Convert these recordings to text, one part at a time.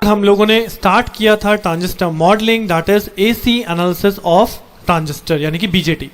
हम लोगों ने स्टार्ट किया था transistor modelling, that is AC analysis of transistor यानी कि बीजेटी,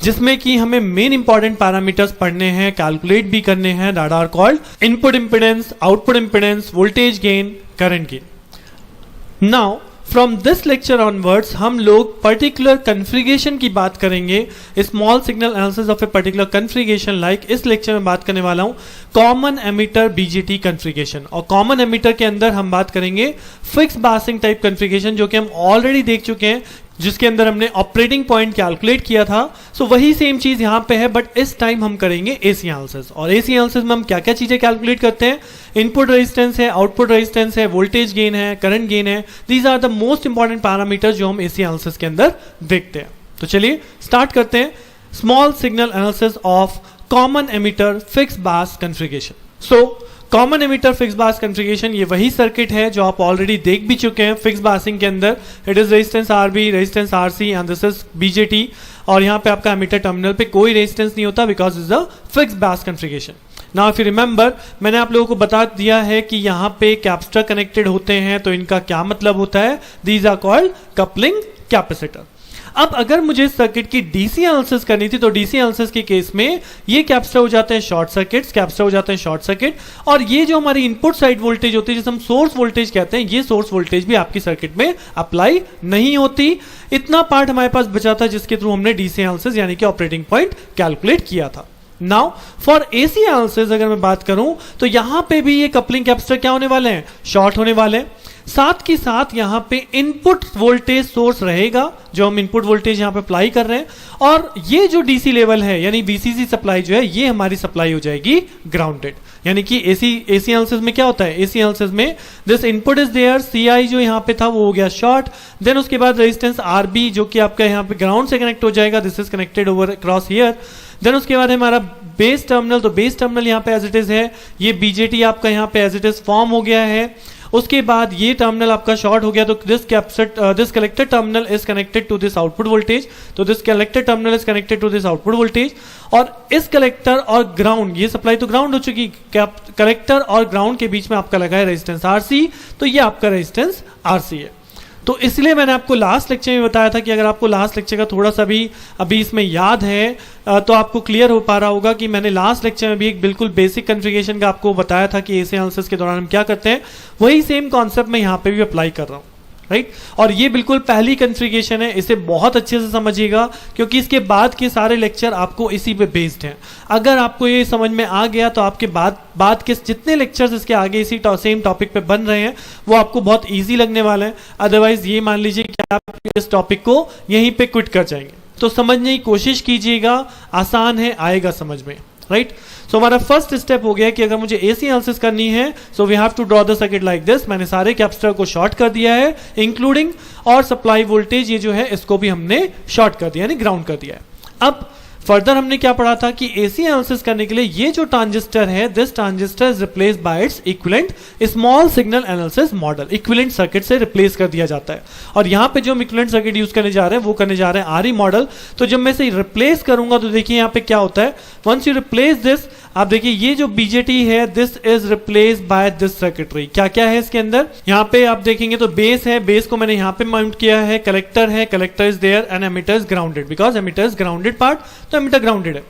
जिसमें कि हमें मेन इंपॉर्टेंट पैरामीटर्स पढ़ने हैं, कैलकुलेट भी करने हैं, that are called input impedance, output impedance, voltage gain, current gain. Now from this lecture onwards हम लोग पर्टिकुलर कन्फिगरेशन की बात करेंगे, small signal analysis of a particular configuration. Like इस लेक्चर में बात करने वाला हूं कॉमन एमिटर बीजेटी कन्फिगरेशन, और कॉमन एमिटर के अंदर हम बात करेंगे फिक्स बासिंग टाइप कन्फिगरेशन, जो कि हम ऑलरेडी देख चुके हैं, जिसके अंदर हमने ऑपरेटिंग पॉइंट कैलकुलेट किया था। सो वही सेम चीज यहां पे है, बट इस टाइम हम करेंगे एसी एनालिसिस। और एसी एनालिसिस में हम क्या क्या चीजें कैलकुलेट करते हैं, इनपुट रेजिस्टेंस है, आउटपुट रेजिस्टेंस है, वोल्टेज गेन है, करंट गेन है। These are the most important parameters जो हम एसी एनालिसिस के अंदर देखते हैं। तो चलिए स्टार्ट करते हैं small signal analysis of common emitter fix bias configuration. So common emitter fix bias configuration ये वही सर्किट है जो आप ऑलरेडी देख भी चुके हैं फिक्स बासिंग के अंदर। It is resistance RB, resistance RC and this is BJT. और यहाँ पे आपका एमिटर टर्मिनल पे कोई रेजिस्टेंस नहीं होता because is a fix bias configuration. Now if you remember, मैंने आप लोगों को बता दिया है कि यहाँ पे कैपेसिटर कनेक्टेड होते हैं, तो इनका क्या मतलब होता है, these are called coupling capacitor. अब अगर मुझे सर्किट की डीसी एनालिसिस करनी थी, तो डीसी एनालिसिस के केस में ये कैपेसिटर हो जाते हैं शॉर्ट सर्किट्स, कैपेसिटर हो जाते हैं शॉर्ट सर्किट, और ये जो हमारी इनपुट साइड वोल्टेज होती है जिसे हम सोर्स वोल्टेज कहते हैं, ये सोर्स वोल्टेज भी आपकी सर्किट में अप्लाई नहीं होती। इतना पार्ट हमारे पास बचा था जिसके थ्रू हमने डीसी एनालिसिस यानी कि ऑपरेटिंग पॉइंट कैलकुलेट किया था। नाउ फॉर एसी एनालिसिस अगर मैं बात करूं, तो यहां पे भी ये कपलिंग कैपेसिटर क्या होने वाले हैं, शॉर्ट होने वाले हैं। साथ के साथ यहां पे इनपुट वोल्टेज सोर्स रहेगा जो हम इनपुट वोल्टेज यहां पे अप्लाई कर रहे हैं, और ये जो डीसी लेवल है यानी वीसीसी सप्लाई जो है, ये हमारी सप्लाई हो जाएगी ग्राउंडेड। यानी कि एसी एनालिसिस में क्या होता है, एसी एनालिसिस में this input is there, CI जो यहां पे था वो हो गया शॉर्ट, देन उसके बाद रेजिस्टेंस आरबी जो कि आपका यहां पे ग्राउंड से कनेक्ट हो जाएगा, this is connected over cross here. Then उसके बाद हमारा बेस टर्मिनल, तो बेस टर्मिनल यहां पे एज इट इज है, ये बीजेटी आपका यहां पे एज इट इज फॉर्म हो गया है। उसके बाद ये टर्मिनल आपका शॉर्ट हो गया, तो this collector terminal is connected to this output voltage, तो this collector terminal is connected to this output voltage. और इस कलेक्टर और ग्राउंड, ये सप्लाई तो ग्राउंड हो चुकी, कलेक्टर और ग्राउंड के बीच में आपका लगा है रेजिस्टेंस आरसी, तो ये आपका रेजिस्टेंस आरसी है। तो इसलिए मैंने आपको लास्ट लेक्चर में बताया था कि अगर आपको लास्ट लेक्चर का थोड़ा सा भी अभी इसमें याद है तो आपको क्लियर हो पा रहा होगा कि मैंने लास्ट लेक्चर में भी एक बिल्कुल बेसिक कॉन्फ़िगरेशन का आपको बताया था कि एसी एनालिसिस के दौरान हम क्या करते हैं, वही सेम कॉन्सेप्ट मैं यहाँ पे भी अप्लाई कर रहा हूँ, राइट। और ये बिल्कुल पहली कॉन्फ़िगरेशन है, इसे बहुत अच्छे से समझिएगा क्योंकि इसके बाद के सारे लेक्चर आपको इसी पे बेस्ड हैं। अगर आपको ये समझ में आ गया तो आपके बाद के जितने लेक्चर्स इसके आगे इसी सेम टॉपिक पे बन रहे हैं वो आपको बहुत इजी लगने वाले हैं। अदरवाइज ये मान लीजिए कि आप इस टॉपिक को यहीं पे क्विट कर जाएंगे। तो समझने की कोशिश कीजिएगा, आसान है, आएगा समझ में, राइट। सो हमारा फर्स्ट स्टेप हो गया कि अगर मुझे एसी एनालिसिस करनी है, so we have to draw the circuit like this. मैंने सारे कैपेसिटर को शॉर्ट कर दिया है इंक्लूडिंग, और सप्लाई वोल्टेज ये जो है इसको भी हमने शॉर्ट कर दिया यानी ग्राउंड कर दिया है। अब फर्दर हमने क्या पढ़ा था कि एसी एनालिसिस करने के लिए ये जो ट्रांजिस्टर है, this transistor is replaced by its equivalent small signal analysis model, equivalent circuit से रिप्लेस कर दिया जाता है। और यहां पे जो हम इक्विवेलेंट सर्किट यूज करने जा रहे हैं वो करने जा रहे हैं आरई मॉडल। तो जब मैं इसे रिप्लेस करूंगा तो देखिए यहां पे क्या होता है, वंस यू रिप्लेस दिस, आप देखिए ये जो बीजेटी है this is replaced by this circuitry. क्या क्या है इसके अंदर, यहाँ पे आप देखेंगे तो बेस है, बेस को मैंने यहाँ पे माउंट किया है, कलेक्टर है, collector is there and emitter is grounded, because emitter is grounded part, तो एमिटर ग्राउंडेड है।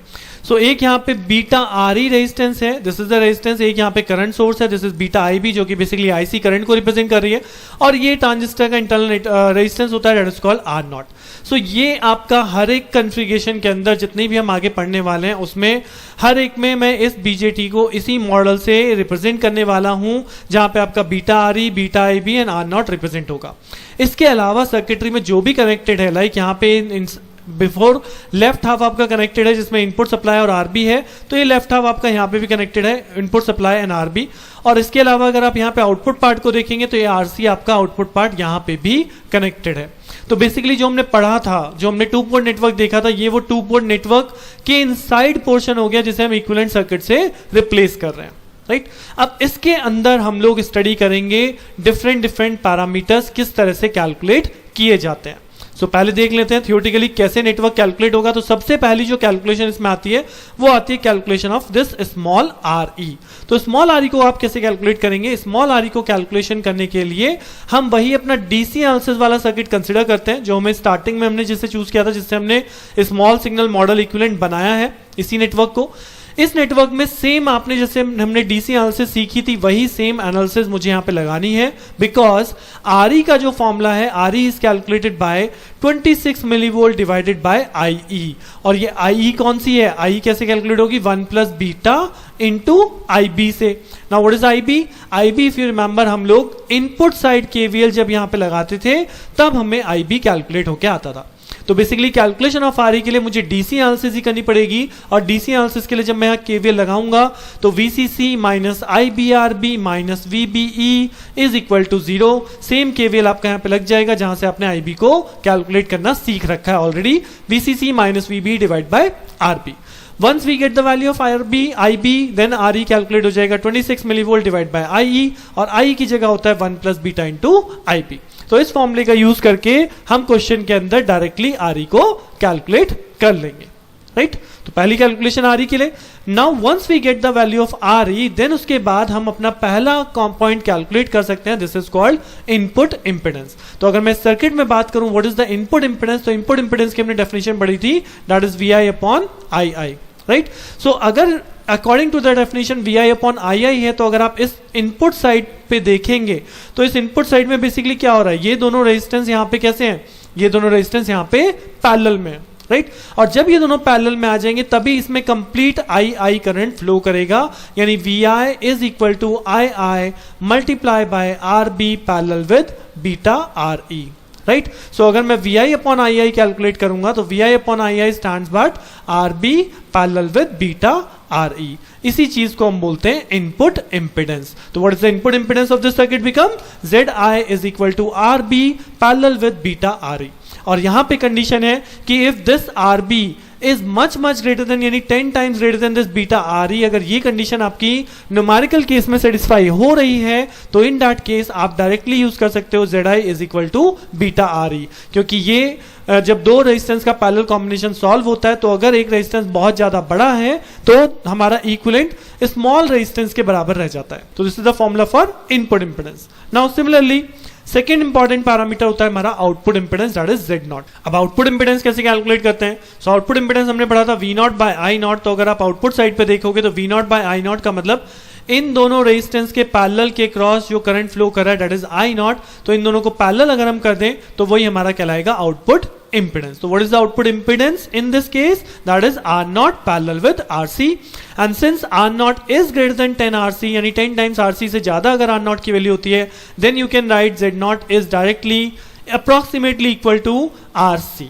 सो एक यहाँ पे बीटा आरई रेजिस्टेंस है, दिस इज द रेजिस्टेंस, एक यहाँ पे करंट सोर्स है, दिस इज बीटा आईबी जो कि बेसिकली आईसी करंट को रिप्रेजेंट कर रही है, और ये ट्रांजिस्टर का इंटरनल रेजिस्टेंस होता है, that is called R naught. So ये आपका हर एक कॉन्फ़िगरेशन के अंदर जितनी भी हम आगे पढ़ने वाले हैं उसमें हर एक में मैं इस बीजेटी को इसी मॉडल से रिप्रेजेंट करने वाला हूं, जहां पे आपका beta RE, beta IB and R naught represent होगा। इसके अलावा सर्किटरी में जो भी कनेक्टेड है, लाइक यहाँ पे बिफोर लेफ्ट हाफ आपका कनेक्टेड है जिसमें इनपुट सप्लाई और आरबी है, तो ये लेफ्ट हाफ आपका यहाँ पे भी कनेक्टेड है, इनपुट सप्लाई एंड आरबी। और इसके अलावा अगर आप यहाँ पे आउटपुट पार्ट को देखेंगे तो ये आरसी आपका आउटपुट पार्ट यहाँ पे भी कनेक्टेड है। तो बेसिकली जो हमने पढ़ा था, जो हमने टू पोर्ट नेटवर्क देखा था, ये वो टू पोर्ट नेटवर्क के इनसाइड पोर्शन हो गया जिसे हम इक्विवेलेंट सर्किट से रिप्लेस कर रहे हैं, राइट। अब इसके अंदर हम लोग स्टडी करेंगे डिफरेंट पैरामीटर्स किस तरह से कैलकुलेट किए जाते हैं। सो पहले देख लेते हैं थियोरेटिकली कैसे नेटवर्क कैलकुलेट होगा। तो सबसे पहली जो कैलकुलेशन इसमें आती है वो आती है calculation of this small R E. तो स्मॉल आर ई को आप कैसे कैलकुलेट करेंगे? स्मॉल आर ई को कैलकुलेशन करने के लिए हम वही अपना डीसी एनालिसिस वाला सर्किट कंसिडर करते हैं जो हमें स्टार्टिंग में हमने जिससे चूज किया था, जिससे हमने स्मॉल सिग्नल मॉडल इक्विवेलेंट बनाया है इसी नेटवर्क को। इस नेटवर्क में सेम आपने जैसे हमने डीसी एनालिसिस सीखी थी वही सेम एनालिसिस मुझे यहां पे लगानी है, बिकॉज आरई का जो फॉर्मूला है RE is calculated by 26 millivolt divided by IE. और ये आईई कौन सी है? आई कैसे कैलकुलेट होगी? 1 प्लस बीटा इंटू आईबी से। Now what is IB? IB if you remember हम लोग इनपुट साइड केवीएल जब यहां पे लगाते थे तब हमें आईबी कैलकुलेट होके आता था। तो बेसिकली कैलकुलेशन ऑफ आरई के लिए मुझे डीसी एनालिसिस ही करनी पड़ेगी, और डीसी एनालिसिस के लिए जब मैं यहाँ केवीएल लगाऊंगा तो VCC minus IBRB minus VBE is equal to 0। Same KVL आपका यहाँ पे लग जाएगा जहां से आपने आईबी को कैलकुलेट करना सीख रखा है already. VCC minus VB divide by RB. Once we get the value of IB, then RE calculate हो जाएगा 26 मिलीवोल्ट डिवाइड बाय IE, और IE की जगह होता है 1 प्लस बीटा इंटू IB। तो इस फॉर्मूले का यूज करके हम क्वेश्चन के अंदर डायरेक्टली RE को कैलकुलेट कर लेंगे, राइट? तो पहली कैलकुलेशन RE के लिए। Now once we get the value of RE, then उसके बाद हम अपना पहला पॉइंट कैलकुलेट कर सकते हैं, this is called input impedance. तो अगर मैं सर्किट में बात करूं what is the input impedance, तो इनपुट इंपेडेंस की हमने डेफिनेशन पढ़ी थी, that is VI upon II, right? So अगर according to the definition VI upon II है, तो अगर आप इस इनपुट साइड पे देखेंगे तो इस इनपुट साइड में बेसिकली क्या हो रहा है, ये दोनों रेजिस्टेंस यहाँ पे कैसे हैं? ये दोनों रेजिस्टेंस यहाँ पे पैरेलल में, राइट? और जब ये दोनों पैरेलल में आ जाएंगे तभी इसमें कंप्लीट II करंट फ्लो करेगा, यानी VI is equal to II multiply by RB parallel with beta RE, right? So अगर मैं VI अपॉन II कैलकुलेट करूंगा तो VI upon II stands but RB parallel with beta RE। इसी चीज को हम बोलते हैं इनपुट इंपेडेंस। तो what is the input impedance of this circuit? Become ZI is equal to RB parallel with beta RE। और यहां पे कंडीशन है कि if this RB is much greater then, यानी 10 times greater than this beta RE, अगर ये condition आपकी numerical case में सेटिस्फाई हो रही है तो इन दैट केस आप डायरेक्टली यूज कर सकते हो ZI is equal to beta RE, क्योंकि ये जब दो रेजिस्टेंस का पैरेलल कॉम्बिनेशन सॉल्व होता है तो अगर एक रेजिस्टेंस बहुत ज्यादा बड़ा है तो हमारा इक्विवेलेंट स्मॉल रेजिस्टेंस के बराबर रह जाता है। तो this is the formula for input impedance. Now similarly second important parameter होता है हमारा output impedance, that is Z0। अब आउटपुट इंपेडेंस कैसे कैलकुलेट करते हैं? सो आउटपुट इंपेडेंस हमने पढ़ा था V0 बाय I0। तो अगर आप आउटपुट साइड पे देखोगे तो V0 बाय I0 का मतलब इन दोनों रेजिस्टेंस के पैरेलल के क्रॉस जो करंट फ्लो कर रहा है दैट इज I0। तो इन दोनों को पैरेलल अगर हम कर दें तो वही हमारा कहलाएगा output impedance. So what is the output impedance in this case? That is R0 parallel with RC, and since R0 is greater than 10 RC, यानी 10 times RC से ज्यादा अगर R0 की वैल्यू होती है, then you can write Z0 is directly approximately equal to RC,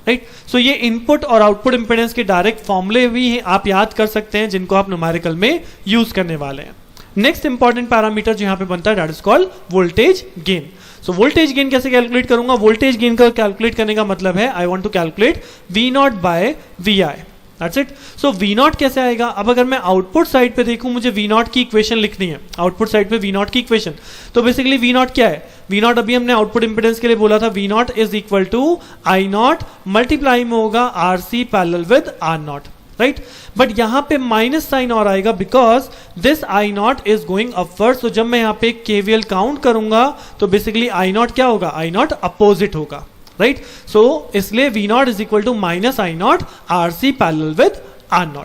right? So ये input और output impedance के डायरेक्ट फॉर्मूले भी आप याद कर सकते हैं जिनको आप न्यूमेरिकल में यूज करने वाले हैं। नेक्स्ट इंपॉर्टेंट पैरामीटर जो यहां पे बनता है that is called voltage gain. So voltage gain कैसे कैलकुलेट करूंगा? वोल्टेज गेन का कैलकुलेट करने का मतलब है I want to calculate V0 by VI, that's it. So V0 कैसे आएगा? अब अगर मैं आउटपुट साइड पे देखूं मुझे V0 की इक्वेशन लिखनी है, आउटपुट साइड पे V0 की इक्वेशन। तो बेसिकली V0 क्या है? V0 अभी हमने आउटपुट इंपेडेंस के लिए बोला था V0 is equal to I0 multiply में होगा RC parallel with R0, right? But यहां पे माइनस साइन और आएगा because this I0 is going upward. तो जब मैं यहां पे KVL काउंट करूंगा तो बेसिकली I0 क्या होगा? I0 अपोजिट होगा, राइट? सो इसलिए V0 is equal to minus I0 RC parallel with R0,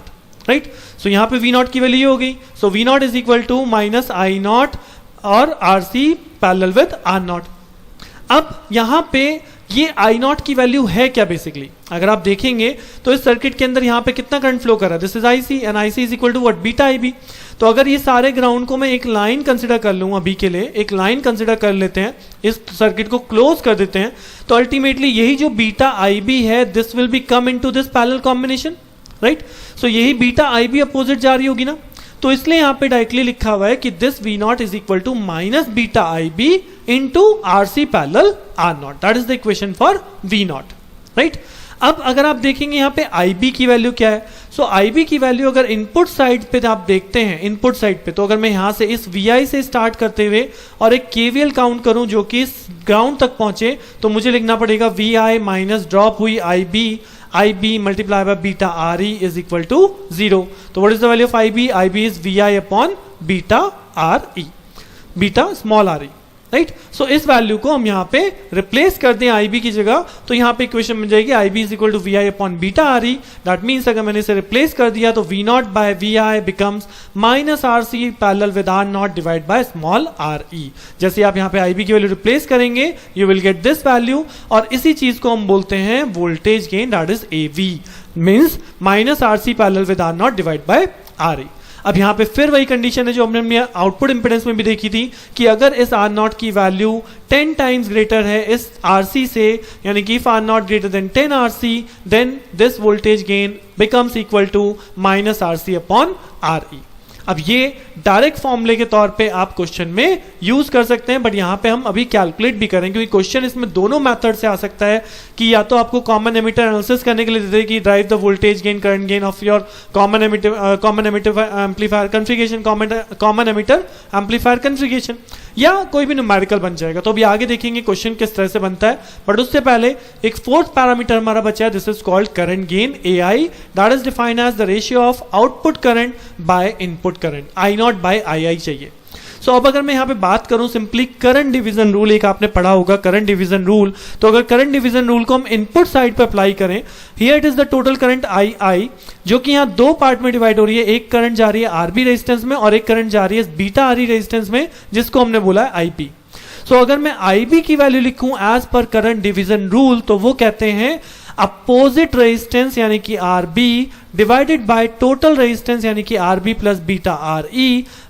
right? So यहां पे V0 की वैल्यू हो गई। So V0 is equal to minus I0 और RC पैरेलल विद R0। अब यहां पे ये I0 की वैल्यू है क्या? बेसिकली अगर आप देखेंगे तो इस सर्किट के अंदर यहाँ पे कितना करंट फ्लो कर रहा है? This is IC and IC is equal to what? Beta IB। तो अगर ये सारे ग्राउंड को मैं एक लाइन कंसिडर कर लूँ, अभी के लिए एक लाइन कंसिडर कर लेते हैं, इस सर्किट को क्लोज कर देते हैं, तो अल्टीमेटली यही जो बीटा IB है this will become into this parallel combination, right? So यही बीटा IB अपोजिट जा रही होगी ना, तो इसलिए यहां पे डायरेक्टली लिखा हुआ है कि this V0 is equal to minus beta IB into RC parallel R0, that is the equation for V0, right. अब अगर आप देखेंगे यहाँ पे IB की वैल्यू क्या है, सो IB की वैल्यू अगर इनपुट साइड पे आप देखते हैं, इनपुट साइड पे, तो अगर मैं यहाँ से इस VI से स्टार्ट करते हुए और एक KVL काउंट करूं जो कि इस ग्राउंड तक पहुंचे, तो मुझे लिखना पड़ेगा VI माइनस ड्रॉप हुई IB multiply by beta RE is equal to 0। तो what is the value of IB is VI upon beta RE, beta small RE, right. So इस वैल्यू को हम यहाँ पे रिप्लेस कर दें IB की जगह, तो यहाँ पे इक्वेशन बन जाएगी IB is equal to VI upon beta RE। That means अगर मैंने इसे रिप्लेस कर दिया तो V not by VI becomes minus RC parallel with R not divide by small RE। जैसे आप यहाँ पे IB की वैल्यू रिप्लेस करेंगे you will get this value, और इसी चीज को हम बोलते हैं voltage gain, that is AV, means minus RC parallel with R not divide by RE। अब यहां पे फिर वही कंडीशन है जो हमने आउटपुट इंपेडेंस में भी देखी थी कि अगर इस R नॉट की वैल्यू 10 टाइम्स ग्रेटर है इस RC से, यानी कि if R not greater than 10 RC, then this voltage gain becomes equal to minus RC upon RE। अब ये डायरेक्ट फॉर्मूले के तौर पे आप क्वेश्चन में यूज कर सकते हैं, बट यहां पे हम अभी कैलकुलेट भी करें, क्योंकि क्वेश्चन इसमें दोनों मेथड से आ सकता है कि या तो आपको कॉमन एमिटर एनालिसिस करने के लिए देते हैं कि drive the voltage gain current gain of your common emitter amplifier configuration, common emitter amplifier configuration, या कोई भी न्यूमेरिकल बन जाएगा। तो अभी आगे देखेंगे क्वेश्चन किस तरह से बनता है, बट उससे पहले एक फोर्थ पैरामीटर हमारा बचा है, this is called current gain AI, that is defined as the ratio of output current by input current, I not by II चाहिए। सो अब अगर मैं यहाँ पे बात करूं सिंपली करंट डिवीजन रूल, एक आपने पढ़ा होगा करंट डिवीजन रूल, तो अगर करंट डिवीजन रूल को हम इनपुट साइड पे अप्लाई करें, here it is the total current II, जो कि यहाँ दो पार्ट में डिवाइड हो रही है, एक करंट जा रही है RB रेजिस्टेंस में और एक करंट जा रही है बीटा RE रेजिस्टेंस में, जिसको हमने बोला है IP। सो अगर मैं IB की वैल्यू लिखूं as per current division rule, तो वो कहते हैं अपोजिट रेजिस्टेंस यानी कि RB divided by total resistance यानी कि RB plus beta RE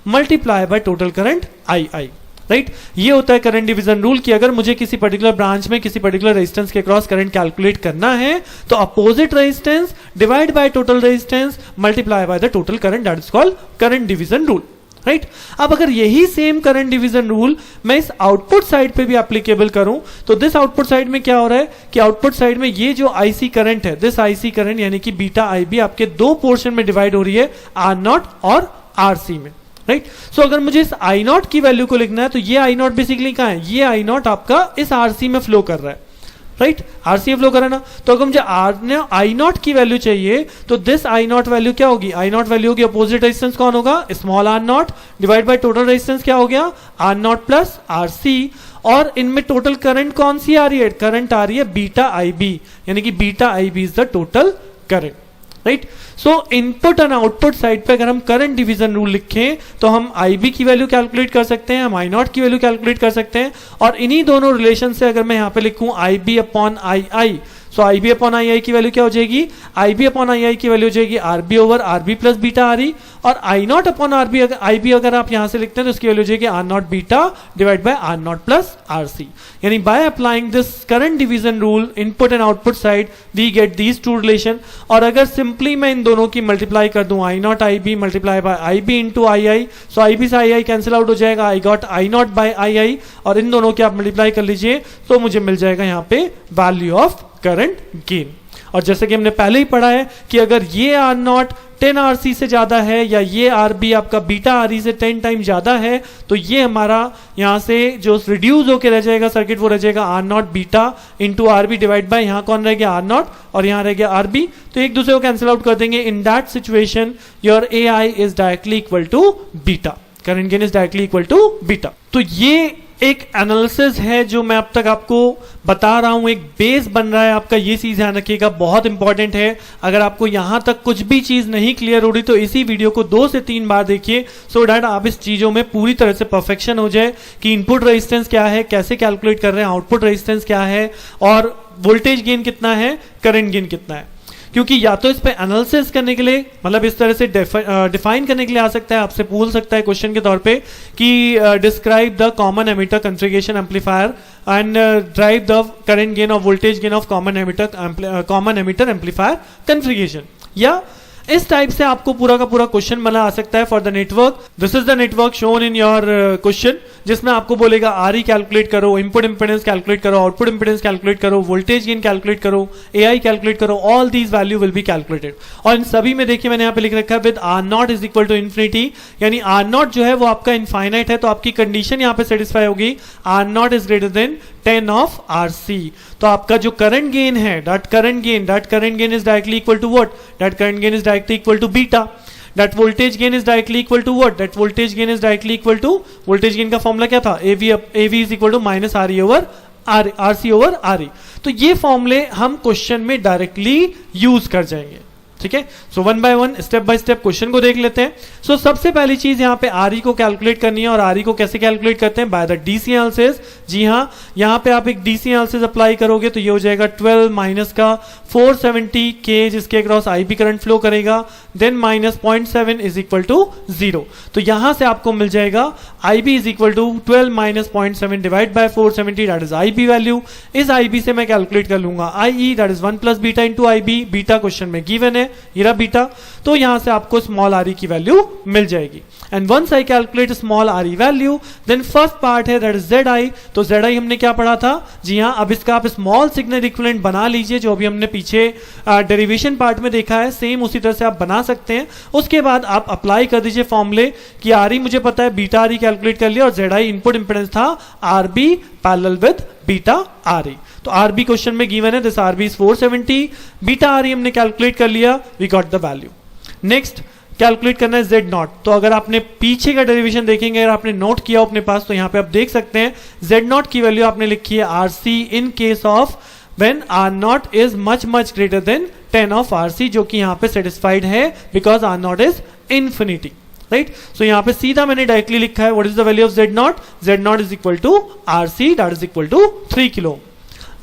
multiply by total current II, right. ये होता है करंट डिवीजन रूल कि अगर मुझे किसी पर्टिकुलर ब्रांच में किसी पर्टिकुलर रेजिस्टेंस के क्रॉस करंट कैलकुलेट करना है तो opposite resistance divide by total resistance multiply bye the total current, that is called current division rule, right. अब अगर यही सेम करंट डिवीजन रूल मैं इस आउटपुट साइड पे भी एप्लीकेबल करूं, तो दिस आउटपुट साइड में क्या हो रहा है कि आउटपुट साइड में ये जो IC करंट है, दिस IC करंट यानी कि बीटा IB आपके दो पोर्शन में डिवाइड हो रही है, R नॉट और RC में, राइट। सो अगर मुझे इस I नॉट की वैल्यू को लिखना है तो ये I नॉट बेसिकली कहां है, ये I नॉट आपका इस RC में फ्लो कर रहा है, राइट, RC में फ्लो कर रहा है ना। तो अगर मुझे I नॉट की वैल्यू चाहिए तो दिस I नॉट वैल्यू क्या होगी, I नॉट वैल्यू होगी अपोजिट रेजिस्टेंस कौन होगा, small R not divide by total resistance क्या हो गया, R नॉट प्लस RC, और इनमें टोटल करंट कौन सी आ रही है, करंट आ रही है बीटा IB, यानी कि beta IB is the total current, right. So input and output side पे अगर हम करंट डिवीजन रूल लिखें तो हम IB की वैल्यू कैलकुलेट कर सकते हैं, हम I नॉट की वैल्यू कैलकुलेट कर सकते हैं, और इन्हीं दोनों रिलेशन से अगर मैं यहां पे लिखूं IB upon II, so IB upon II की वैल्यू क्या हो जाएगी, IB अपॉन II की वैल्यू हो जाएगी RB over RB plus beta RE, और I नॉट अपॉन IB अगर आप यहां से लिखते हैं तो उसकी वैल्यू हो जाएगी R not beta divide by R not plus RC। यानी by applying this current division rule input and output side we get these two relation, और अगर सिंपली मैं इन दोनों की मल्टीप्लाई कर दूं I not IB multiply by IB into II, so IB से II cancel out हो जाएगा, I got I not by II, और इन दोनों की आप मल्टीप्लाई कर लीजिए तो मुझे मिल जाएगा यहाँ पे वैल्यू ऑफ करंट गेन। और जैसे कि हमने पहले ही पढ़ा है कि अगर ये R नॉट 10 RC से ज्यादा है या ये RB आपका बीटा RE से 10 टाइम ज्यादा है, तो ये हमारा यहां से जो रिड्यूस होकर रह जाएगा सर्किट, वो रह जाएगा R not beta into RB divide by यहां कौन रह गया, R नॉट, और यहां रह गया RB, तो एक दूसरे को कैंसिल आउट कर देंगे। In that situation your AI is directly equal to beta, current gain is directly equal to beta. तो ये एक एनालिसिस है जो मैं अब तक आपको बता रहा हूं, एक बेस बन रहा है आपका, ये चीज ध्यान रखिएगा, बहुत इंपॉर्टेंट है। अगर आपको यहां तक कुछ भी चीज नहीं क्लियर हो रही तो इसी वीडियो को 2 से 3 बार देखिए, सो दैट आप इस चीजों में पूरी तरह से परफेक्शन हो जाए कि इनपुट रेजिस्टेंस क्या है, कैसे कैलकुलेट कर रहे हैं, आउटपुट रेजिस्टेंस क्या है, और वोल्टेज गेन कितना है, करंट गेन कितना है। क्योंकि या तो इस पे एनालिसिस करने के लिए, मतलब इस तरह से डिफाइन करने के लिए आ सकता है, आपसे पूछ सकता है क्वेश्चन के तौर पे कि describe the common emitter configuration amplifier and derive the current gain और voltage gain of common emitter amplifier configuration, या इस टाइप से आपको पूरा का पूरा क्वेश्चन बना आ सकता है for the network. This is the network shown in your question, जिसमें आपको बोलेगा आरई कैलकुलेट करो, इनपुट इंपेडेंस कैलकुलेट करो, आउटपुट इंपेडेंस कैलकुलेट करो, वोल्टेज गेन कैलकुलेट करो, एआई कैलकुलेट करो, all these value will be calculated. और इन सभी में देखिए मैंने यहाँ पे लिख रखा है with R not is equal to infinity, यानी आर नॉट जो है वो आपका इनफाइनाइट है, तो आपकी कंडीशन यहाँ पे सेटिस्फाई होगी, R not is greater than 10 of RC। तो आपका जो करंट गेन है, that current gain is directly equal to what? That current gain is directly equal to beta. That voltage gain is directly equal to what? That voltage gain is directly equal to, voltage gain का formula क्या था? AV is equal to minus RE over RC over RE। तो ये फॉर्मूले हम question में directly use कर जाएंगे, ठीक है। So one by one step by step question को देख लेते हैं। सो सबसे पहली चीज यहाँ पे आरई को कैलकुलेट करनी है, और आरई को कैसे कैलकुलेट करते हैं? By the DC analysis. जी हाँ, यहाँ पे आप एक डीसी एनालिसिस अप्लाई करोगे तो ये हो जाएगा 12 माइनस का 470 के, जिसके अक्रॉस आईबी करंट फ्लो करेगा, then minus 0.7 is equal to 0। तो यहां से आपको मिल जाएगा IB is equal to 12 minus 0.7 divide by 470, that is IB value. इस आईबी से मैं कैलकुलेट कर लूंगा IE, that is 1 plus beta into IB. Beta question में गिवन है, ये रहा बीटा, तो यहां से आपको स्मॉल आर ई की वैल्यू मिल जाएगी। And once I calculate small R E value, then first part है दैट इज जेड आई। तो जेड आई हमने क्या पढ़ा था? जी हाँ, अब इसका आप स्मॉल सिग्नल इक्विवेलेंट बना लीजिए, जो अभी हमने पीछे डेरिवेशन पार्ट में देखा है, सेम उसी तरह से आप बना सकते हैं। उसके बाद आप अप्लाई कर दीजिए फॉर्मूले कि आर ई मुझे पता है, बीटा आर ई कैलकुलेट कर लिया, और जेड आई इनपुट इंपेडेंस था R B parallel with beta R E. तो आरबी क्वेश्चन में गिवन है, this RB is 470, beta R E हमने कैलकुलेट कर लिया, we got the value. Next calculate करना है जेड नॉट। तो अगर आपने पीछे का डेरिवेशन देखेंगे, अगर आपने नोट किया अपने पास, तो यहां पे आप देख सकते हैं जेड नॉट की वैल्यू आपने लिखी है RC in case of when R not is much greater than 10 of RC, जो कि यहां पे सेटिस्फाइड है because R not is infinity, right. So यहां पे सीधा मैंने डायरेक्टली लिखा है what is the value of Z not? Z not is equal to RC, that is equal to 3 kilo.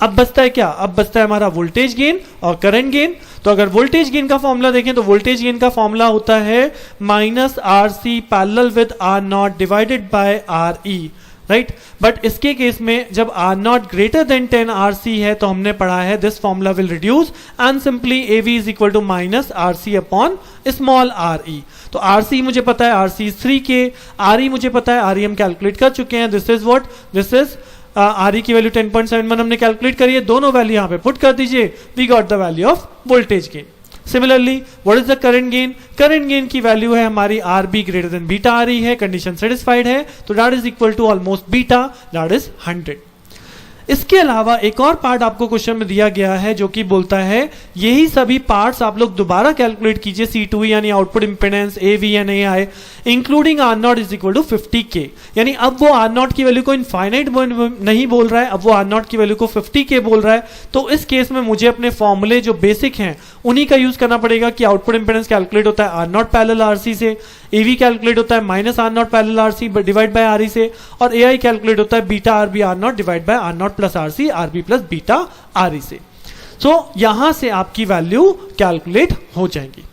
अब बचता है क्या? अब बचता है हमारा वोल्टेज गेन और करंट गेन। तो अगर वोल्टेज गेन का फॉर्मूला देखें तो वोल्टेज गेन का फॉर्मूला होता है minus R C parallel with R not divided by R E, right. But इसके केस में जब R not greater than 10 R C है, तो हमने पढ़ा है this formula will reduce and simply A V is equal to minus R C upon small R E. तो R सी मुझे पता है, आर सी 3 के, आर ई मुझे पता है, आर ई हम कैलकुलेट कर चुके हैं, this is what, this is R E की वैल्यू 10.71 हमने कैलकुलेट करी है, दोनों वैल्यू यहां पे पुट कर दीजिए, we got the value of voltage gain. Similarly what is the current gain? Current gain की वैल्यू है हमारी R B greater than beta R E है, कंडीशन सेटिस्फाइड है, तो that is equal to almost beta, that is 100। इसके अलावा एक और पार्ट आपको क्वेश्चन में दिया गया है जो कि बोलता है यही सभी पार्ट्स आप लोग दोबारा कैलकुलेट कीजिए, C2 यानी output impedance, AV and AI, including R not is equal to 50K। यानी अब वो R नॉट की वैल्यू को इनफाइनाइट नहीं बोल रहा है, अब वो R नॉट की वैल्यू को 50K बोल रहा है। तो इस केस में मुझे अपने फॉर्मूले जो बेसिक हैं उन्हीं का यूज करना पड़ेगा कि आउटपुट इंपेडेंस कैलकुलेट होता है R नॉट पैरेलल RC से, AV कैलकुलेट होता है minus R not parallel RC divide by RE से, और AI कैलकुलेट होता है beta RB R not divide by R not plus RC RB plus beta RE से। सो यहां से आपकी वैल्यू कैलकुलेट हो जाएंगी।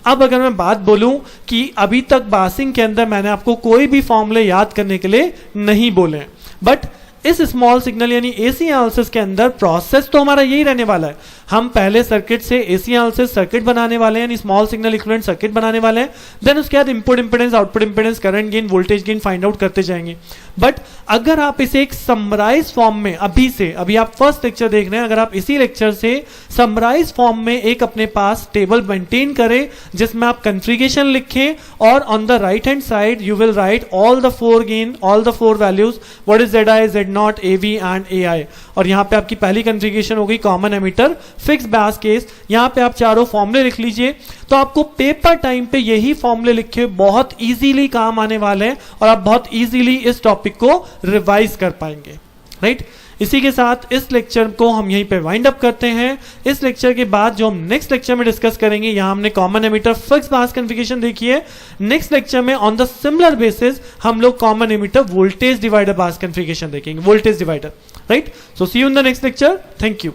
अब अगर मैं बात बोलूं कि अभी तक बासिंग के अंदर मैंने आपको कोई भी फॉर्मूले याद करने के लिए नहीं बोले, बट इस स्मॉल सिग्नल यानी एसी एनालिसिस के अंदर प्रोसेस तो हमारा यही रहने वाला है। हम पहले सर्किट से एसी एनालिसिस सर्किट बनाने वाले हैं, यानी स्मॉल सिग्नल इक्विवेलेंट सर्किट बनाने वाले हैं, देन उसके बाद input impedance, output impedance, current gain, voltage gain find out करते जाएंगे। बट अगर आप इसे एक समराइज फॉर्म में अभी आप फर्स्ट लेक्चर देख रहे हैं, अगर आप इसी लेक्चर से समराइज फॉर्म में एक अपने पास टेबल मेंटेन करें जिसमें आप कॉन्फ़िगरेशन लिखें, और on the right hand side you will write all the 4 gain, all the 4 values, what is Z I, Z not, AV and AI। और यहां पे आपकी पहली कॉन्फ़िगरेशन हो गई कॉमन एमिटर, फिक्स बायस केस। यहां पे आप चारों फॉर्मूले लिख लीजिए, तो आपको पेपर टाइम पे यही फॉर्मूले लिखे बहुत इजीली काम आने वाले हैं, और आप बहुत इजीली इस टॉपिक को रिवाइज कर पाएंगे, राइट। इसी के साथ इस लेक्चर को हम यहीं पे वाइंड अप करते हैं। इस लेक्चर के बाद जो हम नेक्स्ट लेक्चर में डिस्कस करेंगे, यहां हमने common emitter fix bias configuration देखी है। नेक्स्ट लेक्चर में ऑन द सिमिलर बेसिस हम लोग common emitter voltage divider bias configuration देखेंगे, voltage divider, right. So see you in the next lecture, thank you.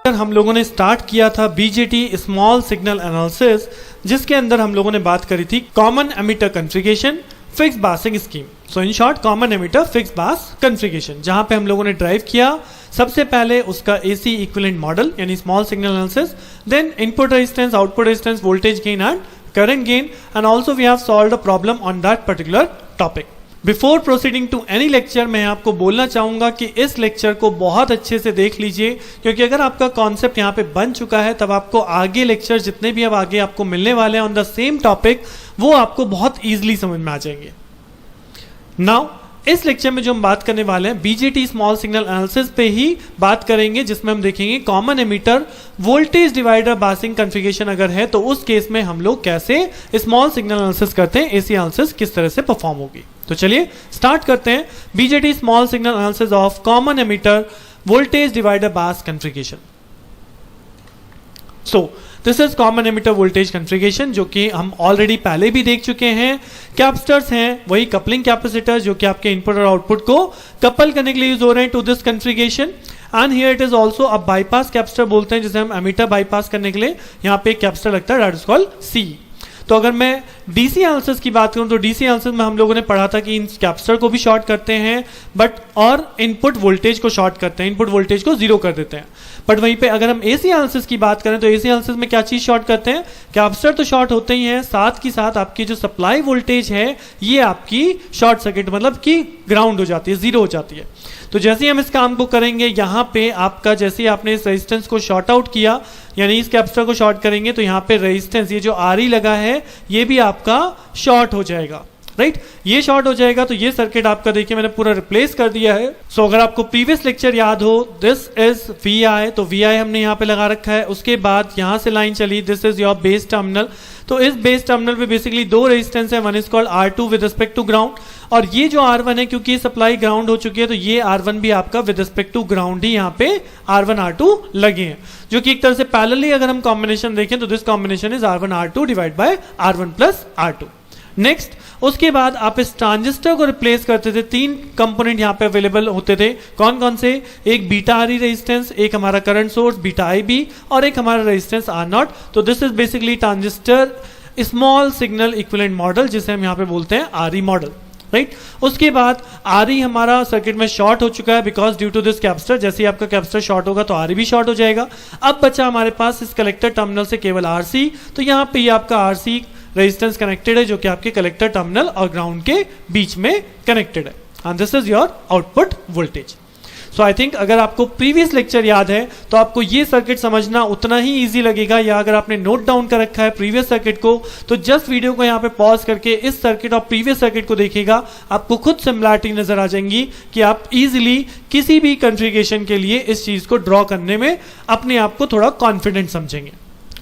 हम लोगों ने स्टार्ट किया था बीजेटी स्मॉल सिग्नल एनालिसिस, जिसके अंदर हम लोगों ने बात करी थी common emitter configuration, fix biasing scheme. So in short common emitter fix pass configuration, जहां पे हम लोगों ने ड्राइव किया सबसे पहले उसका एसी इक्विवेलेंट मॉडल यानी small signal analysis, then input resistance, output resistance, voltage gain and current gain, and also we have solved a problem on that particular topic. Before proceeding to any lecture, मैं आपको बोलना चाहूंगा कि इस lecture को बहुत अच्छे से देख लीजिए, क्योंकि अगर आपका कॉन्सेप्ट यहाँ पे बन चुका है तब आपको आगे लेक्चर जितने भी अब आगे आपको मिलने वाले हैं ऑन द सेम टॉपिक, वो आपको बहुत ईजिली समझ में आ जाएंगे। नाउ इस लेक्चर में जो हम बात करने वाले हैं बीजेटी स्मॉल सिग्नल एनालिसिस पे ही बात करेंगे, जिसमें हम देखेंगे कॉमन एमिटर वोल्टेज डिवाइडर बासिंग कॉन्फ़िगरेशन अगर है तो उस केस में हम लोग कैसे स्मॉल सिग्नल एनालिसिस करते हैं, एसी एनालिसिस किस तरह से परफॉर्म होगी। तो चलिए स्टार्ट करते हैं BJT small signal analysis of common emitter voltage divider bias configuration. So this is common emitter voltage configuration, जो कि हम ऑलरेडी पहले भी देख चुके हैं। कैपेसिटर्स हैं वही कपलिंग कैपेसिटर जो कि आपके इनपुट और आउटपुट को कपल करने के लिए यूज हो रहे हैं to this configuration. And here it is also a bypass capacitor बोलते हैं, जिसे हम एमिटर बाईपास करने के लिए यहाँ पे एक कैपेसिटर लगता है, दैट इज कॉल्ड सी। तो अगर मैं डीसी एनालिसिस की बात करूं तो डीसी एनालिसिस में हम लोगों ने पढ़ा था कि इन कैपेसिटर को भी शॉर्ट करते हैं बट और इनपुट वोल्टेज को शॉर्ट करते हैं, इनपुट वोल्टेज को जीरो कर देते हैं। बट वहीं पे अगर हम एसी एनालिसिस की बात करें तो एसी एनालिसिस में क्या चीज शॉर्ट करते हैं, कैपेसिटर तो शॉर्ट होते ही हैं, साथ ही साथ आपकी जो सप्लाई वोल्टेज है ये आपकी शॉर्ट सर्किट मतलब कि ग्राउंड हो जाती है, जीरो हो जाती है। तो जैसे ही हम इस काम को करेंगे यहाँ पे आपका, जैसे ही आपने इस रेजिस्टेंस को शॉर्ट आउट किया यानी इस कैपेसिटर को शॉर्ट करेंगे तो यहाँ पे रेजिस्टेंस ये जो आर ई लगा है ये भी आपका शॉर्ट हो जाएगा, राइट। ये शॉर्ट हो जाएगा तो ये सर्किट आपका देखिए मैंने पूरा रिप्लेस कर दिया है। सो अगर आपको प्रीवियस लेक्चर याद हो, दिस इज वी आई, तो वी आई हमने यहाँ पे लगा रखा है। उसके बाद यहाँ से लाइन चली, this is your base terminal. तो इस बेस टर्मिनल पे बेसिकली दो रेजिस्टेंस है, one is called R2 with respect to ground, और ये जो R1 है क्योंकि ये सप्लाई ग्राउंड हो चुकी है तो ये R1 भी आपका विद रिस्पेक्ट टू ग्राउंड ही यहाँ पे R1 R2 लगे हैं, जो कि एक तरह से पैरेलली अगर हम कॉम्बिनेशन देखें तो this combination is R1 R2 divide by R1 plus R2। Next उसके बाद आप इस ट्रांजिस्टर को रिप्लेस करते थे, तीन कंपोनेंट यहाँ पे अवेलेबल होते थे, कौन कौन से, एक बीटा आर ई रेजिस्टेंस, एक हमारा current source beta I B, और एक हमारा रेजिस्टेंस आर नॉट। तो this is basically transistor small signal equivalent model, जिसे हम यहाँ पे बोलते हैं आर ई मॉडल, राइट। उसके बाद आर ई हमारा सर्किट में शॉर्ट हो चुका है because due to this capacitor, जैसे ही आपका कैपेसिटर शॉर्ट होगा तो आर ई भी शॉर्ट हो जाएगा। अब बचा हमारे पास इस कलेक्टर टर्मिनल से केवल आर सी, तो यहाँ पे ये आपका आर सी रेजिस्टेंस कनेक्टेड है जो कि आपके कलेक्टर टर्मिनल और ग्राउंड के बीच में कनेक्टेड है, and this is your output voltage. So I think अगर आपको प्रीवियस लेक्चर याद है तो आपको ये सर्किट समझना उतना ही इजी लगेगा, या अगर आपने नोट डाउन कर रखा है प्रीवियस सर्किट को तो जस्ट वीडियो को यहाँ पे पॉज करके इस सर्किट और प्रीवियस सर्किट को देखिएगा, आपको खुद सिमिलरिटी नजर आ जाएंगी कि आप इजीली किसी भी कॉन्फ़िगरेशन के लिए इस चीज को ड्रॉ करने में अपने आप को थोड़ा कॉन्फिडेंट समझेंगे,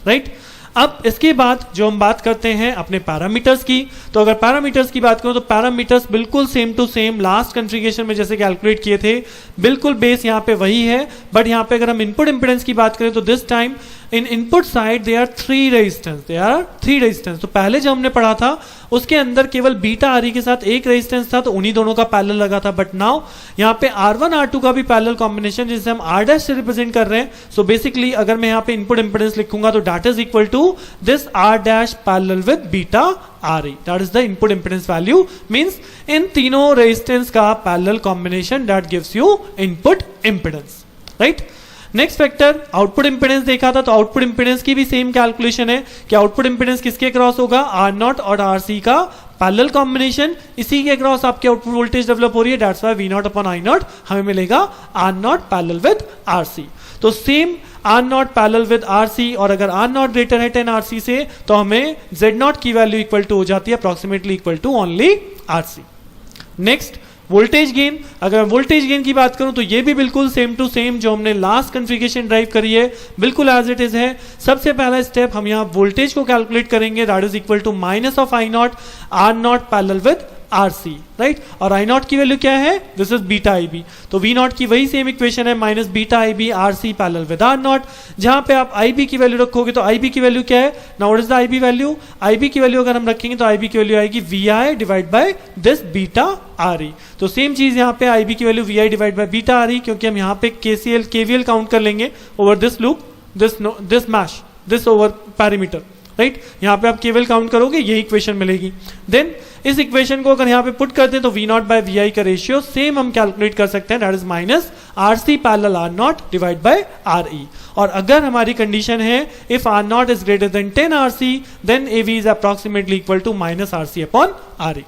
राइट। अब इसके बाद जो हम बात करते हैं अपने पैरामीटर्स की, तो अगर पैरामीटर्स की बात करूं तो पैरामीटर्स बिल्कुल same to same last configuration में जैसे कैलकुलेट किए थे, बिल्कुल बेस यहां पे वही है। बट यहां पे अगर हम इनपुट इंपेडेंस की बात करें तो this time in input side they are three resistance. तो पहले जो हमने पढ़ा था उसके अंदर केवल बीटा आर ई के साथ एक रेजिस्टेंस था, तो उन्हीं दोनों का पैरेलल लगा था। बट नाउ यहाँ पे R1 R2 का भी पैरेलल कॉम्बिनेशन जिसे हम R डैश से रिप्रेजेंट कर रहे हैं। सो बेसिकली अगर मैं यहाँ पे इनपुट इंपेडेंस लिखूंगा तो that is equal to this R dash parallel with beta R E, that is the input impedance value, means इन तीनों रेजिस्टेंस का parallel combination that gives you input impedance, right. Next factor output impedance देखा था, तो output impedance की भी same calculation है कि आउटपुट इंपेडेंस किसके क्रॉस होगा, आर नॉट और आर सी का पैरेलल कॉम्बिनेशन, इसी के क्रॉस आपके आउटपुट वोल्टेज डेवलप हो रही है, that's why V not upon I not हमें मिलेगा R not parallel with R C. तो same R not parallel with R C, और अगर आर नॉट ग्रेटर है 10 आर सी से तो हमें जेड नॉट की वैल्यू इक्वल टू हो जाती है approximately equal to only R C. Next voltage gain, अगर वोल्टेज गेन की बात करूं तो ये भी बिल्कुल सेम टू सेम जो हमने लास्ट कॉन्फ़िगरेशन ड्राइव करी है बिल्कुल एज इट इज है। सबसे पहला स्टेप हम यहां वोल्टेज को कैलकुलेट करेंगे, that is equal to minus of I not R not parallel with R C, right. और आई नॉट की वैल्यू क्या है, this is beta I B, तो वी नॉट की वही सेम इक्वेशन है minus beta I B R C parallel with R not, जहां पे आप आई बी की वैल्यू रखोगे तो आई बी की वैल्यू क्या है, now what is the I B value, I B की वैल्यू अगर हम रखेंगे तो आई बी की वैल्यू आएगी V I divide by this beta R E. तो सेम चीज यहाँ पे आई बी की value V I divide by beta R E, क्योंकि हम यहाँ पे केसीएल केवीएल काउंट कर लेंगे over this loop, this mesh, this over parameter, right, यहाँ पे आप केवल काउंट करोगे यही इक्वेशन मिलेगी। देन इस इक्वेशन को अगर यहाँ पे पुट करते हैं तो V0 बाय VI का रेशियो सेम हम कैलकुलेट कर सकते हैं, that is minus RC parallel R0 divide by RE। और अगर हमारी कंडीशन है if R0 is greater than 10 RC then AV is approximately equal to minus RC upon RE।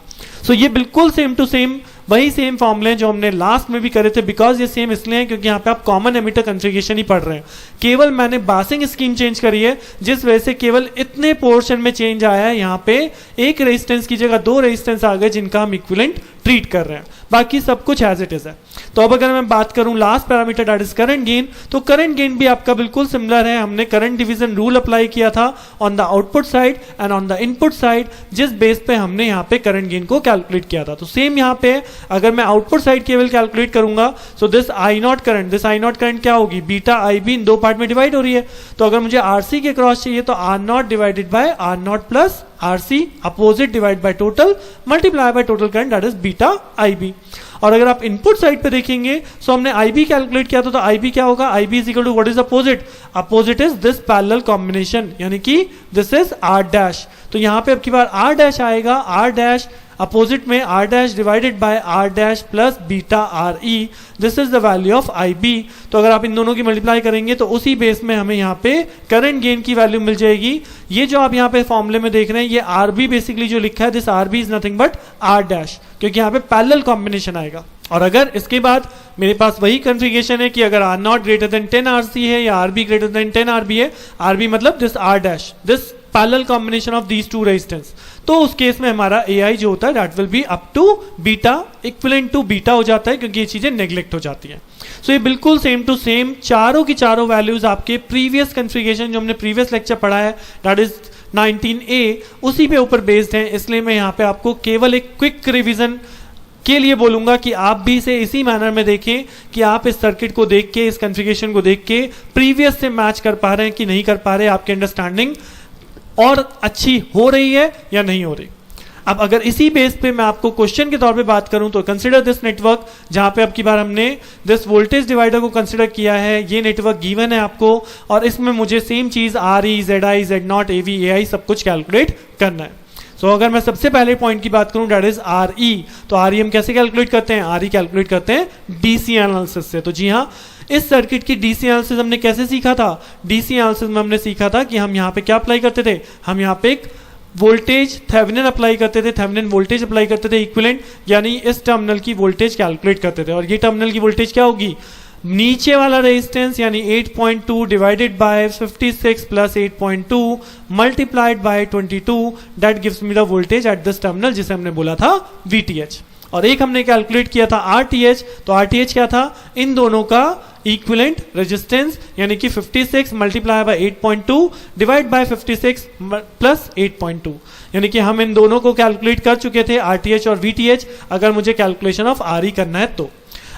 So ये बिल्कुल सेम टू सेम वही सेम फॉर्मूले जो हमने लास्ट में भी करे थे, बिकॉज ये सेम इसलिए है क्योंकि यहाँ पे आप कॉमन एमिटर कंफिगरेशन ही पढ़ रहे हैं, केवल मैंने बासिंग स्कीम चेंज करी है जिस वजह से केवल इतने पोर्शन में चेंज आया है। यहाँ पे एक रेजिस्टेंस की जगह दो रेजिस्टेंस आ गए जिनका हम इक्विवेलेंट ट्रीट कर रहे हैं, बाकी सब कुछ एज इट इज है। तो अब अगर मैं बात करूं last parameter that is current gain, तो करंट गेन भी आपका बिल्कुल सिमिलर है। हमने करंट डिवीजन रूल अप्लाई किया था on the output side and on the input side, जिस बेस पे हमने यहाँ पे करंट गेन को कैलकुलेट किया था। तो सेम यहाँ पे अगर मैं आउटपुट साइड केवल कैलकुलेट करूंगा, so this I not current क्या होगी, बीटा आई बी इन दो पार्ट में डिवाइड हो रही है। तो अगर मुझे आरसी के क्रॉस चाहिए तो R not divided by R not plus RC opposite divide by total multiply by total current that is beta IB. और अगर आप इनपुट साइड पे देखेंगे सो हमने आईबी कैलकुलेट किया था, तो आईबी क्या होगा, IB is equal to what is opposite, opposite is this parallel combination यानी कि दिस इज आर डैश। तो यहां पे अब की बार आर डैश आएगा, आर डैश अपोजिट में R dash divided by R dash plus beta R E, this is the value of I B. तो अगर आप इन दोनों की मल्टीप्लाई करेंगे तो उसी बेस में हमें यहाँ पे करंट गेन की वैल्यू मिल जाएगी। ये जो आप यहाँ पे फॉर्मूले में देख रहे हैं ये आर बी बेसिकली जो लिखा है, this R B is nothing but R dash, क्योंकि यहाँ पे पैरेलल कॉम्बिनेशन आएगा। और अगर इसके बाद मेरे पास वही कन्फिगरेशन है कि अगर R not greater than 10 RC है या R B greater than 10 RB है, आरबी मतलब this R dash, this parallel combination of these two resistance, तो उस केस में हमारा AI जो होता है that will be up to beta, equivalent to beta हो जाता है, क्योंकि ये चीजें नेग्लेक्ट हो जाती हैं। सो ये बिल्कुल सेम टू सेम चारों की चारों वैल्यूज आपके प्रीवियस कन्फिगरेशन जो हमने प्रीवियस लेक्चर पढ़ा है दैट इज 19A, उसी पे ऊपर बेस्ड है। इसलिए मैं यहाँ पे आपको केवल एक क्विक रिविजन के लिए बोलूंगा कि आप भी इसे इसी मैनर में देखें कि आप इस सर्किट को देख के, इस कॉन्फ़िगरेशन को देख के प्रीवियस से मैच कर पा रहे हैं कि नहीं कर पा रहे, आपकी अंडरस्टैंडिंग और अच्छी हो रही है या नहीं हो रही। अब अगर इसी बेस पे मैं आपको क्वेश्चन के तौर पे बात करूं तो कंसीडर दिस नेटवर्क, जहां पे अब की बार हमने दिस वोल्टेज डिवाइडर को कंसीडर किया है। ये नेटवर्क गिवन है आपको और इसमें मुझे सेम चीज R E, Z I, Z not, A V, A I सब कुछ कैलकुलेट करना है। सो अगर मैं सबसे पहले पॉइंट की बात करूं दैट इज आर ई, तो आर ई हम कैसे कैलकुलेट करते हैं, आर ई कैलकुलेट करते हैं डीसी एनालिसिस से। तो जी हाँ, इस सर्किट की डीसी एनालिसिस हमने कैसे सीखा था, डीसी एनालिसिस में हमने सीखा था कि हम यहाँ पे क्या अप्लाई करते थे, हम यहाँ पे एक वोल्टेज थेवेनिन अप्लाई करते थे, थेवेनिन वोल्टेज अप्लाई करते थे इक्विवेलेंट, यानी इस टर्मिनल की वोल्टेज कैलकुलेट करते थे। और ये टर्मिनल की वोल्टेज क्या होगी, नीचे वाला रेजिस्टेंस यानी 8.2 divided by 56 plus 8.2 multiplied by 22, that gives me the voltage at this terminal, जिसे हमने बोला था VTH। और एक हमने कैलकुलेट किया था RTH, तो RTH क्या था, इन दोनों का इक्विवेलेंट रेजिस्टेंस यानी कि 56 multiply by 8.2 divide by 56 plus 8.2, यानी कि हम इन दोनों को कैलकुलेट कर चुके थे RTH और VTH, अगर मुझे कैलकुलेशन ऑफ RE करना है तो।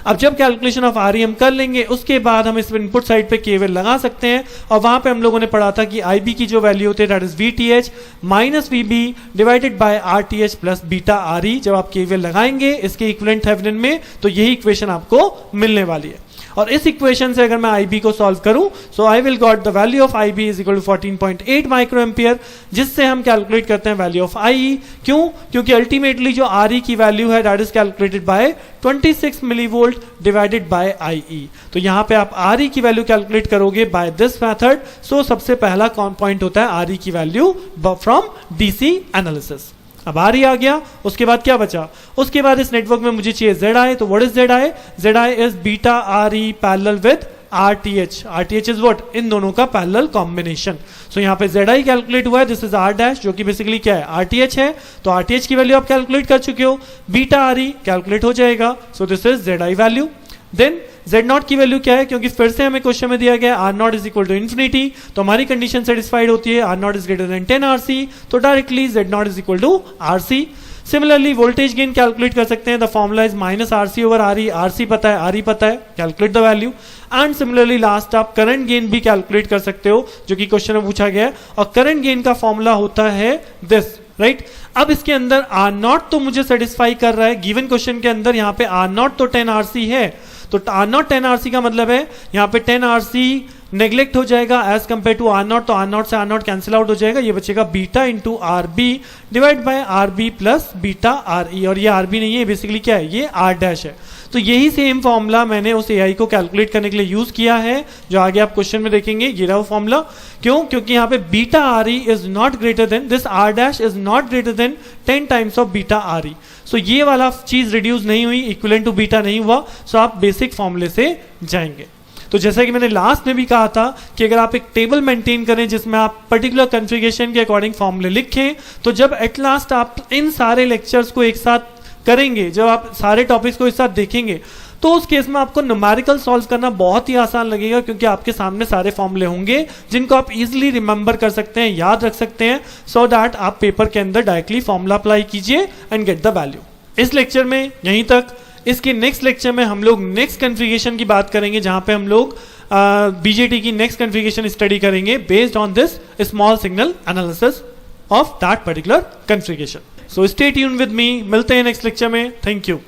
अब जब कैलकुलेशन ऑफ RE हम कर लेंगे उसके बाद हम इस इनपुट साइड पे केवल लगा सकते हैं, और वहां पे हम लोगों ने पढ़ा था कि IB की जो वैल्यू होती है that is VTH minus VB divided by RTH plus beta RE। जब आप केवल लगाएंगे इसके इक्विवेलेंट थेवेनिन में तो यही इक्वेशन आपको मिलने वाली है। और इस इक्वेशन से अगर मैं IB को सॉल्व करूं so I will got the value of IB is equal to 14.8 micro ampere, जिससे हम कैलकुलेट करते हैं वैल्यू ऑफ IE। क्यों, क्योंकि अल्टीमेटली जो RE की वैल्यू है that is calculated by 26 millivolt divided bye IE। तो यहां पे आप RE की वैल्यू कैलकुलेट करोगे बाय दिस मेथड। सो सबसे पहला पॉइंट होता है RE की वैल्यू फ्रॉम डीसी एनालिसिस। अब RE आ गया, उसके बाद क्या बचा, उसके बाद इस नेटवर्क में मुझे चाहिए ZI। तो what is ZI, ZI is beta RE parallel with RTH, RTH is what, इन दोनों का पैरेलल कॉम्बिनेशन। सो यहाँ पे ZI कैलकुलेट हुआ है, दिस इज R डैश जो कि बेसिकली क्या है RTH है, तो RTH की वैल्यू आप कैलकुलेट कर चुके हो, बीटा RE कैलकुलेट हो जाएगा, so this is ZI value. Then Z0 की वैल्यू क्या है, क्योंकि फिर से हमें क्वेश्चन में दिया गया R not is equal to infinity, तो हमारी कंडीशन सेटिस्फाइड होती है, R not is greater than 10 RC, तो directly Z0 is equal to RC। Similarly voltage gain calculate कर सकते हैं, the formula is minus RC over RE, RC पता है RE पता है, calculate the value. And similarly last आप current gain भी कैलकुलेट कर सकते हो, जो कि क्वेश्चन में पूछा गया है, और करंट गेन का फॉर्मूला होता है दिस, राइट। अब इसके अंदर R नॉट तो मुझे सेटिस्फाई कर रहा है, गिवन क्वेश्चन के अंदर यहाँ पे R नॉट तो 10 RC है, तो R नॉट 10 RC का मतलब है यहाँ पे 10 RC नेग्लेक्ट हो जाएगा as compare to R not, तो आर नॉट से आर नॉट कैंसिल आउट हो जाएगा, ये बचेगा beta into R B divide by R B plus beta R E, और ये आर बी नहीं है, बेसिकली क्या है, ये आर डैश है। तो यही सेम फॉर्मूला मैंने उस एआई को कैलकुलेट करने के लिए यूज किया है, जो आगे आप क्वेश्चन में देखेंगे। ये रहा वो फॉर्मूला। क्यों? क्योंकि यहाँ पे beta R E is not greater than this R dash is not greater than 10 times of beta R E. So ये वाला चीज रिड्यूस नहीं हुई, इक्विवेलेंट टू बीटा नहीं हुआ, सो आप बेसिक फॉर्मूले से जाएंगे। तो जैसा कि मैंने लास्ट में भी कहा था कि अगर आप एक टेबल मेंटेन करें जिसमें आप पर्टिकुलर कॉन्फ़िगरेशन के अकॉर्डिंग फॉर्मूले लिखें, तो जब एट लास्ट आप इन सारे लेक्चर्स को एक साथ करेंगे, जब आप सारे टॉपिक्स को एक साथ देखेंगे, तो उस केस में आपको न्यूमेरिकल सॉल्व करना बहुत ही आसान लगेगा, क्योंकि आपके सामने सारे फॉर्मूले होंगे जिनको आप इजीली रिमेंबर कर सकते हैं, याद रख सकते हैं, सो दैट आप पेपर के अंदर डायरेक्टली फॉर्मूला अप्लाई कीजिए एंड गेट द वैल्यू। इस लेक्चर में यहीं तक। इसके नेक्स्ट लेक्चर में हम लोग नेक्स्ट कॉन्फ़िगरेशन की बात करेंगे, जहां पे हम लोग बीजेटी की नेक्स्ट कॉन्फ़िगरेशन स्टडी करेंगे based on this small signal analysis of that particular configuration. So stay tune with me, मिलते हैं नेक्स्ट लेक्चर में। Thank you.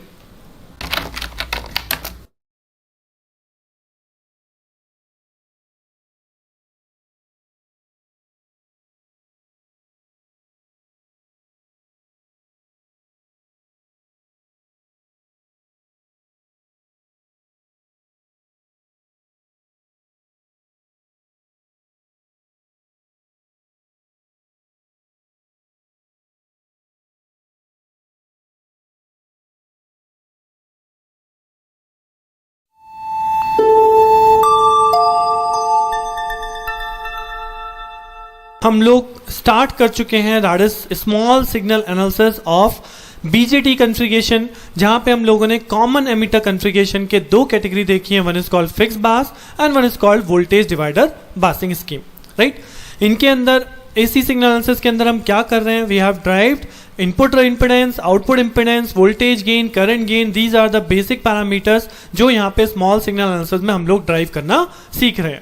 हम लोग स्टार्ट कर चुके हैं that is small signal analysis of BJT configuration, जहां पे हम लोगों ने कॉमन एमिटर कॉन्फ़िगरेशन के दो कैटेगरी देखी है, वन इज कॉल्ड फिक्स बास and one is called voltage divider Basing scheme, right. इनके अंदर एसी सिग्नल एनालिसिस के अंदर हम क्या कर रहे हैं, we have derived input impedance, output impedance, voltage gain, current gain, these are the basic parameters जो यहाँ पे स्मॉल सिग्नल एनालिसिस में हम लोग ड्राइव करना सीख रहे हैं।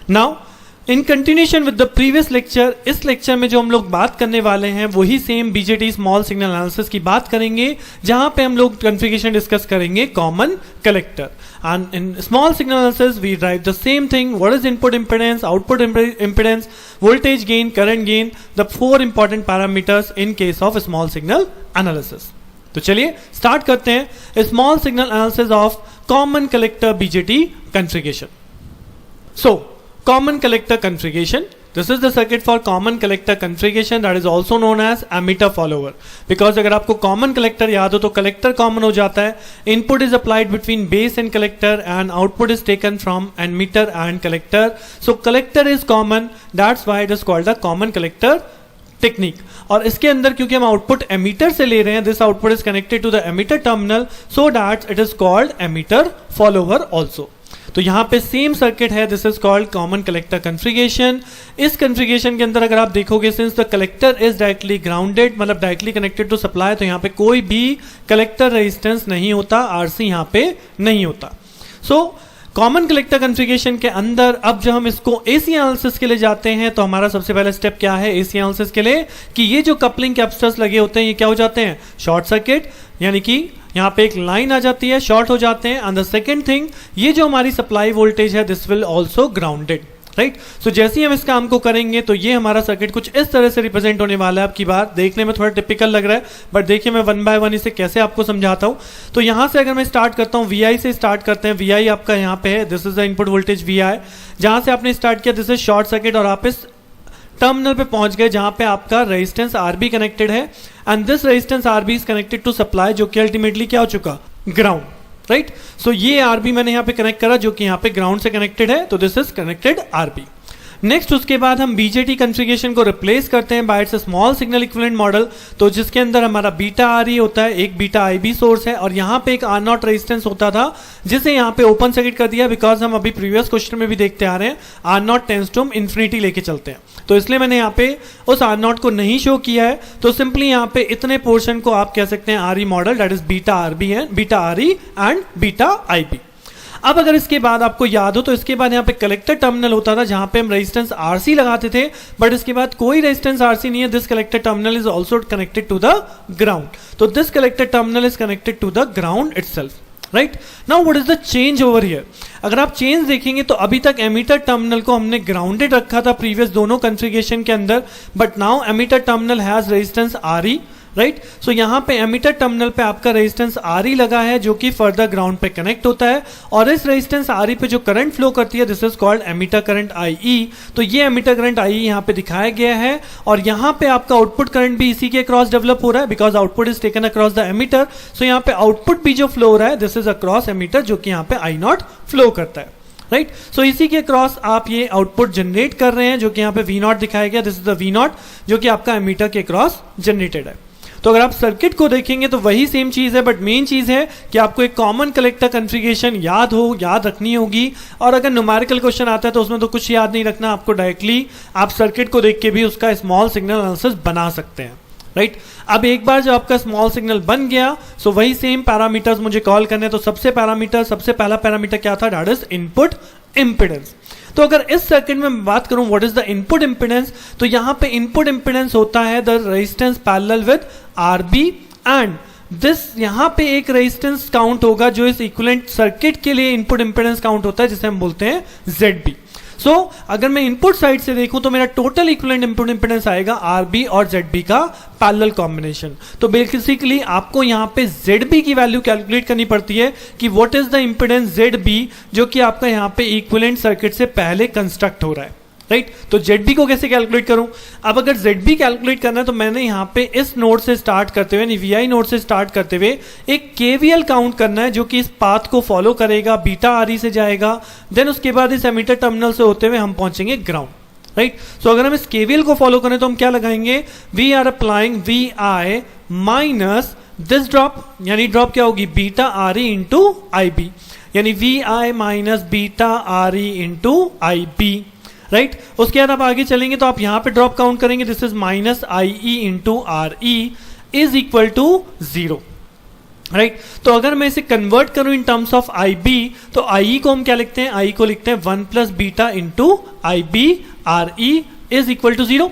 Now in continuation with the previous lecture, इस लेक्चर में जो हम लोग बात करने वाले हैं वही same BJT small signal analysis की बात करेंगे, जहां पे हम लोग कॉन्फ़िगरेशन डिस्कस करेंगे common collector. And in small signal analysis we derive the same thing, what is input impedance, output impedance, voltage gain, current gain, the 4 important parameters in case of small signal analysis. तो चलिए start करते हैं small signal analysis of common collector BJT configuration. So common collector configuration, this is the circuit for common collector configuration that is also known as emitter follower, because अगर आपको common collector याद हो तो collector common हो जाता है, input is applied between base and collector and output is taken from emitter and collector, so collector is common, that's why it is called the common collector technique. और इसके अंदर क्योंकि हम आउटपुट एमीटर से ले रहे हैं, this output is connected to the emitter terminal, so that it is called emitter follower also. तो यहां पे सेम सर्किट है, this is called common collector configuration. इस कॉन्फ़िगरेशन के अंदर अगर आप देखोगे, since the collector is directly grounded, मतलब डायरेक्टली कनेक्टेड टू सप्लाई, तो यहां पे कोई भी कलेक्टर रेजिस्टेंस नहीं होता, आरसी यहां पे नहीं होता। सो कॉमन कलेक्टर कॉन्फ़िगरेशन के अंदर अब जब हम इसको एसी एनालिसिस के लिए जाते हैं, तो हमारा सबसे पहला स्टेप क्या है एसी एनालिसिस के लिए, कि ये जो कपलिंग कैपेसिटर्स लगे होते हैं ये क्या हो जाते हैं, शॉर्ट सर्किट, यानी कि यहाँ पे एक लाइन आ जाती है, शॉर्ट हो जाते हैं। एंड द सेकेंड थिंग, ये जो हमारी सप्लाई वोल्टेज है this will also grounded, right. So जैसे ही हम इस काम को करेंगे तो ये हमारा सर्किट कुछ इस तरह से रिप्रेजेंट होने वाला है। आपकी बात देखने में थोड़ा टिपिकल लग रहा है, बट देखिए मैं वन बाय वन इसे कैसे आपको समझाता हूँ। तो यहाँ से अगर मैं स्टार्ट करता हूँ, वी से स्टार्ट करते हैं, वी आपका यहाँ पे है, this is the input voltage V I, जहाँ से आपने स्टार्ट किया दिस इज शॉर्ट सर्किट, और आप इस टर्मिनल पे पहुंच गए जहां पे आपका रेजिस्टेंस आरबी कनेक्टेड है, and this resistance RB is connected to supply, जो कि अल्टीमेटली क्या हो चुका, ग्राउंड, राइट। सो ये आरबी मैंने यहाँ पे कनेक्ट करा जो कि यहाँ पे ग्राउंड से कनेक्टेड है, तो this is connected RB. Next उसके बाद हम बीजेटी कॉन्फ़िगरेशन को रिप्लेस करते हैं by its small signal equivalent model, तो जिसके अंदर हमारा बीटा आर ई होता है, एक बीटा आई बी सोर्स है, और यहाँ पे एक आर नॉट रेजिस्टेंस होता था जिसे यहाँ पे ओपन सर्किट कर दिया, बिकॉज हम अभी प्रीवियस क्वेश्चन में भी देखते आ रहे हैं आर नॉट टेंस टू हम इन्फिनिटी लेके चलते हैं, तो इसलिए मैंने यहाँ पे उस आर नॉट को नहीं शो किया है। तो सिंपली यहाँ पे इतने पोर्शन को आप कह सकते हैं R E model, that is beta R B है, beta R E and beta I B. अब अगर इसके बाद आपको याद हो तो इसके बाद यहाँ पे कलेक्टर टर्मिनल होता था जहां पे हम रेजिस्टेंस आरसी लगाते थे, बट इसके बाद कोई रेजिस्टेंस आरसी नहीं है, this collector terminal is also connected to the ground, तो this collector terminal is connected to the ground itself. Right. Now what is the change over here? अगर आप चेंज देखेंगे तो अभी तक एमीटर टर्मिनल को हमने ग्राउंडेड रखा था प्रीवियस दोनों कॉन्फ़िगरेशन के अंदर, but now emitter terminal has resistance RE, right. So यहां पे एमीटर टर्मिनल पे आपका रेजिस्टेंस आरई लगा है जो कि फर्दर ग्राउंड पे कनेक्ट होता है, और इस रेजिस्टेंस आरई पे जो करंट फ्लो करती है this is called emitter current I. तो ये एमीटर करंट आई यहां पे दिखाया गया है, और यहां पे आपका आउटपुट करंट भी इसी के अक्रॉस डेवलप हो रहा है because output is taken across the emitter. So यहां पे आउटपुट भी जो फ्लो हो रहा है दिस इज अक्रॉस एमीटर जो कि यहां पे आई नॉट फ्लो करता है, राइट। सो इसी के क्रॉस आप ये आउटपुट जनरेट कर रहे हैं जो कि यहाँ पे V नॉट दिखाया गया, this is the V not जो कि आपका एमीटर के क्रॉस जनरेटेड है। तो अगर आप सर्किट को देखेंगे तो वही सेम चीज है, बट मेन चीज है कि आपको एक कॉमन कलेक्टर कॉन्फ़िगरेशन याद रखनी होगी, और अगर न्यूमेरिकल क्वेश्चन आता है तो उसमें तो कुछ याद नहीं रखना, आपको डायरेक्टली आप सर्किट को देख के भी उसका स्मॉल सिग्नल एनालिसिस बना सकते हैं, राइट। अब एक बार जब आपका स्मॉल सिग्नल बन गया सो वही सेम पैरामीटर्स मुझे कॉल करने हैं। तो सबसे पहला पैरामीटर क्या था? That is input impedance. तो अगर इस सर्किट में बात करूं what is the input impedance, तो यहां पे इनपुट इंपेडेंस होता है the resistance parallel with RB, and this यहां पे एक रेजिस्टेंस काउंट होगा जो इस इक्विवेलेंट सर्किट के लिए इनपुट इंपेडेंस काउंट होता है जिसे हम बोलते हैं ZB। सो अगर मैं इनपुट साइड से देखूं तो मेरा टोटल इक्विवेलेंट इनपुट इंपेडेंस आएगा आरबी और ZB का पैरेलल कॉम्बिनेशन। तो बेसिकली आपको यहां पे ZB की वैल्यू कैलकुलेट करनी पड़ती है कि what is the impedance ZB जो कि आपका यहां पे इक्विवेलेंट सर्किट से पहले कंस्ट्रक्ट हो रहा है, राइट। तो ZB को कैसे कैलकुलेट करूं? अब अगर ZB कैलकुलेट करना है तो मैंने यहां पे इस नोड से स्टार्ट करते हुए यानी VI नोड से स्टार्ट करते हुए एक KVL काउंट करना है जो कि इस पाथ को फॉलो करेगा, बीटा RE से जाएगा, देन उसके बाद इस एमीटर टर्मिनल से होते हुए हम पहुंचेंगे ग्राउंड, राइट। सो अगर हम इस KVL को फॉलो करें तो हम क्या लगाएंगे? We are applying VI minus this drop, यानी ड्रॉप क्या होगी? बीटा RE इंटू IB, यानी VI minus beta RE into IB, right. उसके बाद आप आगे चलेंगे तो आप यहां पे ड्रॉप काउंट करेंगे, this is minus IE into RE is equal to 0, right. तो अगर मैं इसे कन्वर्ट करूं इन टर्म्स ऑफ IB तो IE को हम क्या लिखते हैं? I को लिखते हैं 1 plus beta into IB RE is equal to 0,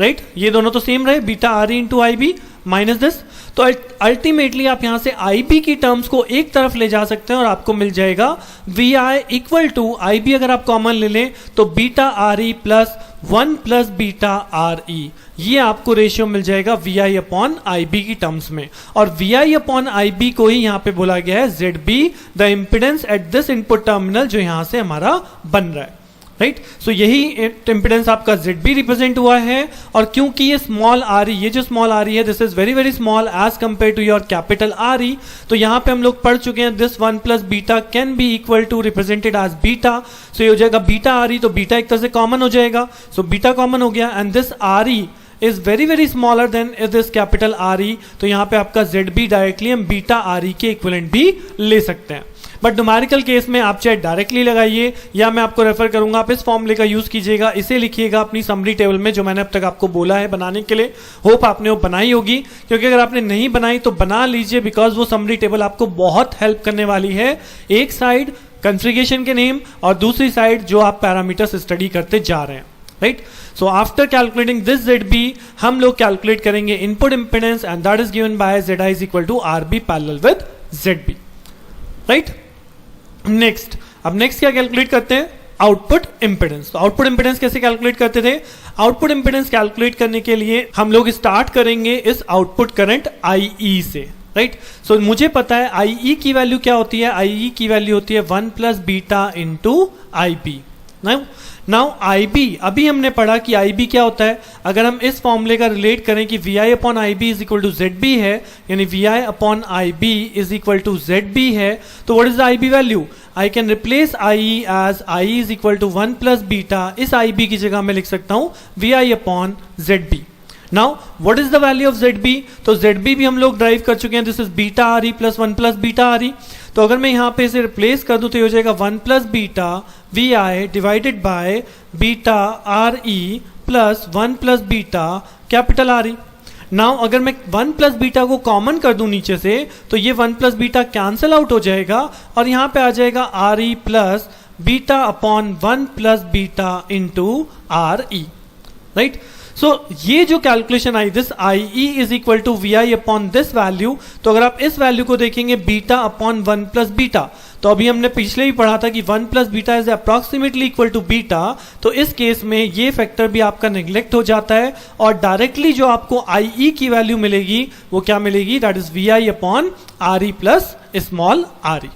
right. ये दोनों तो सेम रहे, beta RE into IB minus this. तो अल्टीमेटली आप यहां से IB की टर्म्स को एक तरफ ले जा सकते हैं और आपको मिल जाएगा VI इक्वल टू IB, अगर आप कॉमन ले लें तो beta RE plus 1 plus beta RE, ये आपको रेशियो मिल जाएगा VI अपॉन IB की टर्म्स में, और VI अपॉन IB को ही यहां पे बोला गया है ZB, the impedance at this input terminal जो यहां से हमारा बन रहा है, राइट। सो यही इंपेडेंस आपका ZB रिप्रेजेंट हुआ है, और क्योंकि ये स्मॉल RE, ये जो स्मॉल RE है this is very very small as compare to your capital RE, तो यहां पे हम लोग पढ़ चुके हैं this 1 plus beta can be equal to represented as beta. So ये हो जाएगा बीटा RE, तो बीटा एक तरह से कॉमन हो जाएगा, सो बीटा कॉमन हो गया, and this RE is very very smaller than this capital RE, तो यहां पे आपका ZB डायरेक्टली हम बीटा RE के इक्विवेलेंट भी ले सकते हैं। बट न्यूमेरिकल केस में आप चाहे डायरेक्टली लगाइए या मैं आपको रेफर करूंगा, आप इस फॉर्मूले का यूज कीजिएगा, इसे लिखिएगा अपनी समरी टेबल में जो मैंने अब तक आपको बोला है बनाने के लिए। होप आपने वो बनाई होगी, क्योंकि अगर आपने नहीं बनाई तो बना लीजिए बिकॉज वो समरी टेबल आपको बहुत हेल्प करने वाली है। एक साइड कॉन्फ़िगरेशन के नेम और दूसरी साइड जो आप पैरामीटर्स स्टडी करते जा रहे हैं, right. So after calculating this ZB हम लोग कैलकुलेट करेंगे input impedance, and that is given by ZI is equal to RB parallel with ZB, right. Next, अब नेक्स्ट क्या कैलकुलेट करते हैं? Output impedance. तो आउटपुट इंपेडेंस कैसे कैलकुलेट करते थे? आउटपुट इंपेडेंस कैलकुलेट करने के लिए हम लोग स्टार्ट करेंगे इस आउटपुट करंट IE से, राइट। सो मुझे पता है IE की वैल्यू क्या होती है? IE की वैल्यू होती है 1 plus beta into IB। Now IB, अभी हमने पढ़ा कि IB क्या होता है। अगर हम इस फॉर्मूले का रिलेट करें कि VI upon IB is equal to ZB है, यानी VI upon IB is equal to ZB है, तो what is the IB value? I can replace IE as I is equal to 1 plus beta, इस IB की जगह मैं लिख सकता हूं VI upon ZB। Now what is the value of ZB? तो ZB भी हम लोग ड्राइव कर चुके हैं, this is beta RE plus 1 plus beta RE। तो अगर मैं यहां पे इसे रिप्लेस कर दूं तो ये हो जाएगा 1 plus beta VI divided by beta RE plus 1 plus beta capital RE। Now अगर मैं 1 प्लस बीटा को कॉमन कर दूं नीचे से तो ये 1 प्लस बीटा कैंसिल आउट हो जाएगा और यहां पे आ जाएगा RE plus beta upon 1 plus beta into RE, right. So ये जो कैलकुलेशन आई, this I E is equal to V I upon this value, तो अगर आप इस वैल्यू को देखेंगे बीटा अपॉन 1 प्लस बीटा, तो अभी हमने पिछले ही पढ़ा था कि 1 plus beta is approximately equal to beta, तो इस केस में ये फैक्टर भी आपका नेग्लेक्ट हो जाता है और डायरेक्टली जो आपको आई ई की वैल्यू मिलेगी वो क्या मिलेगी, that is V I upon R E plus small R E,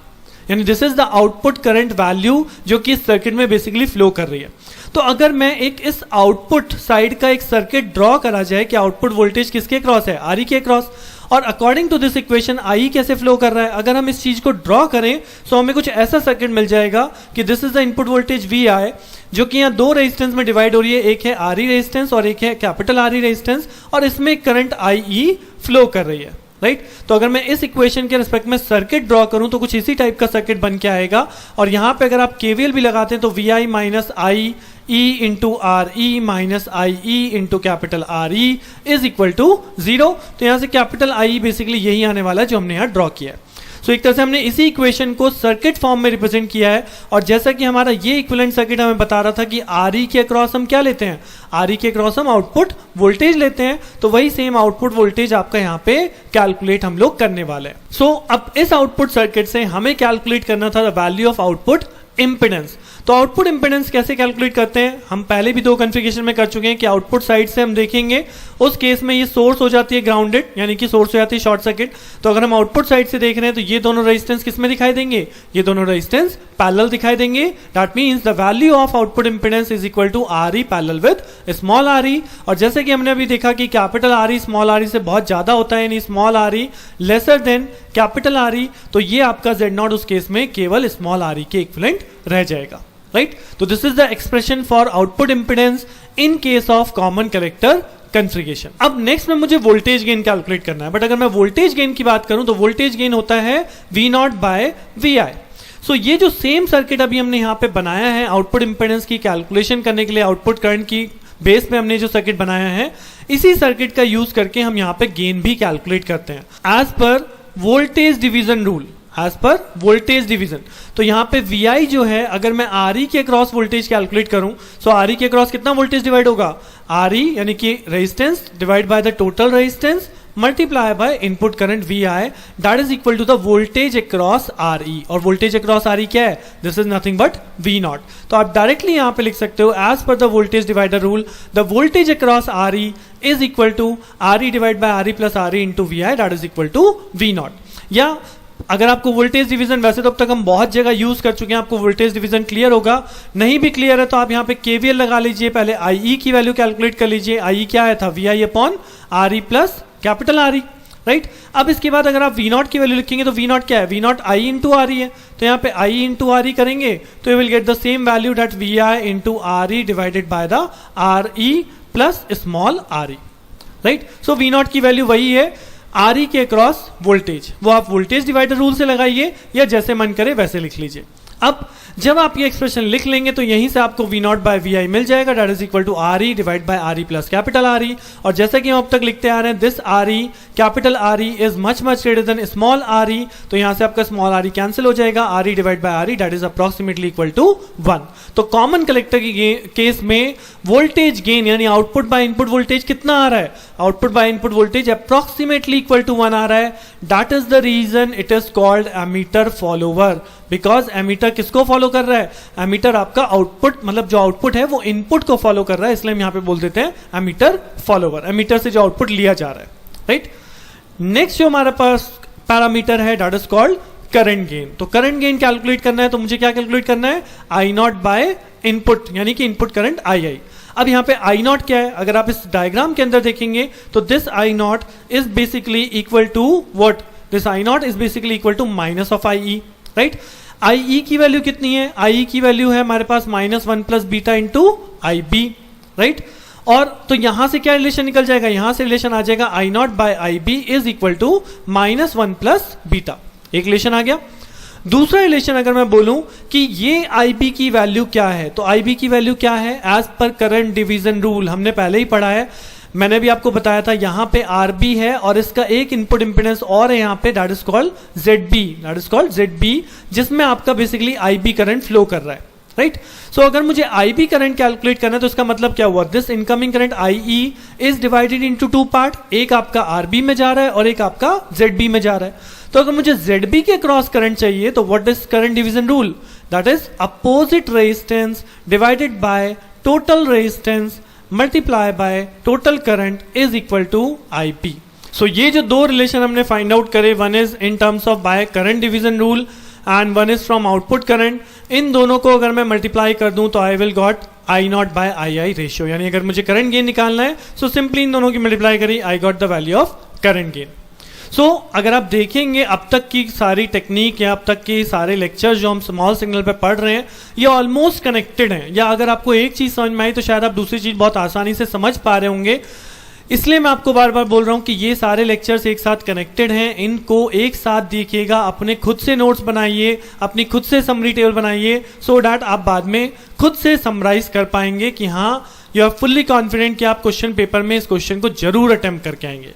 यानी this is the output current value जो कि इस सर्किट में बेसिकली फ्लो कर रही है। तो अगर मैं एक इस आउटपुट साइड का एक सर्किट ड्रॉ करा जाए कि आउटपुट वोल्टेज किसके क्रॉस है, आर ई के क्रॉस, और अकॉर्डिंग टू दिस इक्वेशन आई कैसे फ्लो कर रहा है, अगर हम इस चीज को ड्रॉ करें तो हमें कुछ ऐसा सर्किट मिल जाएगा कि this is the input voltage V I, जो कि यहाँ दो रेजिस्टेंस में डिवाइड हो रही है, एक है आर ई रेजिस्टेंस और एक है कैपिटल आर ई रेजिस्टेंस, और इसमें करंट आई ई फ्लो कर रही है, राइट। तो अगर मैं इस इक्वेशन के रिस्पेक्ट में सर्किट ड्रॉ करूं तो कुछ इसी टाइप का सर्किट बन के आएगा, और यहां पे अगर आप केवीएल भी लगाते हैं तो V I minus I E into R E minus I E into capital R E is equal to 0। तो यहां से कैपिटल आई बेसिकली यही आने वाला है जो हमने यहां ड्रॉ किया है। सो एक तरह से हमने इसी इक्वेशन को सर्किट फॉर्म में रिप्रेजेंट किया है, और जैसा कि हमारा ये इक्विवेलेंट सर्किट हमें बता रहा था कि आर ई के अक्रॉस हम क्या लेते हैं, आर ई के अक्रॉस हम आउटपुट वोल्टेज लेते हैं, तो वही सेम आउटपुट वोल्टेज आपका यहाँ पे कैलकुलेट हम लोग करने वाले हैं। सो अब इस आउटपुट सर्किट से हमें कैलकुलेट करना था the value of output impedance. तो आउटपुट इंपेडेंस कैसे कैलकुलेट करते हैं, हम पहले भी दो कॉन्फ़िगरेशन में कर चुके हैं कि आउटपुट साइड से हम देखेंगे, उस केस में ये सोर्स हो जाती है ग्राउंडेड, यानी कि सोर्स हो जाती है शॉर्ट सर्किट। तो अगर हम आउटपुट साइड से देख रहे हैं तो ये दोनों रेजिस्टेंस किस में दिखाई देंगे, ये दोनों रेजिस्टेंस पैरेलल दिखाई देंगे। That means the value of output impedance is equal to R E parallel with small R E, और जैसे कि हमने अभी देखा कि capital R E small R E से बहुत ज्यादा होता है, यानी small R E lesser than capital R E, तो ये आपका जेड नॉट उस केस में केवल स्मॉल आर ई के इक्विवेलेंट रह जाएगा, राइट। तो this is the expression for output impedance in case of common collector configuration. अब नेक्स्ट में मुझे वोल्टेज गेन कैलकुलेट करना है, बट अगर मैं वोल्टेज गेन की बात करूं तो वोल्टेज गेन होता है वी नॉट बाय वी आई। सो ये जो सेम सर्किट अभी हमने यहां पे बनाया है आउटपुट इंपेडेंस की कैलकुलेशन करने के लिए, आउटपुट करंट की बेस पे हमने जो सर्किट बनाया है, इसी सर्किट का यूज करके हम यहां पे गेन भी कैलकुलेट करते हैं as per voltage division rule, as per voltage division. तो यहां पे VI जो है, अगर मैं RE के क्रॉस वोल्टेज कैलकुलेट करूं, सो RE के क्रॉस कितना वोल्टेज डिवाइड होगा, RE यानी कि resistance divide by the total resistance multiply by input current VI, that is equal to the voltage across RE, और वोल्टेज अक्रॉस RE क्या है, this is nothing but V naught. तो आप directly यहां पे लिख सकते हो as per the voltage divider rule, the voltage across RE is equal to RE divide by RE plus RE into VI, that is equal to V naught. या अगर आपको वोल्टेज डिवीजन, वैसे तो अब तक हम बहुत जगह यूज कर चुके हैं, आपको वोल्टेज डिवीजन क्लियर होगा, नहीं भी क्लियर है तो आप यहाँ पे केवीएल लगा लीजिए, पहले आई की वैल्यू कैलकुलेट कर लीजिए। आई क्या आया था, V I upon R E plus capital R E, right. अब इसके बाद अगर आप वी नॉट की वैल्यू लिखेंगे तो वी नॉट क्या है, V naught I into R E है, तो यहाँ पे आई इंटू आर ई करेंगे तो you will get the same value that V I into R E divided by the R E plus small R E, right. So V not की value वही है, R E के cross voltage, वो आप voltage divider rule से लगाइए या जैसे मन करे वैसे लिख लीजिए। अब जब आप ये एक्सप्रेशन लिख लेंगे तो यहीं से आपको V not by V I मिल जाएगा, that is equal to R E divide by R E plus capital R E. और जैसा कि हम अब तक लिखते आ रहे हैं, this R E capital R E is much much greater then small R E, तो यहां से आपका स्मॉल आर ई कैंसिल हो जाएगा, R E divide by R E that is approximately equal to 1। तो कॉमन कलेक्टर की केस में voltage gain यानी आउटपुट बाय इनपुट वोल्टेज कितना आ रहा है, output by input voltage approximately equal to 1 आ रहा है। That is the reason it is called emitter follower, because emitter किसको फॉलो कर रहा है, एमीटर आपका आउटपुट, मतलब जो आउटपुट है वो इनपुट को फॉलो कर रहा है, इसलिए हम यहां पे बोल देते हैं एमीटर फॉलोवर, एमीटर से जो आउटपुट लिया जा रहा है, राइट। नेक्स्ट जो हमारे पास पैरामीटर है that is called current gain. तो करंट गेन कैलकुलेट करना है तो मुझे क्या कैलकुलेट करना है, आई नॉट बाय इनपुट, यानी कि इनपुट करंट आई। अब यहां पे आई नॉट क्या है, अगर आप इस डायग्राम के अंदर देखेंगे तो this I not is basically equal to what, this I not is basically equal to minus of I E, right. I E की वैल्यू कितनी है, आई ई की वैल्यू है हमारे पास -1 प्लस बीटा इंटू आई बी, राइट। और तो यहां से क्या रिलेशन निकल जाएगा, यहां से रिलेशन आ जाएगा I not by I B is equal to -1 plus beta, एक रिलेशन आ गया। दूसरा रिलेशन अगर मैं बोलूं कि ये आई बी की वैल्यू क्या है, तो आई बी की वैल्यू क्या है, as per current division rule, हमने पहले ही पढ़ा है, मैंने भी आपको बताया था, यहां पे आर बी है और इसका एक इनपुट इंपेडेंस और है यहां पे, that is called Z B, that is called Z B, जिसमें आपका basically I B current flow कर रहा है, राइट। सो अगर मुझे IB करंट कैलकुलेट करना है तो इसका मतलब क्या हुआ, this incoming current IE is divided into two part, एक आपका RB में जा रहा है और एक आपका ZB में जा रहा है। तो अगर मुझे ZB के क्रॉस करंट चाहिए तो what is current division rule, that is opposite resistance divided by total resistance multiply by total current is equal to IP। So ये जो दो रिलेशन हमने फाइंड आउट करे, one is in terms of by current division rule and one is from output current, इन दोनों को अगर मैं मल्टीप्लाई कर दूं तो I will got I0 by II ratio, यानी अगर मुझे करंट गेन निकालना है सो सिंपली इन दोनों की मल्टीप्लाई करी, I got the value of current gain. So अगर आप देखेंगे अब तक की सारी टेक्निक या अब तक के सारे लेक्चर्स जो हम स्मॉल सिग्नल पे पढ़ रहे हैं ये ऑलमोस्ट कनेक्टेड हैं, या अगर आपको एक चीज समझ में आई तो शायद आप दूसरी चीज बहुत आसानी से समझ पा रहे होंगे। इसलिए मैं आपको बार बार बोल रहा हूं कि ये सारे लेक्चर्स एक साथ कनेक्टेड हैं, इनको एक साथ देखिएगा, अपने खुद से नोट्स बनाइए, अपनी खुद से समरी टेबल बनाइए, सो डैट आप बाद में खुद से समराइज कर पाएंगे कि हाँ यू आर फुल्ली कॉन्फिडेंट कि आप क्वेश्चन पेपर में इस क्वेश्चन को जरूर अटेम्प्ट करके आएंगे।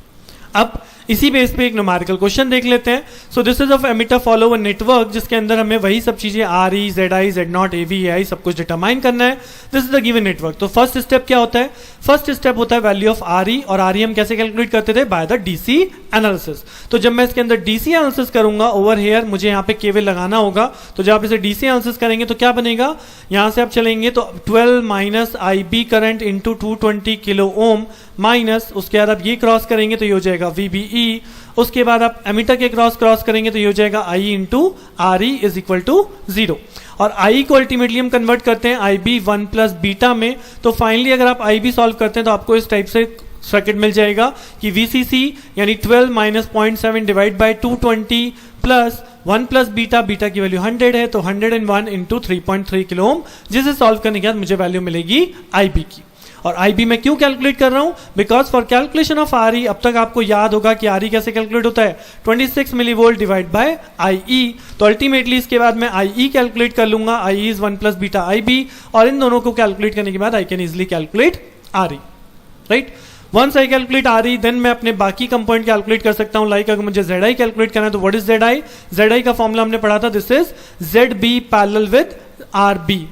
अब इसी बेस पे एक न्यूमेरिकल क्वेश्चन देख लेते हैं। सो this is of emitter follower network, जिसके अंदर हमें वही सब चीजें RE, ZI, Z0, AV, AI सब कुछ डिटरमाइन करना है। This is the given network. तो फर्स्ट स्टेप क्या होता है, फर्स्ट स्टेप होता है वैल्यू ऑफ RE, और RE हम कैसे कैलकुलेट करते थे, बाय द DC एनालिसिस। तो जब मैं इसके अंदर DC एनालिसिस करूंगा ओवर हेयर, मुझे यहाँ पे केवल लगाना होगा, तो जब आप इसे DC एनालिसिस करेंगे तो क्या बनेगा, यहां से आप चलेंगे तो 12 minus IB current into 220 kilo ohm minus, उसके बाद आप ये क्रॉस करेंगे तो ये हो जाएगा VBE, उसके बाद आप एमीटर के क्रॉस करेंगे तो ये हो जाएगा I into RE is equal to 0, और I को अल्टीमेटली हम कन्वर्ट करते हैं IB 1 प्लस बीटा में। तो फाइनली अगर आप IB सॉल्व करते हैं तो आपको इस टाइप से सर्किट मिल जाएगा कि VCC यानी 12 minus 0.7 divide by 220 plus 1 plus beta, beta की वैल्यू 100 है तो 101 इंटू 3.3 किलो ओम, जिसे सॉल्व करने के बाद मुझे वैल्यू मिलेगी IB की। और IB मैं क्यों कैलकुलेट कर रहा हूं, because for calculation of RE अब तक आपको याद होगा कि RE कैसे कैलकुलेट होता है, 26 मिलीवोल्ट डिवाइड बाय IE। तो अल्टीमेटली इसके बाद मैं IE कैलकुलेट कर लूंगा, IE is 1 plus beta IB, और इन दोनों को कैलकुलेट करने के बाद I can easily calculate RE, right. Once I calculate RE then मैं अपने बाकी कंपोनेंट कैलकुलेट कर सकता हूं, लाइक अगर मुझे ZI कैलकुलेट करना है तो व्हाट इज ZI, ZI का फॉर्मूला हमने पढ़ा था, this is ZB parallel with RB।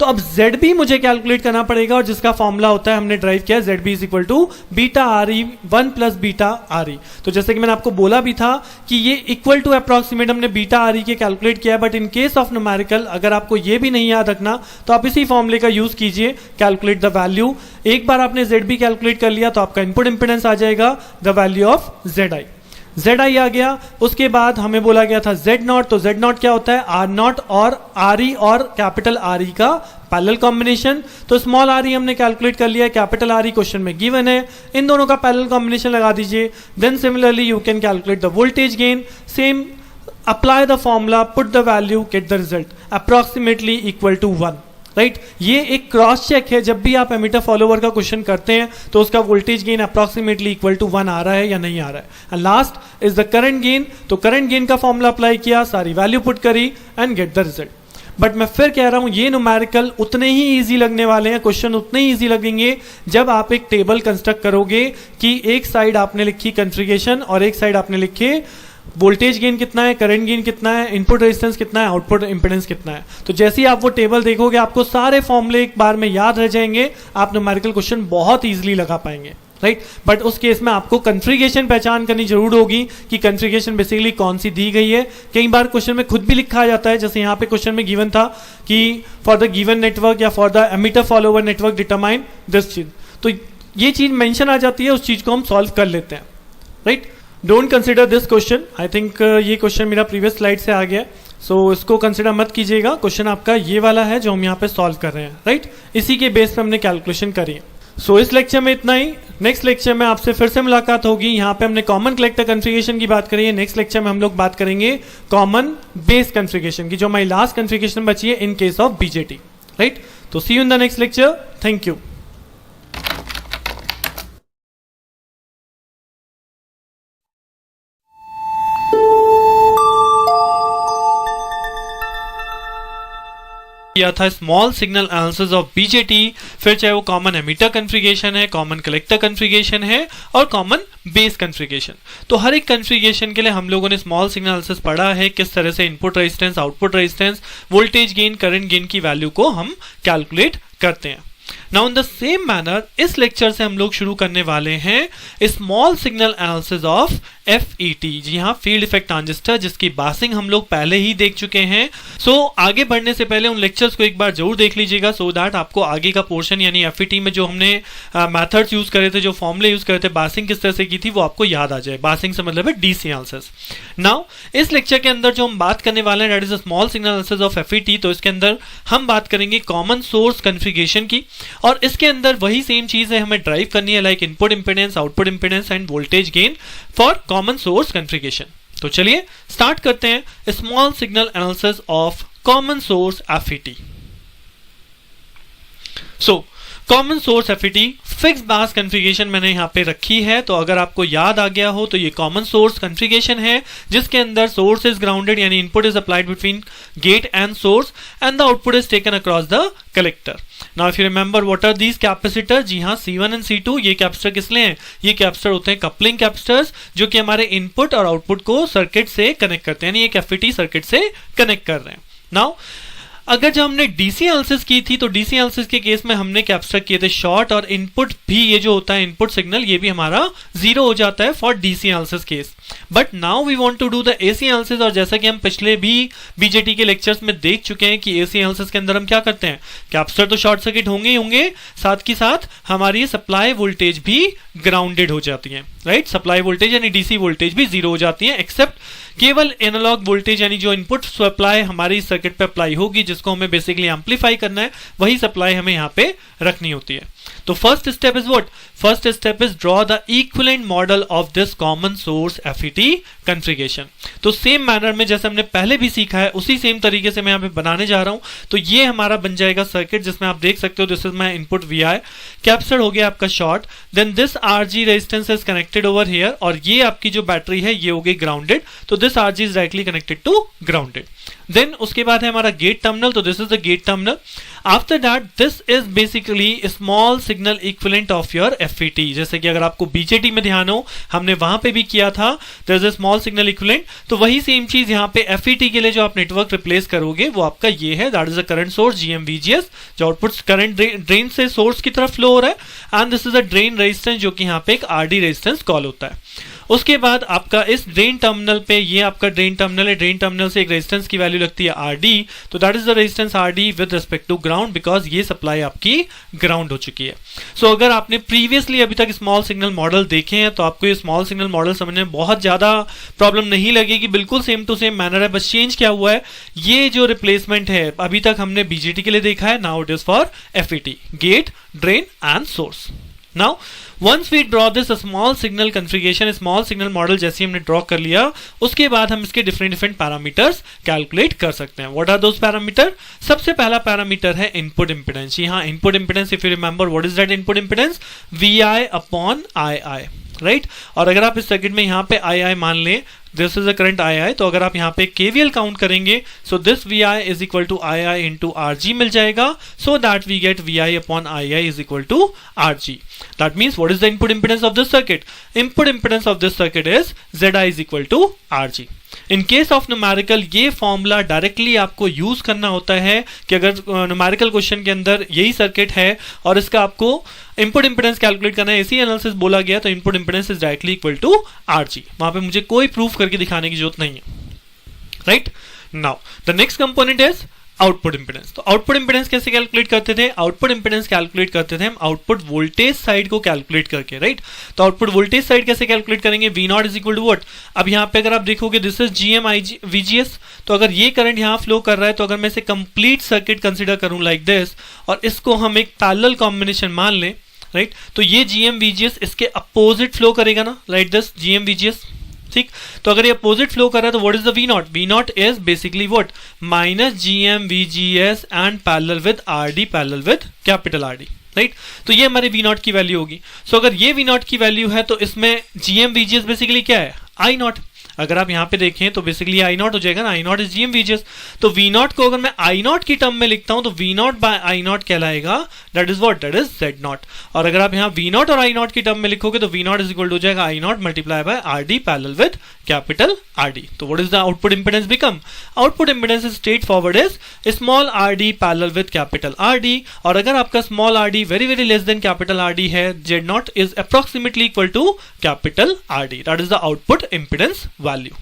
तो अब ZB मुझे कैलकुलेट करना पड़ेगा, और जिसका फॉर्मूला होता है हमने ड्राइव किया ZB is equal to beta RE 1 plus beta RE। तो जैसे कि मैंने आपको बोला भी था कि ये इक्वल टू अप्रॉक्सीमेट हमने बीटा RE के कैलकुलेट किया है, but in case of numerical अगर आपको ये भी नहीं याद रखना तो आप इसी फॉर्मूले का यूज कीजिए, कैलकुलेट द वैल्यू। एक बार आपने ZB कैलकुलेट कर लिया तो आपका इनपुट इंपेडेंस आ जाएगा द वैल्यू ऑफ ZI आ गया। उसके बाद हमें बोला गया था Z0, तो Z0 क्या होता है, R0 और RE और कैपिटल RE का पैरेलल कॉम्बिनेशन। तो स्मॉल RE हमने कैलकुलेट कर लिया है, कैपिटल RE क्वेश्चन में गिवन है, इन दोनों का पैरेलल कॉम्बिनेशन लगा दीजिए। Then similarly you can calculate the voltage gain, same apply the formula, put the value, get the result approximately equal to 1, right. ये एक क्रॉस चेक है, जब भी आप एमीटर फॉलोवर का क्वेश्चन करते हैं तो उसका voltage gain approximately equal to 1 आ रहा है या नहीं आ रहा है। And last is the current gain, तो करंट गेन का फॉर्मूला अप्लाई किया, सारी वैल्यू पुट करी and get the result. But मैं फिर कह रहा हूं ये न्यूमेरिकल उतने ही इजी लगने वाले हैं, क्वेश्चन उतने ही इजी लगेंगे जब आप एक टेबल कंस्ट्रक्ट करोगे कि एक साइड आपने लिखी कॉन्फ़िगरेशन और एक साइड आपने लिखे वोल्टेज गेन कितना है, करंट गेन कितना है, इनपुट रेजिस्टेंस कितना है, आउटपुट इंपेडेंस कितना है। तो जैसे ही आप वो टेबल देखोगे आपको सारे फॉर्मूले एक बार में याद रह जाएंगे, आप न्यूमेरिकल क्वेश्चन बहुत इजीली लगा पाएंगे, राइट। बट उस केस में आपको कॉन्फ़िगरेशन पहचान करनी जरूर होगी कि कॉन्फ़िगरेशन बेसिकली कौन सी दी गई है। कई बार क्वेश्चन में खुद भी लिखा जाता है, जैसे यहाँ पे क्वेश्चन में गिवन था कि फॉर द गिवन नेटवर्क या for the emitter follower network determine this चीज, तो ये चीज मेंशन आ जाती है, उस चीज को हम सॉल्व कर लेते हैं, right. Don't consider this question, I think ये क्वेश्चन मेरा प्रीवियस स्लाइड से आ गया, सो इसको कंसिडर मत कीजिएगा। क्वेश्चन आपका ये वाला है जो हम यहाँ पे सॉल्व कर रहे हैं, राइट। इसी के बेस पे हमने कैलकुलेशन करी है। सो इस लेक्चर में इतना ही, नेक्स्ट लेक्चर में आपसे फिर से मुलाकात होगी। यहाँ पे हमने कॉमन कलेक्टर कॉन्फ़िगरेशन की बात करी है, नेक्स्ट लेक्चर में हम लोग बात करेंगे कॉमन बेस कॉन्फ़िगरेशन की, जो हमारी लास्ट कॉन्फ़िगरेशन बची है in case of BJT, right. तो see you in the next lecture, thank you. किया था small signal analysis of BJT, फिर चाहे वो कॉमन एमिटर कॉन्फ़िगरेशन है, कॉमन कलेक्टर कॉन्फ़िगरेशन है और कॉमन बेस कॉन्फ़िगरेशन। तो हर एक कॉन्फ़िगरेशन के लिए हम लोगों ने स्मॉल सिग्नल एनालिसिस पढ़ा है, किस तरह से input resistance, output resistance, voltage gain, current gain की वैल्यू को हम कैलकुलेट करते हैं। Now in the same manner इस लेक्चर से हम लोग शुरू करने वाले हैं small signal analysis of FET, जी हाँ, फील्ड इफेक्ट ट्रांजिस्टर, जिसकी बासिंग हम लोग पहले ही देख चुके हैं। सो आगे बढ़ने से पहले उन लेक्चर्स को एक बार जरूर देख लीजिएगा, सो दैट आपको आगे का पोर्शन यानी FET में जो हमने मेथड्स यूज करे थे, जो फॉर्मूले यूज करे थे, बासिंग किस तरह से की थी, वो आपको याद आ जाए। बासिंग से मतलब है DC एनालिसिस। नाउ इस लेक्चर के अंदर जो हम बात करने वाले हैं that is small signal analysis of FET, तो इसके अंदर हम बात करेंगे कॉमन सोर्स कॉन्फ़िगरेशन की, और इसके अंदर वही सेम चीज है हमें ड्राइव करनी है, like input impedance, output impedance and voltage gain for common source configuration. तो चलिए स्टार्ट करते हैं small signal analysis of common source FET। So common source FET fix बास कॉन्फ़िगरेशन मैंने यहाँ पे रखी है, तो अगर आपको याद आ गया हो तो ये कॉमन सोर्स कॉन्फ़िगरेशन है जिसके अंदर सोर्स इज ग्राउंडेड यानी input is applied between gate and source and the output is taken across the collector. Now if you remember what are these capacitor, जी हाँ, C1 एंड C2, ये capacitor किस लिए हैं? ये कैपेसिटर होते हैं कपलिंग कैपेसिटर्स जो कि हमारे इनपुट और आउटपुट को सर्किट से कनेक्ट करते हैं, यानी एक FET सर्किट से कनेक्ट कर रहे हैं। नाउ अगर जब हमने DC एनालिसिस की थी तो DC एनालिसिस के केस में हमने कैप्चर किए थे शॉर्ट, और इनपुट भी ये जो होता है इनपुट सिग्नल ये भी हमारा 0 हो जाता है for DC analysis case. But now we want to do the AC analysis, और जैसा कि हम पिछले भी BJT के लेक्चर्स में देख चुके हैं कि AC एनालिसिस के अंदर हम क्या करते हैं, कैपेसिटर तो शॉर्ट सर्किट होंगे ही होंगे, साथ ही साथ हमारी सप्लाई वोल्टेज भी ग्राउंडेड हो जाती है, राइट? सप्लाई वोल्टेज यानी DC वोल्टेज भी 0 हो जाती है, एक्सेप्ट केवल एनालॉग वोल्टेज यानी जो इनपुट सप्लाई हमारी सर्किट पे अप्लाई होगी, जिसको हमें बेसिकली एम्पलीफाई करना है, वही सप्लाई हमें यहाँ पे रखनी होती है। तो first step is what? First step is draw the equivalent model of this common source FET configuration. तो सेम मैनर में जैसे हमने पहले भी सीखा है उसी सेम तरीके से मैं यहाँ पे बनाने जा रहा हूं। तो ये हमारा बन जाएगा सर्किट जिसमें आप देख सकते हो this is my input VI, capacitor हो गया आपका short, then this RG resistance is connected over here, और ये आपकी जो बैटरी है ये हो गई ग्राउंडेड, तो this RG is directly connected to grounded. Then उसके बाद है हमारा गेट टर्मिनल, तो this is the gate terminal. After that this is basically small signal equivalent of your FET, जैसे कि अगर आपको BJT में ध्यान हो हमने वहां पे भी किया था, there is a small signal equivalent, तो वही सेम चीज यहाँ पे FET के लिए जो आप नेटवर्क रिप्लेस करोगे वो आपका ये है, that is a current source GMVGS, जो आउटपुट करंट ड्रेन से सोर्स की तरफ फ्लो हो रहा है, and this is a drain resistance जो कि यहाँ पे एक RD रेजिस्टेंस कॉल होता है। उसके बाद आपका इस ड्रेन टर्मिनल पे, ये आपका ड्रेन टर्मिनल है, ड्रेन टर्मिनल से एक रेजिस्टेंस की वैल्यू लगती है RD, तो that is the resistance RD with respect to ground, because ये सप्लाई आपकी ग्राउंड हो चुकी है। सो अगर आपने प्रीवियसली अभी तक स्मॉल सिग्नल मॉडल देखे हैं तो आपको ये स्मॉल सिग्नल मॉडल समझने में बहुत ज्यादा प्रॉब्लम नहीं लगेगी, बिल्कुल सेम टू सेम मैनर है, बस चेंज क्या हुआ है, ये जो रिप्लेसमेंट है अभी तक हमने BJT के लिए देखा है, now it is for FET, gate, drain and source. Now, once we draw this small signal configuration, small signal model जैसे हमने ड्रॉ कर लिया, उसके बाद हम इसके डिफरेंट पैरामीटर्स कैलकुलेट कर सकते हैं। What are those parameter? सबसे पहला पैरामीटर है इनपुट इंपेडेंस। यहाँ input impedance, if you remember what is that input impedance? VI upon II, right? और अगर आप इस सर्किट में यहाँ पे II मान लें, this is a current II, तो अगर आप यहाँ पे KVL काउंट करेंगे, so this VI is equal to II into RG मिल जाएगा, so that we get VI upon II is equal to RG। That means what is the input impedance of this circuit? Input impedance of this circuit is ZI is equal to RG। In case of numerical ये formula directly आपको use करना होता है कि अगर numerical question के अंदर यही सर्किट है और इसका आपको इनपुट इंपेडेंस कैलकुलेट करना है, AC एनालिसिस बोला गया, तो input impedance is directly equal to RG। वहां पे मुझे कोई प्रूफ करके दिखाने की जरूरत नहीं है, right? Now the next component is output impedance. तो आउटपुट इंपेडेंस कैसे कैलकुलेट करते थे? आउटपुट इंपेडेंस कैलकुलेट करते थे हम आउटपुट वोल्टेज साइड को कैलकुलेट करके, राइट? तो आउटपुट वोल्टेज साइड कैसे कैलकुलेट करेंगे? V0 is equal to what? अब यहाँ पे अगर आप देखोगे दिस इज GMVGS, तो अगर ये करंट यहाँ फ्लो कर रहा है, तो अगर मैं इसे कंप्लीट सर्किट कंसिडर करूं लाइक दिस, और इसको हम एक पैरेलल कॉम्बिनेशन मान लें, राइट? तो ये GMVGS इसके अपोजिट फ्लो करेगा ना, लाइक दिस GMVGS, ठीक? तो अगर ये अपोजिट फ्लो कर रहा है तो what is the V0? V0 is basically what? Minus GMVGS and parallel with RD, parallel with capital RD, right? तो ये हमारे V0 की वैल्यू होगी। सो अगर ये V0 की वैल्यू है तो इसमें GMVGS बेसिकली क्या है? I0। अगर आप यहाँ पे देखें तो बेसिकली आई नॉट हो जाएगा ना, आई नॉट इज जीएम वीजीएस। तो वी नॉट को अगर मैं आई नॉट की टर्म में लिखता हूं तो V not by I not कहलाएगा, that is what, that is Z not. और अगर आप यहाँ वी नॉट और आई नॉट की टर्म में लिखोगे तो V not is equal to हो जाएगा I not multiply by R D parallel with capital R D. तो what is the output impedance become, output impedance is straightforward is small R D parallel with capital R D. और अगर आपका small R D very very less than capital R D है, Z not is approximately equal to capital R D, that is the output impedance value,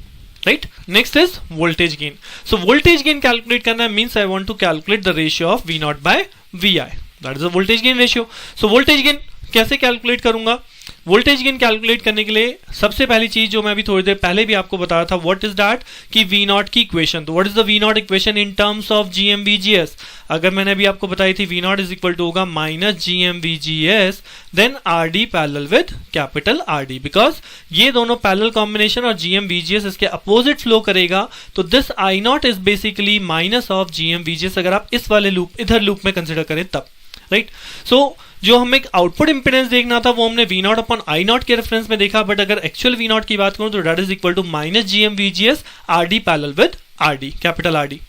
right? Next is voltage gain. So voltage gain calculate करना means I want to calculate the ratio of V naught by VI. That is the voltage gain ratio. So voltage gain कैसे calculate करूंगा? Voltage gain calculate करने के लिए सबसे पहली चीज जो मैं अभी थोड़ी देर पहले भी आपको बताया था, व्हाट इज दैट, कि वी नॉट की इक्वेशन। तो what is the V not equation in terms of gm VGS? अगर मैंने अभी आपको बताई थी V not is equal to होगा minus gm VGS then R D parallel with capital R D, because ये दोनों पैरेलल कॉम्बिनेशन और जीएम वीजीएस इसके अपोजिट फ्लो करेगा। तो this I not is basically minus of gm VGS, अगर आप इस वाले लूप इधर लूप में कंसिडर करें तब, राइट? सो जो हमें एक आउटपुट इंपेडेंस देखना था वो हमने V not upon I naught के रेफरेंस में देखा, बट अगर एक्चुअल वी नॉट की बात करूं तो that is equal to minus gm VGS R D parallel with R D, capital R D.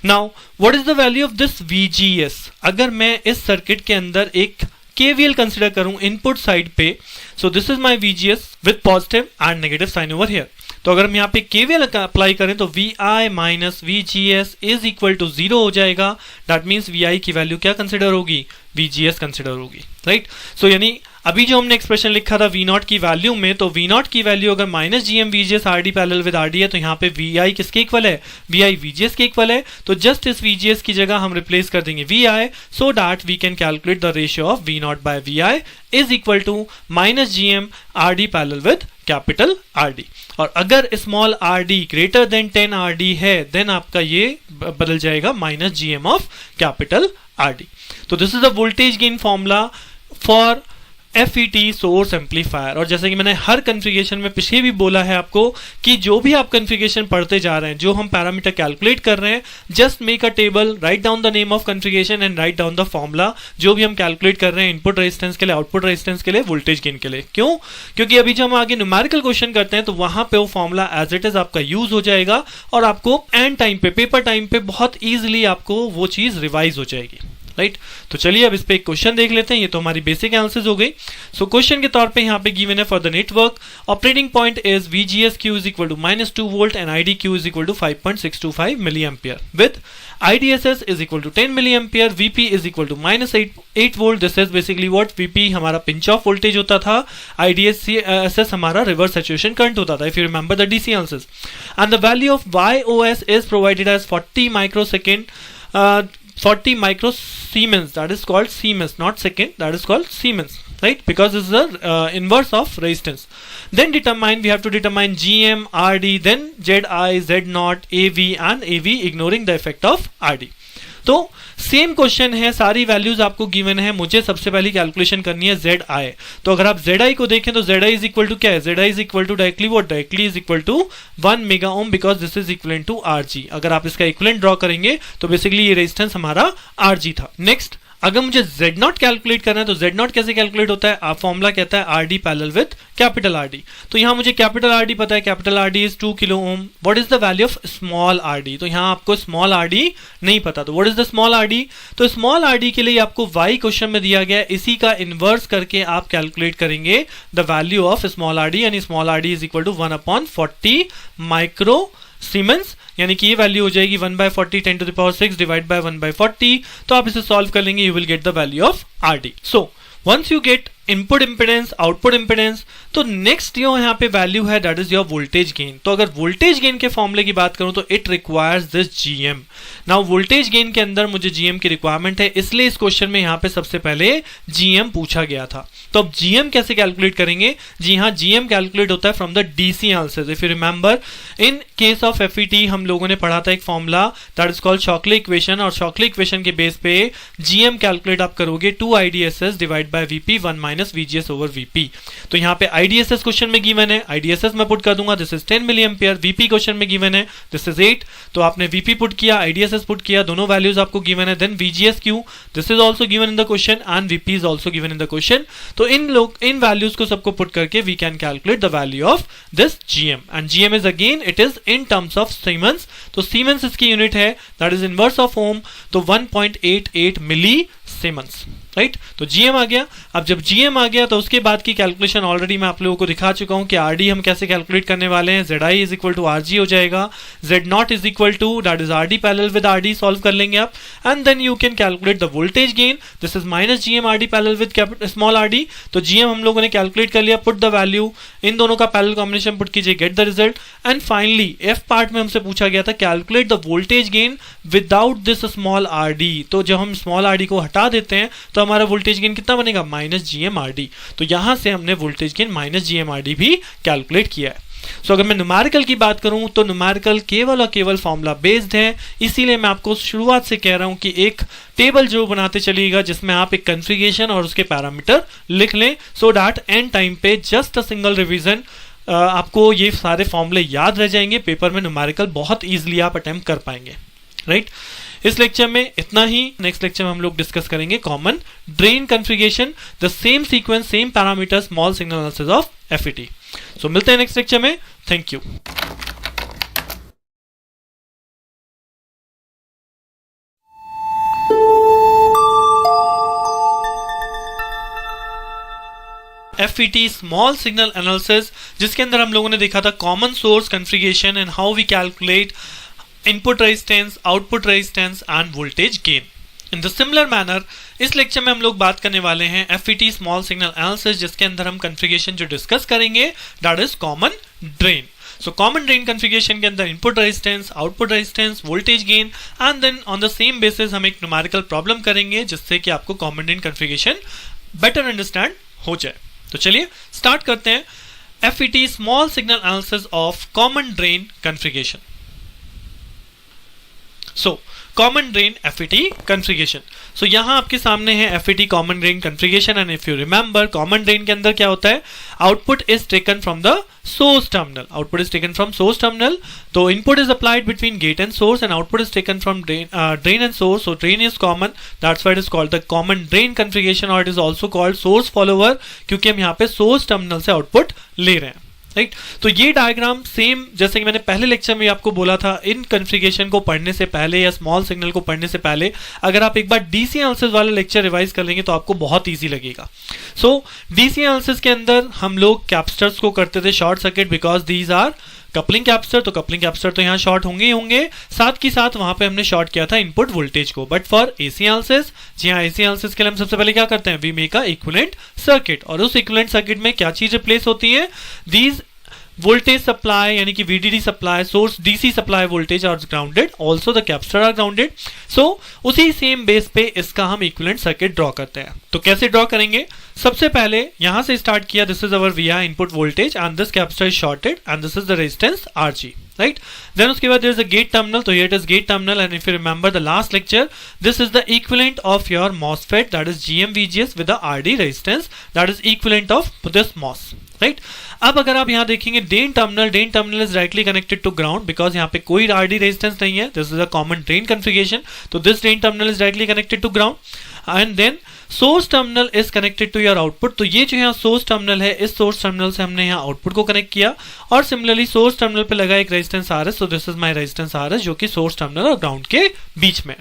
Now what is the value of this VGS? अगर मैं इस सर्किट के अंदर एक KVL कंसिडर करूं इनपुट साइड पे, so this is my VGS with positive and negative sign over here. तो अगर हम यहाँ पे KVL अप्लाई करें तो VI minus VGS is equal to 0 हो जाएगा। दैट मीन्स VI की वैल्यू क्या कंसिडर होगी, VGS कंसिडर होगी, राइट? सो यानी अभी जो हमने एक्सप्रेशन लिखा था V नॉट की वैल्यू में, तो V नॉट की वैल्यू अगर minus GM VGS RD parallel with RD है तो यहाँ पे VI किसके इक्वल है, VI VGS के इक्वल है। तो जस्ट इस VGS की जगह हम रिप्लेस कर देंगे VI, so that we can calculate the ratio of V not by VI is equal to minus GM RD parallel with capital RD। और अगर small RD greater than 10 RD है then आपका ये बदल जाएगा minus GM of capital RD। तो this is the voltage gain formula for FET source amplifier. और जैसे कि मैंने हर कॉन्फ़िगरेशन में पिछले भी बोला है आपको कि जो भी आप कॉन्फ़िगरेशन पढ़ते जा रहे हैं, जो हम पैरामीटर कैलकुलेट कर रहे हैं, just make a table, write down the name of configuration and write down the formula जो भी हम कैलकुलेट कर रहे हैं इनपुट रेजिस्टेंस के लिए, आउटपुट रेजिस्टेंस के लिए, वोल्टेज गेन के लिए। क्यों? क्योंकि अभी जब हम आगे न्यूमेरिकल क्वेश्चन करते हैं तो वहां पे वो फॉर्मूला एज इट इज आपका यूज हो जाएगा और आपको एंड टाइम पे, पेपर टाइम पे बहुत ईजिली आपको वो चीज रिवाइज हो जाएगी, राइट? तो चलिए अब इस पे एक क्वेश्चन देख लेते हैं। ये तो हमारी बेसिक एनालिसिस हो गई। सो क्वेश्चन के तौर पे यहाँ पे गिवन है for the network operating point is VGS-Q is equal to -2 volt and ID-Q is equal to 5.625 milli ampere with IDSS is equal to 10 milli ampere, VP is equal to -8 volt. This is basically what, VP हमारा pinch off voltage होता था, IDSS हमारा reverse saturation current होता था, if you remember the DC analysis. And the value of YOS is provided as 40 microsecond 40 microsiemens, that is called Siemens, not second, that is called Siemens, right? Because this is the inverse of resistance. Then we have to determine GM, RD, then ZI, Z0, AV and AV ignoring the effect of RD. तो same question है, सारी values आपको given है, मुझे सबसे पहली calculation करनी है ZI। तो अगर आप ZI को देखें तो ZI इज इक्वल टू क्या है, ZI is equal to directly what, directly is equal to 1 mega ohm, because this is equivalent to RG। अगर आप इसका इक्वलेंट ड्रॉ करेंगे तो बेसिकली ये रेजिस्टेंस हमारा RG था। नेक्स्ट, अगर मुझे Z0 कैलकुलेट करना है तो Z0 कैसे कैलकुलेट होता है, आप फॉर्मूला कहता है RD parallel with capital RD। तो यहाँ मुझे कैपिटल RD पता है, capital RD is 2 kilo ohm. What is the value of small RD? तो यहाँ आपको स्मॉल RD नहीं पता, तो what is the small RD? तो स्मॉल RD के लिए आपको Y क्वेश्चन में दिया गया है, इसी का इनवर्स करके आप कैलकुलेट करेंगे the value of small RD, यानी small RD is equal to 1/40 micro siemens, यानी कि ये वैल्यू हो जाएगी 1/40 10 to the power 6 divide by 1/40। तो आप इसे सॉल्व कर लेंगे, you will get the value of RD। So once you get input impedance, output impedance, तो नेक्स्ट जो यहाँ पे वैल्यू है that is your voltage gain. तो अगर वोल्टेज गेन के फॉर्मूले की बात करूं तो it requires this GM। Now voltage gain के अंदर मुझे GM की रिक्वायरमेंट है, इसलिए इस क्वेश्चन में यहाँ पे सबसे पहले GM पूछा गया था। तो अब GM कैसे कैलकुलेट करेंगे? जी हाँ, GM कैलकुलेट होता है from the DC analysis. If you remember in case of FET हम लोगों ने पढ़ा था एक formula that is called Shockley equation, और शॉकले इक्वेशन के बेस पे GM कैलकुलेट आप करोगे 2 IDSS divide by VP 1 minus VGS over VP। तो यहाँ पे IDSS क्वेश्चन में गिवन है, IDSS मैं पुट कर दूंगा, this is 10 milli ampere. VP question में गिवन है, दिस इज 8। तो आपने VP पुट किया, IDSS पुट किया, दोनों वैल्यूज आपको गिवन है। Then VGS-Q, this is also given in the question and VP is also given in the question. तो तो इन वैल्यूज को सबको पुट करके we can calculate the value of this GM, and GM is again it is in terms of siemens, तो siemens इसकी unit है, that is inverse of ohm, तो 1.88 मिली सीमेंस, राइट। तो जीएम आ गया। अब जब जीएम आ गया तो उसके बाद की कैलकुलेशन ऑलरेडी मैं आप लोगों को दिखा चुका हूं कि आरडी हम कैसे कैलकुलेट करने वाले हैं। Z I is equal to RG हो जाएगा, Z not is equal to that is RD parallel with RD, solve कर लेंगे आप, and then you can calculate the voltage gain, this is minus GM RD parallel with small RD. तो GM हम लोगों ने calculate कर लिया, put the value, इन दोनों का पैरेलल कॉम्बिनेशन पुट कीजिए, gate the result, and finally F part में हमसे पूछा गया था calculate the voltage gain without this small RD. तो जब हम स्मॉल आरडी को हटा देते हैं तो हमारा वोल्टेज गेन कितना बनेगा, माइनस जीएम आरडी। तो यहां से हमने voltage gain minus GM RD भी कैलकुलेट किया है। सो अगर मैं न्यूमेरिकल की बात करूं तो न्यूमेरिकल केवल और केवल फॉर्मूला बेस्ड है, इसीलिए मैं आपको शुरुआत से कह रहा हूं कि एक टेबल जो बनाते चलिएगा जिसमें आप एक कॉन्फ़िगरेशन और उसके पैरामीटर लिख लें, सो दैट एंड टाइम पे जस्ट अ सिंगल रिवीजन आपको ये सारे फॉर्मूले याद रह जाएंगे, पेपर में न्यूमेरिकल बहुत ईजिली आप अटेम्प्ट कर पाएंगे, राइट। इस लेक्चर में इतना ही। नेक्स्ट लेक्चर में हम लोग डिस्कस करेंगे common drain configuration, the same sequence, same parameter, small signal analysis of FET. So मिलते हैं नेक्स्ट लेक्चर में। Thank you. FET small signal analysis, जिसके अंदर हम लोगों ने देखा था common source configuration and how we calculate input resistance, output resistance and voltage gain. In the similar manner इस लेक्चर में हम लोग बात करने वाले हैं FET स्मॉल सिग्नल एनालिसिस, जिसके अंदर हम कॉन्फ़िगरेशन जो डिस्कस करेंगे that is common drain. So common drain configuration के अंदर input resistance, output resistance, voltage gain, and then on the same basis हम एक न्यूमेरिकल प्रॉब्लम करेंगे जिससे कि आपको common drain configuration better understand हो जाए। तो चलिए स्टार्ट करते हैं FET small signal analysis of common drain configuration. So common drain FET configuration, so यहां आपके सामने है FET common drain configuration, and if you remember common drain के अंदर क्या होता है, output is taken from the source terminal, output is taken from source terminal, तो input is applied between gate and source and output is taken from drain and source, so drain is common, that's why it is called the common drain configuration, और it is also called source follower, क्योंकि हम यहाँ पे source terminal से output ले रहे हैं, right. तो ये डायग्राम सेम जैसे कि मैंने पहले लेक्चर में आपको बोला था, इन कॉन्फ़िगरेशन को पढ़ने से पहले या स्मॉल सिग्नल को पढ़ने से पहले अगर आप एक बार डीसी एनालिसिस वाला लेक्चर रिवाइज कर लेंगे तो आपको बहुत इजी लगेगा। सो डीसी एनालिसिस के अंदर हम लोग कैपेसिटर्स को करते थे short circuit, because these are coupling capacitor, तो कपलिंग कैपेसिटर तो यहाँ शॉर्ट होंगे ही होंगे, साथ ही साथ वहां पे हमने शॉर्ट किया था इनपुट वोल्टेज को। बट फॉर एसी एनालिसिस, जी हाँ, एसी एनालिसिस के लिए हम सबसे पहले क्या करते हैं, we make a equivalent circuit, और उस इक्विवेलेंट सर्किट में क्या चीज रिप्लेस होती है, दीज वोल्टेज सप्लाई यानी कि VDD supply, source DC supply voltage are grounded, also the capacitor are grounded. So उसी सेम बेस पे इसका हम इक्विवेलेंट सर्किट ड्रॉ करते हैं। तो कैसे ड्रॉ करेंगे, सबसे पहले यहां से स्टार्ट किया, this is our VI input voltage and this capacitor is shorted and this is the resistance RG, right. Then उसके बाद there is a gate terminal, तो here it is gate terminal, and if you remember the last lecture, this is the equivalent of your MOSFET, that is GM-VGS with the RD resistance, that is equivalent of this MOS, right. अब अगर आप यहां देखेंगे drain terminal is directly connected to ground, because यहां पे कोई RD resistance नहीं है, this is a common drain configuration, तो this drain terminal is directly connected to ground, and then source terminal is connected to your output, तो ये जो यहाँ सोर्स टर्मिनल है, इस सोर्स टर्मिनल से हमने यहाँ आउटपुट को कनेक्ट किया, और सिमिलरली सोर्स टर्मिनल पे लगा एक रेजिस्टेंस RS, तो this is my resistance RS जो कि सोर्स टर्मिनल और ग्राउंड के बीच में,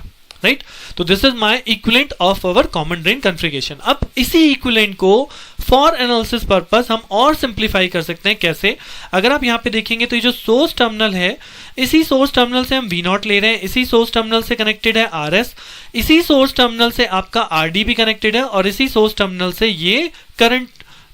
राइट। तो this is my equivalent of our common drain configuration. अब इसी इक्विवेलेंट को फॉर एनालिसिस पर्पस हम और सिंप्लीफाई कर सकते हैं। कैसे, अगर आप यहाँ पे देखेंगे तो ये जो सोर्स टर्मिनल है, इसी सोर्स टर्मिनल से हम V0 ले रहे हैं, इसी सोर्स टर्मिनल से कनेक्टेड है RS, इसी सोर्स टर्मिनल से आपका RD भी कनेक्टेड है, और इसी सोर्स टर्मिनल से ये करंट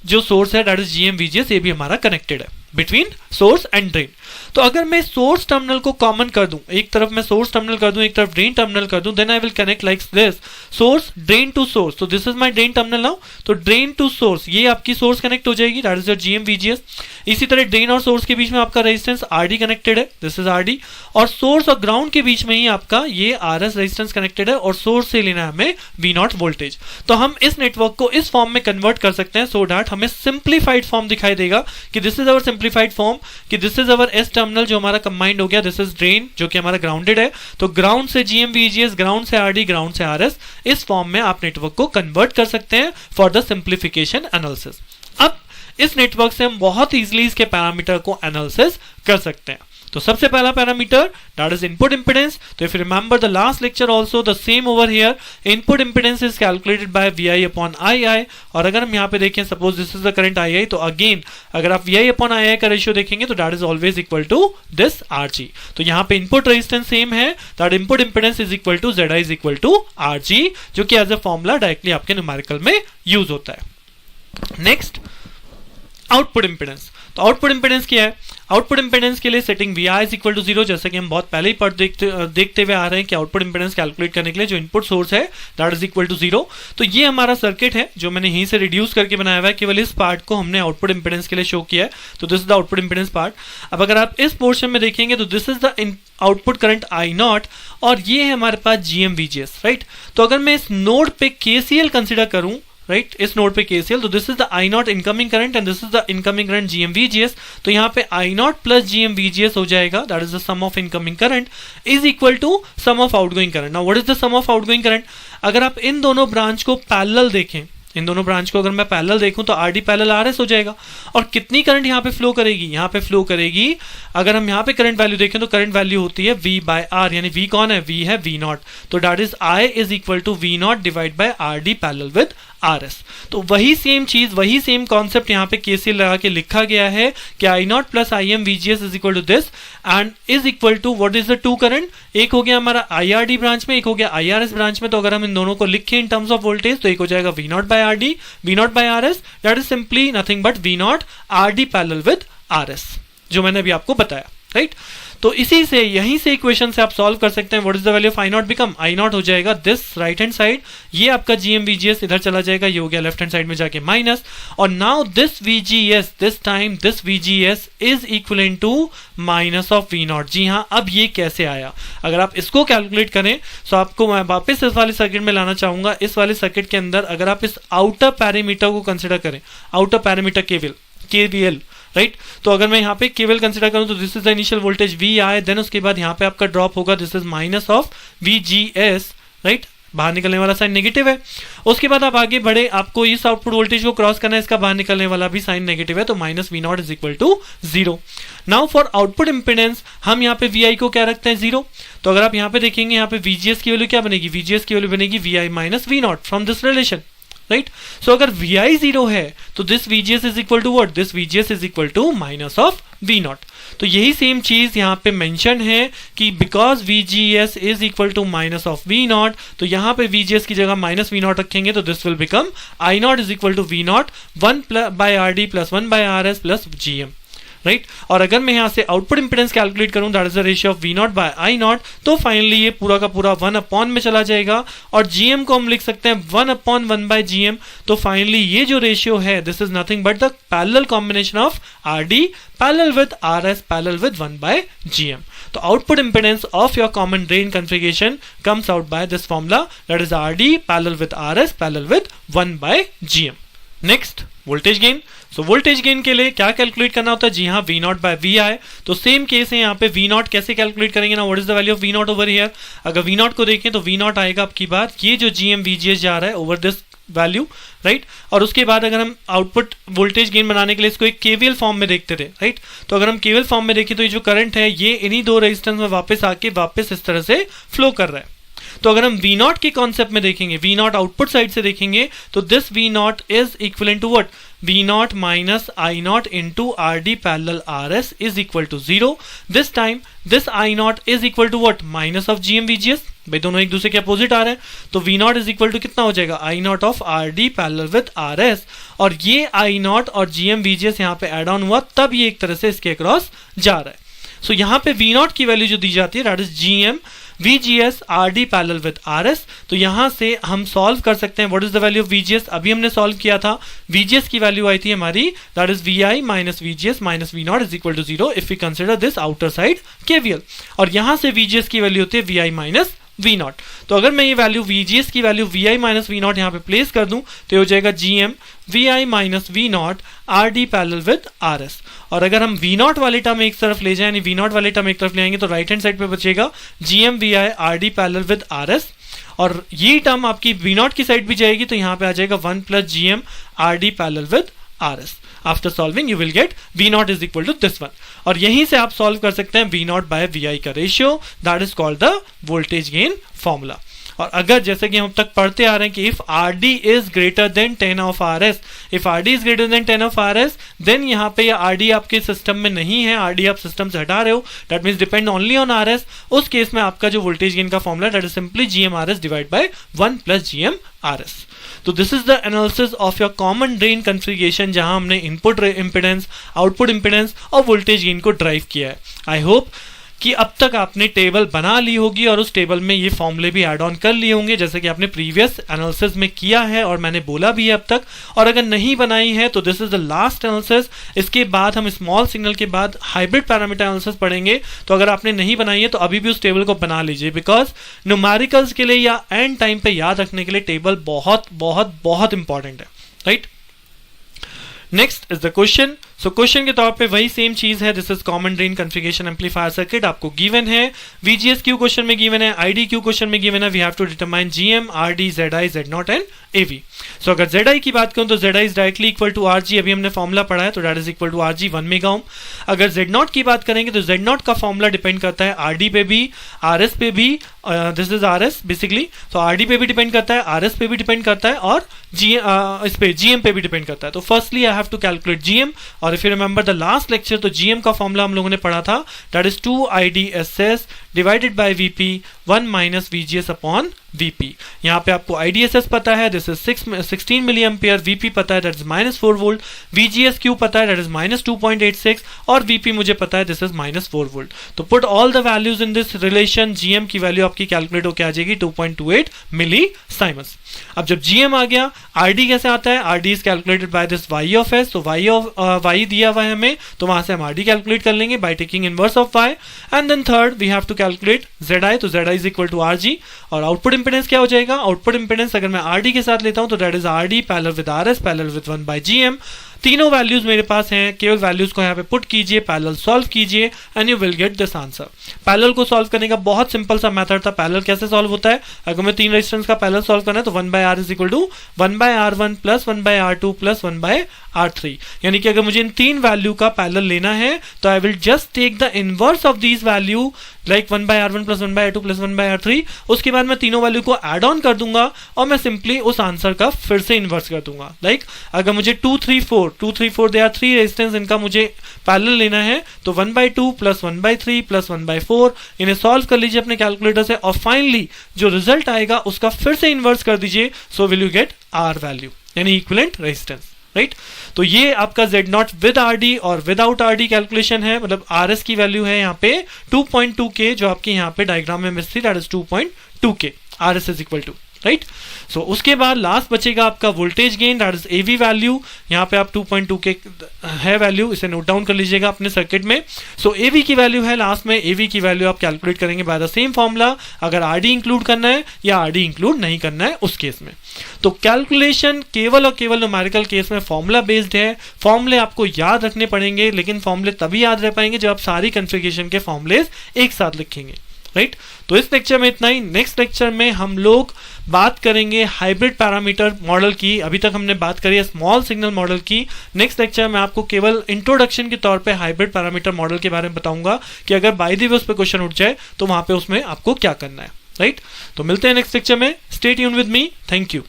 जो सोर्स है दैट इज GM-VGS, ये भी हमारा कनेक्टेड है बिटवीन सोर्स एंड ड्रेन। तो अगर मैं सोर्स टर्मिनल को कॉमन कर दूं, एक तरफ मैं सोर्स टर्मिनल कर दूं, एक तरफ ड्रेन टर्मिनल कर दूं, then I will connect like this, source drain to source, तो this is my drain terminal now, तो ड्रेन टू सोर्स ये आपकी सोर्स कनेक्ट हो जाएगी, दैट इज योर GM-VGS। इसी तरह ड्रेन और सोर्स के बीच में आपका रेजिस्टेंस RD कनेक्टेड है, दिस इज RD, और सोर्स और ग्राउंड के बीच में ही आपका ये RS रेजिस्टेंस कनेक्टेड है, और सोर्स से लेना है हमें V0 वोल्टेज। तो हम इस नेटवर्क को इस फॉर्म में कन्वर्ट कर सकते हैं, सो दैट हमें सिंप्लीफाइड फॉर्म दिखाई देगा कि this is our simplified form, कि this is our S terminal terminal जो हमारा कंबाइंड हो गया, दिस इज ड्रेन जो कि हमारा ग्राउंडेड है, तो ग्राउंड से जीएम वीजीएस, ग्राउंड से आरडी, ग्राउंड से आरएस, इस फॉर्म में आप नेटवर्क को कन्वर्ट कर सकते हैं फॉर द सिंप्लीफिकेशन एनालिसिस। अब इस नेटवर्क से हम बहुत इजीली इसके पैरामीटर को एनालिसिस कर सकते हैं। तो सबसे पहला parameter that is input impedance. तो if you remember the last lecture also the same over here, input impedance is calculated by VI upon II। और अगर हम यहाँ पे देखें, suppose this is the current II, तो अगेन अगर आप VI अपॉन II का रेशियो देखेंगे तो that is always equal to this RG। तो यहाँ पे इनपुट रेजिस्टेंस सेम है, that input impedance is equal to ZI is equal to RG, जो कि एज अ फॉर्मूला डायरेक्टली आपके न्यूमेरिकल में यूज होता है। Next, output impedance. तो आउटपुट इंपेडेंस क्या है? आउटपुट इंपेडेंस के लिए setting VI is equal to 0, जैसे कि हम बहुत पहले ही देखते हुए आ रहे हैं कि आउटपुट इंपेडेंस कैलकुलेट करने के लिए जो इनपुट सोर्स है दैट इज इक्वल टू 0। तो ये हमारा सर्किट है जो मैंने यहीं से रिड्यूस करके बनाया हुआ है, केवल इस पार्ट को हमने आउटपुट इंपेडेंस के लिए शो किया है। तो this is the output impedance part. अब अगर आप इस पोर्शन में देखेंगे तो this is the output current I0 और ये है हमारे पास GM VGS, राइट। तो अगर मैं इस नोड पे KCL कंसिडर करूं, राइट, इस नोड पे KCL, तो this is the I0 incoming current and this is the incoming current GM VGS। तो यहाँ पे I0 प्लस GM VGS हो जाएगा, that is the sum of incoming current is equal to sum of outgoing current. Now what is the sum of outgoing current? अगर आप इन दोनों branch को parallel देखें, इन दोनों ब्रांच को अगर मैं पैरेलल देखूं तो RD पैरेलल RS हो जाएगा। और कितनी करंट यहाँ पे फ्लो करेगी? यहाँ पे फ्लो करेगी, अगर हम यहाँ पे करंट वैल्यू देखें तो करंट वैल्यू होती है V बाय R, यानी V कौन है? V है V0। तो that is I is equal to V0 divide by RD parallel with RS। तो वही सेम चीज, वही सेम कॉन्सेप्ट यहाँ पे KCL लगा के लिखा गया है कि I0 plus IM VGS is equal to this and is equal to what is the to current? एक हो गया हमारा IRD ब्रांच में, एक हो गया IRS ब्रांच में। तो अगर हम इन दोनों को लिखें इन टर्म्स ऑफ वोल्टेज तो एक हो जाएगा V0 by RD, V0 by RS, that is simply nothing but V0 RD parallel with RS, जो मैंने अभी आपको बताया, राइट। तो इसी से, यहीं से इक्वेशन से आप सॉल्व कर सकते हैं। What is the value of I0 become? I0 हो जाएगा दिस राइट हैंड साइड, ये आपका GM VGS इधर चला जाएगा, ये हो गया लेफ्ट हैंड साइड में जाके माइनस, और now this VGS, this time this VGS is equivalent to minus of V0। जी हाँ, अब ये कैसे आया? अगर आप इसको कैलकुलेट करें तो आपको मैं वापस इस वाले सर्किट में लाना चाहूंगा। इस वाले सर्किट के अंदर अगर आप इस आउटर पैरामीटर को कंसिडर करें, आउटर पैरामीटर KVL, राइट, तो अगर मैं यहाँ पे केवल कंसिडर करूं तो this is the initial voltage VI, then उसके बाद यहाँ पे आपका ड्रॉप होगा, this is minus of VGS, right, बाहर निकलने वाला साइन नेगेटिव है। उसके बाद आप आगे बढ़े, आपको इस आउटपुट वोल्टेज को क्रॉस करना है, इसका बाहर निकलने वाला भी साइन नेगेटिव है, तो minus V0 is equal to 0। Now for output impedance हम यहाँ पे VI को क्या रखते हैं? 0। तो अगर आप यहाँ पे देखेंगे, यहाँ पे VGS की वैल्यू क्या बनेगी? VGS की वैल्यू बनेगी VI minus V0 from this relation, right. So अगर VI 0 है तो this VGS is equal to what? This VGS is equal to minus of V0। तो यही सेम चीज यहाँ पे मेंशन है कि because VGS is equal to minus of V0, तो यहाँ पे VGS की जगह माइनस V0 रखेंगे तो this will become I0 is equal to V0 1 by RD plus 1 by RS plus GM, right. और अगर मैं यहाँ से आउटपुट इंपेडेंस कैलकुलेट करूं, that is the ratio of V0 by I0, तो फाइनली ये पूरा का पूरा 1 अपॉन में चला जाएगा, और GM को हम लिख सकते हैं 1 अपॉन 1 बाय GM। तो फाइनली ये जो रेशियो है this is nothing but the parallel combination of RD parallel with RS parallel with 1 by GM। तो output impedance of your common drain configuration comes out by this formula, that is RD parallel with RS parallel with 1 by GM। Next, voltage gain. So voltage gain के लिए क्या calculate करना होता है? जी हाँ, V0 by VI। तो same case है यहाँ पे, V0 कैसे कैलकुलेट करेंगे ना? What is the value of V0 over here? अगर V0 को देखें तो V0 आएगा आपकी बात, ये जो GM VGS जा रहा है ओवर दिस वैल्यू, राइट। और उसके बाद अगर हम आउटपुट वोल्टेज गेन बनाने के लिए इसको एक KVL फॉर्म में देखते थे, राइट, तो अगर हम KVL फॉर्म में देखें तो ये जो करंट है ये इन्हीं दो रेजिस्टेंस में वापस आके वापस इस तरह से फ्लो कर रहा है। तो अगर हम V0 के कॉन्सेप्ट में देखेंगे, V0 आउटपुट साइड से देखेंगे, तो this V0 is equivalent to what? V0 minus I0 into RD parallel RS is equal to 0। This time this I0 is equal to what? Minus of GM VGS। भाई दोनों एक दूसरे के opposite आ रहे हैं, तो V0 इज इक्वल टू कितना हो जाएगा? I0 of RD parallel with RS, और ये I0 और GM VGS यहाँ पे एड ऑन हुआ, तब ये एक तरह से इसके अक्रॉस जा रहा है। सो यहाँ पे V0 की वैल्यू जो दी जाती है that is GM VGS RD parallel with RS। तो यहाँ से हम सॉल्व कर सकते हैं what is the value of VGS। अभी हमने सॉल्व किया था, VGS की वैल्यू आई थी हमारी that is VI minus VGS minus V0 is equal to 0 if we consider this outer side KVL, और यहाँ से VGS की वैल्यू होती है VI माइनस वी नॉट। तो अगर मैं ये वैल्यू VGS की value VI minus V not यहाँ पे प्लेस कर दूं तो ये हो जाएगा GM VI minus V not RD parallel with RS। और अगर हम वी नॉट वाली टर्म एक तरफ ले जाए, यानी वी नॉट वाली टर्म एक तरफ ले आएंगे तो राइट हैंड साइड पे बचेगा GM VI RD parallel with RS। और ये टर्म आपकी वी नॉट की साइड भी जाएगी तो यहाँ पे आ जाएगा 1 plus GM RD parallel with RS। After solving you will get V not is equal to this one. और यहीं से आप सॉल्व कर सकते हैं V नॉट बाय VI का ratio, that is called the voltage gain formula. और अगर जैसे कि हम अब तक पढ़ते आ रहे हैं कि if RD is greater than 10 of RS, if RD is greater than 10 of RS, then यहाँ पे RD आपके सिस्टम में नहीं है, RD आप सिस्टम से हटा रहे हो, that means depend only on RS। उस केस में आपका जो वोल्टेज गेन का formula that is simply GM/RS divide by 1 plus GM/RS। तो this is the analysis of your common drain configuration, जहां हमने इनपुट इंपेडेंस, आउटपुट इंपेडेंस और voltage gain को ड्राइव किया है। आई होप कि अब तक आपने टेबल बना ली होगी और उस टेबल में ये फॉर्मूले भी ऐड ऑन कर लिए होंगे जैसे कि आपने प्रीवियस एनालिसिस में किया है और मैंने बोला भी है अब तक। और अगर नहीं बनाई है तो this is the last analysis. इसके बाद हम स्मॉल सिग्नल के बाद हाइब्रिड पैरामीटर एनालिसिस पढ़ेंगे। तो अगर आपने नहीं बनाई है तो अभी भी उस टेबल को बना लीजिए, बिकॉज न्यूमेरिकल्स के लिए या एंड टाइम पे याद रखने के लिए टेबल बहुत बहुत बहुत इंपॉर्टेंट है, right. Next is the question. So question के तौर पे वही सेम चीज है, this is common drain configuration amplifier circuit. आपको गिवन है VGS क्यू क्वेश्चन में गिवन है, ID क्यू क्वेश्चन में गिवन है, we have to determine GM RD ZI Z0 and AV। So अगर ZI की बात करूं तो ZI is directly equal to RG, अभी हमने फॉर्मूला पढ़ा है तो that is equal to RG 1 mega ohm. अगर Z0 की बात करेंगे तो Z0 का फॉर्मूला डिपेंड करता है RD पे भी, RS पे भी, दिस इज RS बेसिकली, तो RD पे भी डिपेंड करता है, RS पे भी डिपेंड करता है और इस पे GM पे भी डिपेंड करता है। तो firstly I have to calculate GM, और if you remember the last lecture तो GM का फॉर्मूला हम लोगों ने पढ़ा था, that is 2IDSS divided by VP 1 minus VGS upon VP। यहाँ पे आपको IDSS पता है, this is 16 milli ampere, VP पता है that is -4 volt, VGS Q पता है दैट इज -2.86 और VP मुझे पता है दिस इज -4 वोल्ट। तो put all the values in this relation, GM की वैल्यू आपकी कैलकुलेट होकर आ जाएगी 2.28 मिली साइमन्स। अब जब GM आ गया, RD कैसे आता है, RD is calculated by this Y of S, तो Y दिया हुआ है हमें तो वहां से हम RD कैलकुलेट कर लेंगे by taking inverse of Y। And then third we have to calculate ZI, तो ZI is equal to RG। और आउटपुट इंपेडेंस क्या हो जाएगा, आउटपुट इंपेडेंस अगर मैं RD के साथ लेता हूं तो that is RD parallel with RS parallel with 1 by GM। तीनों वैल्यूज मेरे पास हैं, केवल वैल्यूज को यहाँ पे पुट कीजिए, पैरेलल सॉल्व कीजिए and you will get this answer. Parallel को सॉल्व करने का बहुत सिंपल सा मेथड था। पैरेलल कैसे सॉल्व होता है, अगर मैं 3 रेजिस्टेंस का पैरेलल सॉल्व करना है तो 1 by R is equal to 1 by R1 plus 1 by R2 plus 1 by R3। यानी कि अगर मुझे इन 3 वैल्यू का पैरेलल लेना है तो I will just take the inverse of these value, like 1 by R1 plus 1 by R2 plus 1 by R3। उसके बाद मैं तीनों वैल्यू को एड ऑन कर दूंगा और मैं सिंपली उस आंसर का फिर से इनवर्स कर दूंगा। लाइक अगर मुझे 2 3 4 दे आर 3 रेजिस्टेंस, इनका मुझे पैरेलल लेना है तो 1 by 2 plus 1 by 3 plus 1 by 4, इन्हें सॉल्व कर लीजिए अपने कैलकुलेटर से और फाइनली जो रिजल्ट आएगा उसका फिर से इनवर्स कर दीजिए। So will you get R value यानी इक्विवेलेंट रेजिस्टेंस, राइट। तो ये आपका Z0 विद RD और विदाउट RD कैलकुलेशन है, मतलब RS की वैल्यू है यहाँ पे 2.2K, जो आपके यहाँ पे डायग्राम में मिस थी, that is 2.2K, RS is equal to, right. So उसके बाद लास्ट बचेगा आपका voltage gain, that is AV value. यहाँ पे आप 2.2K है वैल्यू, इसे नोट डाउन कर लीजिएगा अपने सर्किट में। सो AV की वैल्यू है लास्ट में, AV की वैल्यू आप कैलकुलेट करेंगे बाय द सेम फॉर्मूला, अगर RD इंक्लूड करना है या RD इंक्लूड नहीं करना है उस केस में। तो कैलकुलेशन केवल और केवल न्यूमेरिकल केस में फॉर्मूला बेस्ड है। फॉर्मूले आपको याद रखने पड़ेंगे, लेकिन फॉर्मूले तभी याद रह पाएंगे जब आप सारी कॉन्फ़िगरेशन के फॉर्मूले एक साथ लिखेंगे, राइट। तो इस लेक्चर में इतना ही। नेक्स्ट लेक्चर में हम लोग बात करेंगे हाइब्रिड पैरामीटर मॉडल की। अभी तक हमने बात करी है स्मॉल सिग्नल मॉडल की। नेक्स्ट लेक्चर में आपको केवल इंट्रोडक्शन के तौर पे हाइब्रिड पैरामीटर मॉडल के बारे में बताऊंगा कि अगर बाय द वे उस पे क्वेश्चन उठ जाए तो वहां पे उसमें आपको क्या करना है, राइट। तो मिलते हैं नेक्स्ट लेक्चर में। Stay tune with me, thank you.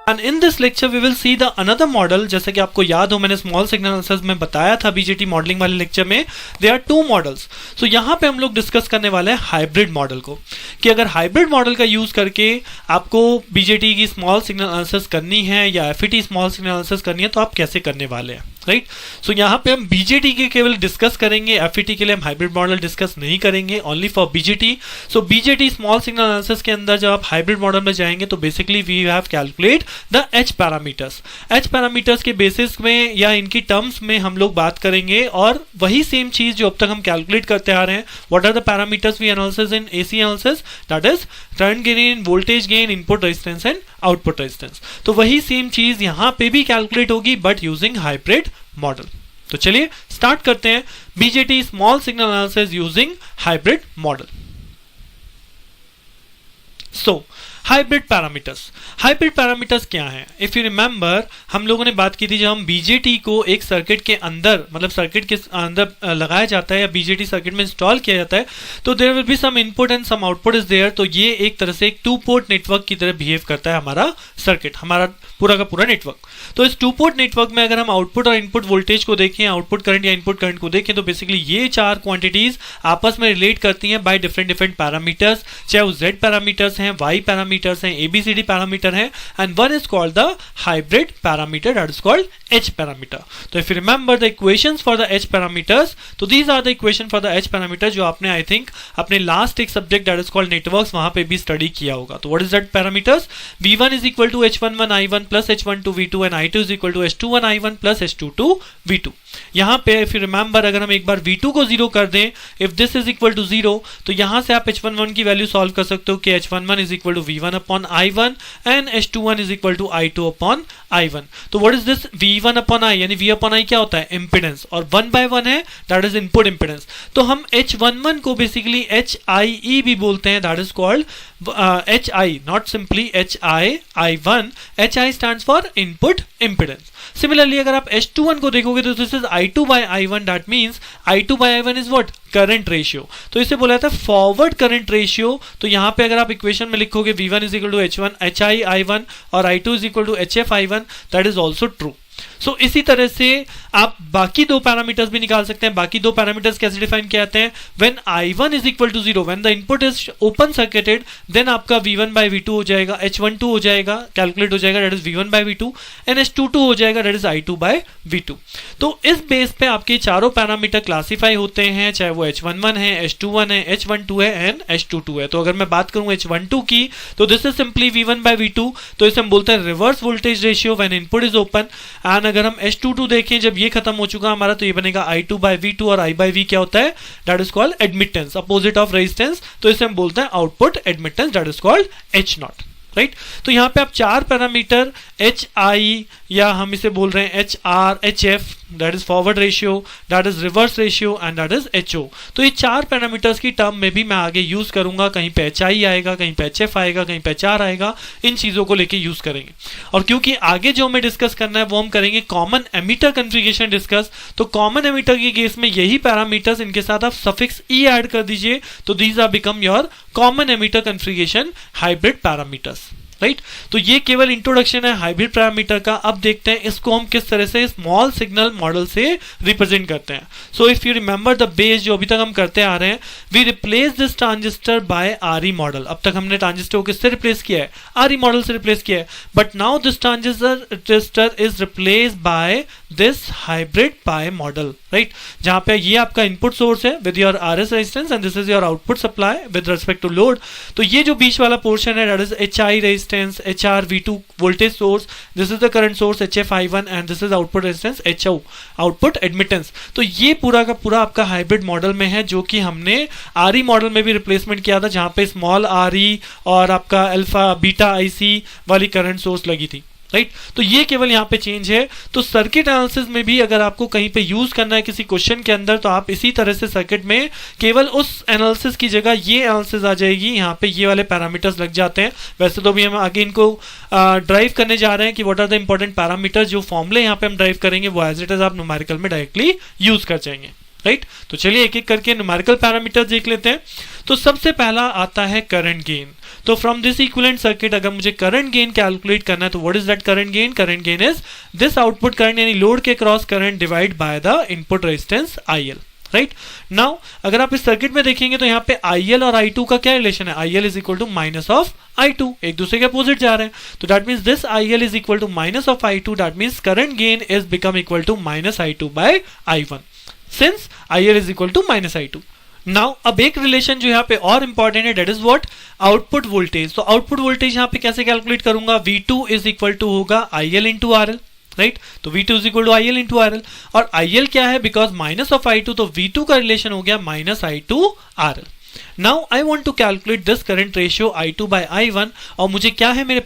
And in this lecture we will see the another model। जैसे कि आपको याद हो मैंने स्मॉल सिग्नल एनालिसिस में बताया था BJT मॉडलिंग वाले लेक्चर में, there are 2 मॉडल्स। सो यहाँ पे हम लोग डिस्कस करने वाले हैं हाइब्रिड मॉडल को, कि अगर हाइब्रिड मॉडल का यूज करके आपको BJT की स्मॉल सिग्नल एनालिसिस करनी है या FET स्मॉल सिग्नल एनालिसिस करनी है तो आप कैसे करने वाले हैं, राइट। सो यहाँ पे हम बीजेटी के केवल डिस्कस करेंगे, एफईटी के लिए हम हाइब्रिड मॉडल डिस्कस नहीं करेंगे, only for BJT. So BJT small signal analysis के अंदर जब आप हाइब्रिड मॉडल में जाएंगे तो basically we have calculate the H parameters. H parameters के बेसिस में या इनकी टर्म्स में हम लोग बात करेंगे और वही सेम चीज जो अब तक हम कैलकुलेट करते आ रहे हैं। What are the parameters we analysis in AC analysis, that is current gain, voltage gain, input resistance and output resistance. तो वही सेम चीज यहां पे भी कैलकुलेट होगी बट यूजिंग हाइब्रिड मॉडल। तो चलिए स्टार्ट करते हैं BJT small signal analysis using hybrid model. So hybrid parameters क्या है? इफ यू रिमेंबर हम लोगों ने बात की थी जब हम बीजेटी को एक सर्किट के अंदर, मतलब सर्किट के अंदर लगाया जाता है या बीजेटी सर्किट में इंस्टॉल किया जाता है तो there will be some input and some output is there. तो ये एक तरह से एक टू पोर्ट नेटवर्क की तरह बिहेव करता है हमारा सर्किट, हमारा पूरा का पूरा नेटवर्क। तो इस टू पोर्ट नेटवर्क में अगर हम आउटपुट और इनपुट वोल्टेज को देखें, आउटपुट करंट या इनपुट करंट को देखें, तो बेसिकली ये चार क्वांटिटीज आपस में रिलेट करती हैं बाय डिफरेंट पैरामीटर्स, चाहे वो जेड पैरामीटर्स हैं, वाई पैरामीटर्स हैं, एबीसीडी पैरामीटर हैं, and one is called the hybrid parameter, that is called H parameter. तो if you remember the equations for the H parameters, तो these are the equation for the H parameter जो आपने I think अपने लास्ट एक subject that is called networks वहां पे भी स्टडी किया होगा। तो what is that parameters? V1 is equal to H11 I1 plus H12 V2 and I2 is equal to H21 I1 plus H22 V2। यहां पे if you remember अगर हम एक बार V2 को 0 कर दें, if this is equal to 0, तो यहां से आप H11 की वैल्यू सॉल्व कर सकते हो कि H11 is equal to V1 upon I1 and H21 is equal to I2 upon I1। तो what is this V1 upon I, यानी V upon I क्या होता है? इम्पिडेंस, और 1 by 1 है दैट इज इनपुट इम्पिडेंस। तो हम H11 को बेसिकली HIE भी बोलते हैं, that is called HI, not simply HI1। HI stands for input impedance। Similarly अगर आप H21 को देखोगे तो this is I2 by I1, that means I2 by I1 is what? Current ratio. तो इसे बोला जाता है फॉरवर्ड करंट रेशियो। तो यहां पे अगर आप इक्वेशन में लिखोगे V1 is equal to H1 HI I1 और I2 is equal to HF I1, that is also true। सो इसी तरह से आप बाकी दो पैरामीटर्स भी निकाल सकते हैं। बाकी दो पैरामीटर्स कैसे डिफाइन किए जाते हैं? When I1 is equal to 0, when the input is open circuited, then आपका V1 by V2 हो जाएगा, H12 हो जाएगा, कैलकुलेट हो जाएगा, that is V1 by V2, and H22 हो जाएगा, that is I2 by V2। तो इस बेस पे आपके चारों पैरामीटर क्लासीफाई होते हैं, चाहे वो H11 है, H21 है, H12 है एंड H22 है। तो अगर मैं बात करूं H12 की, तो this is simply V1 by V2। तो इसे हम बोलते हैं reverse voltage ratio when input is open. And अगर हम H22 देखें, जब ये खत्म हो चुका हमारा, तो ये बनेगा I2 by V2 और I by V क्या होता है? That is called admittance, opposite of resistance. तो इसे हम बोलते हैं output admittance, that is called H0, right. तो यहां पे आप चार पैरामीटर HI, या हम इसे बोल रहे हैं HR, HF, that is forward ratio, that is reverse ratio and that is HO। तो ये चार पैरामीटर्स की टर्म में भी मैं आगे यूज करूंगा, कहीं पे HI आएगा, कहीं पे HF आएगा, कहीं पे HR आएगा, इन चीजों को लेके यूज करेंगे। और क्योंकि आगे जो हमें डिस्कस करना है वो हम करेंगे कॉमन एमिटर कॉन्फ़िगरेशन डिस्कस। तो कॉमन एमिटर के केस में यही पैरामीटर्स, इनके साथ आप सफिक्स E ऐड कर दीजिए, तो these are become your common emitter configuration hybrid parameters, right. तो ये केवल इंट्रोडक्शन है हाइब्रिड पैरामीटर का। अब देखते हैं इसको हम किस तरह से स्मॉल सिग्नल मॉडल से रिप्रेजेंट करते हैं। So if you remember the base जो अभी तक हम करते आ रहे हैं, we replace this transistor by RE model. अब तक हमने ट्रांजिस्टर को किससे रिप्लेस किया है? RE मॉडल से रिप्लेस किया है। But now this transistor is replace by this hybrid pi model, right, जहां पे ये आपका इनपुट सोर्स है with your RS resistance and this is your output supply with respect to load. तो ये जो बीच वाला पोर्शन है that is HI resistance, HR V2 voltage source, this is the current source HF I1 and this is output resistance HO, output admittance. तो ये पूरा का पूरा आपका हाइब्रिड मॉडल में है, जो कि हमने RE मॉडल में भी रिप्लेसमेंट किया था, जहां पे स्मॉल RE और आपका अल्फा बीटा IC वाली करंट सोर्स लगी थी, राइट। तो ये केवल यहाँ पे चेंज है। तो सर्किट एनालिसिस में भी अगर आपको कहीं पे यूज करना है किसी क्वेश्चन के अंदर, तो आप इसी तरह से सर्किट में केवल उस एनालिसिस की जगह ये एनालिसिस आ जाएगी, यहाँ पे ये वाले पैरामीटर्स लग जाते हैं। वैसे तो भी हम आगे इनको ड्राइव करने जा रहे हैं कि what are the important parameters, जो फॉर्मूले यहाँ पे हम ड्राइव करेंगे वो एज इट इज आप न्यूमेरिकल में डायरेक्टली यूज कर जाएंगे, राइट। तो चलिए एक एक करके न्यूमेरिकल पैरामीटर्स देख लेते हैं। तो सबसे पहला आता है करंट गेन। तो फ्रॉम दिस इक्विवेलेंट सर्किट अगर मुझे करंट गेन कैलकुलेट करना है, तो what is that current gain? Current gain is this output current यानी लोड के cross current divide by the input resistance IL, right. Now अगर आप इस सर्किट में देखेंगे तो यहाँ पे IL और I2 का क्या रिलेशन है? IL is equal to minus of I2, एक दूसरे के अपोजिट जा रहे हैं, तो that means this IL is equal to minus of I2, that means current gain is become equal to minus I2 by I1 since IL is equal to minus I2। Now अब एक relation जो यहाँ पे और important है, that is what, output voltage. तो output voltage यहाँ पे कैसे कैलकुलेट करूंगा, V2 इज इक्वल टू होगा IL इंटू RL, राइट। तो V2 is equal to IL into RL, और IL क्या है, बिकॉज माइनस ऑफ I2, तो V2 का रिलेशन हो गया minus I2 RL। Now I want to calculate this current ratio I2 by I1, और मुझे क्या है मेरे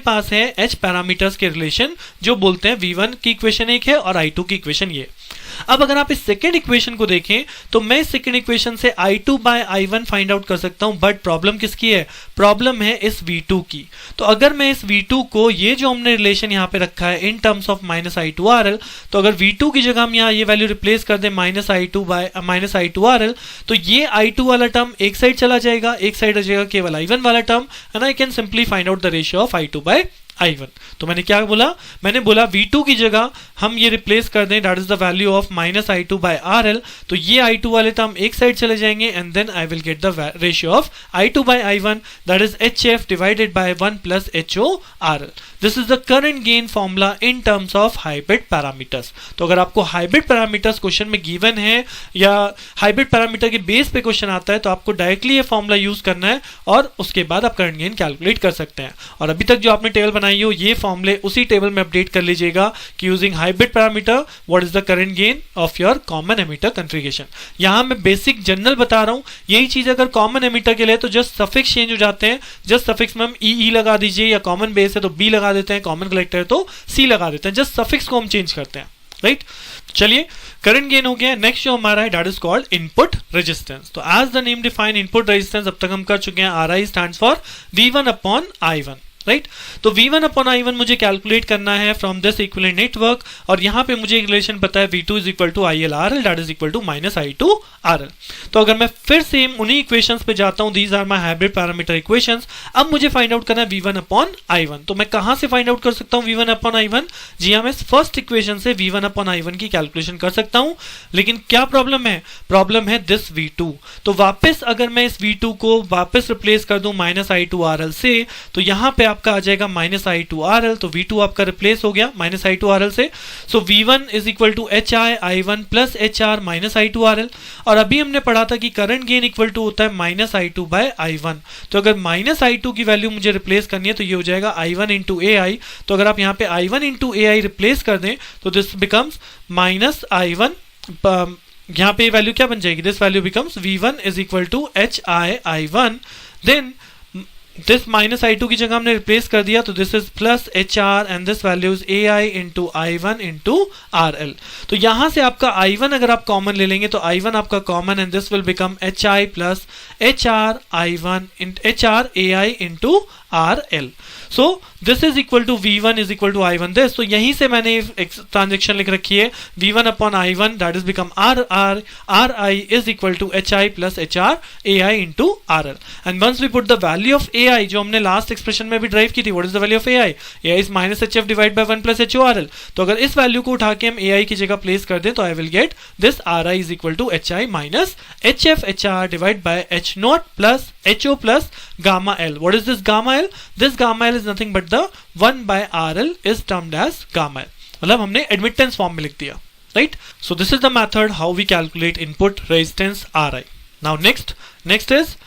पास है H पैरामीटर्स के रिलेशन, जो बोलते हैं V1 की इक्वेशन एक है और I2 की इक्वेशन ये। अब अगर आप इस सेकेंड इक्वेशन को देखें तो मैं इस सेकेंड इक्वेशन से I2 by I1 find out कर सकता हूं, बट प्रॉब्लम किसकी है, प्रॉब्लम है इस V2 की। तो अगर मैं इस V2 को, ये जो हमने रिलेशन यहां पे रखा है इन terms of minus I2 RL, तो अगर V2 की जगह हम यहां ये वैल्यू रिप्लेस कर दें माइनस I2 RL, तो ये I2 वाला टर्म एक साइड चला जाएगा, एक साइड रह केवल I1 वाला term, and I can simply find out the ratio of I2 by I1। तो मैंने क्या बोला, मैंने बोला V2 की जगह हम ये रिप्लेस कर दें, that is the value of minus I2 by RL, तो ये I2 वाले टर्म एक साइड चले जाएंगे, and then I will get the ratio of I2 by I1, that is HF divided by 1 plus HO RL। This is the current gain formula in terms of hybrid parameters. तो अगर आपको hybrid parameters question में given है, या hybrid parameter के base पे question आता है, तो आपको डायरेक्टली ये फॉर्मूला यूज करना है, और उसके बाद आप करंट गेन कैलकुलेट कर सकते हैं। और अभी तक जो आपने टेबल बनाई हो, ये फॉर्मूले उसी टेबल में अपडेट कर लीजिएगा कि using hybrid parameter what is the current gain of your common emitter configuration. यहां मैं बेसिक जनरल बता रहा हूं, यही चीज अगर कॉमन एमिटर के लिए तो जस्ट सफिक्स चेंज हो जाते हैं, जस्ट सफिक्स में हम ई लगा दीजिए, या कॉमन बेस है तो बी लगा देते हैं, कॉमन कलेक्टर है तो सी लगा देते हैं, जस्ट सफिक्स को हम चेंज करते हैं, राइट। चलिए, करंट गेन हो गया। नेक्स्ट जो हमारा है that is called input resistance. तो as the name define input resistance अब तक हम कर चुके हैं, RI stands for V1 upon I1, right. तो V1 अपॉन I1 मुझे कैलकुलेट करना है फ्रॉम दिस इक्विवेलेंट नेटवर्क, और यहां पे मुझे एक रिलेशन पता है V2 is equal to IL RL, that is equal to minus I2 RL। तो अगर मैं फिर सेम उन्हीं इक्वेशंस पे जाता हूं, these are my hybrid parameter equations, अब मुझे फाइंड आउट करना है V1 अपॉन I1। तो मैं कहां से फाइंड आउट कर सकता हूं V1 अपॉन I1, जी हां, मैं फर्स्ट इक्वेशन से V1 अपॉन I1 की कैलकुलेशन कर सकता हूं, लेकिन क्या प्रॉब्लम है, प्रॉब्लम है दिस V2। तो वापस अगर मैं इस V2 को वापस रिप्लेस कर दूं माइनस I2 RL से, तो यहां पे आपका आ जाएगा माइनस I2 RL, तो V2 आपका रिप्लेस हो गया माइनस I2 RL से। So V1 is equal to HI I1 plus HR minus I2 RL, और अभी हमने पढ़ा था कि करंट गेन इक्वल टू होता है माइनस I2 बाय I1। तो अगर माइनस I2 की वैल्यू मुझे रिप्लेस करनी है तो ये हो जाएगा I1 इंटू AI। तो अगर आप यहाँ पे I1 इंटू AI रिप्लेस कर दें तो दिस बिकम्स माइनस I1, यहाँ पे वैल्यू क्या बन जाएगी, this value becomes V1 is equal to HI I1, then this minus I2 की जगह हमने रिप्लेस कर दिया, तो this is plus HR, and this value is AI into I1 into RL। तो यहां से आपका I1 अगर आप कॉमन ले लेंगे तो I1 आपका common, and this will become HI plus HR I1 HR AI into RL। So this is equal to V1 is equal to I1 this. तो यहीं से मैंने एक ट्रांजेक्शन लिख रखी है, V1 upon I1 that is become RI is equal to HI plus HR AI into RL, and once we put the value of AI जो हमने लास्ट एक्सप्रेशन में भी ड्राइव की थी, what is the value of AI is minus HF divide by 1 plus HO RL। तो अगर इस value को उठा के हम AI की जगह प्लेस कर दें तो I will get this RI is equal to HI minus HF HR divide by H0 plus HO plus gamma L। What is this gamma L? This gamma L is nothing but the 1 by RL is termed as gamma L। मतलब हमने admittance form में लिख दिया, right? So this is the method how we calculate input resistance RI। Now next is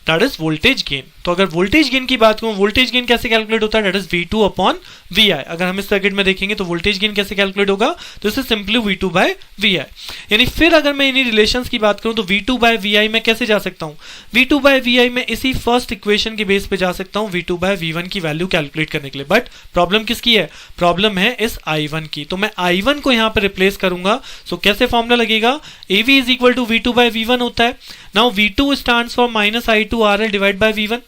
that is voltage gain। तो अगर voltage gain की बात करूं, वोल्टेज गेन कैसे कैलकुलेट होता है, that is V2 upon VI। अगर हम इस सर्किट में देखेंगे तो वोल्टेज गेन कैसे कैलकुलेट होगा, this is simply V2 by VI। यानी फिर अगर मैं इन्हीं रिलेशंस की बात करूं तो V2 बाय VI में कैसे जा सकता हूं, V2 बाय VI में इसी फर्स्ट इक्वेशन के बेस पे जा सकता हूं V2 बाय V1 की वैल्यू कैलकुलेट करने के लिए। बट प्रॉब्लम किसकी है, प्रॉब्लम है इस I1 की। तो मैं I1 को यहां पर रिप्लेस करूंगा। सो कैसे फॉर्मूला लगेगा, AV is equal to V2 by V1 होता है। Now V2 stands for minus I2 RL divide by V1,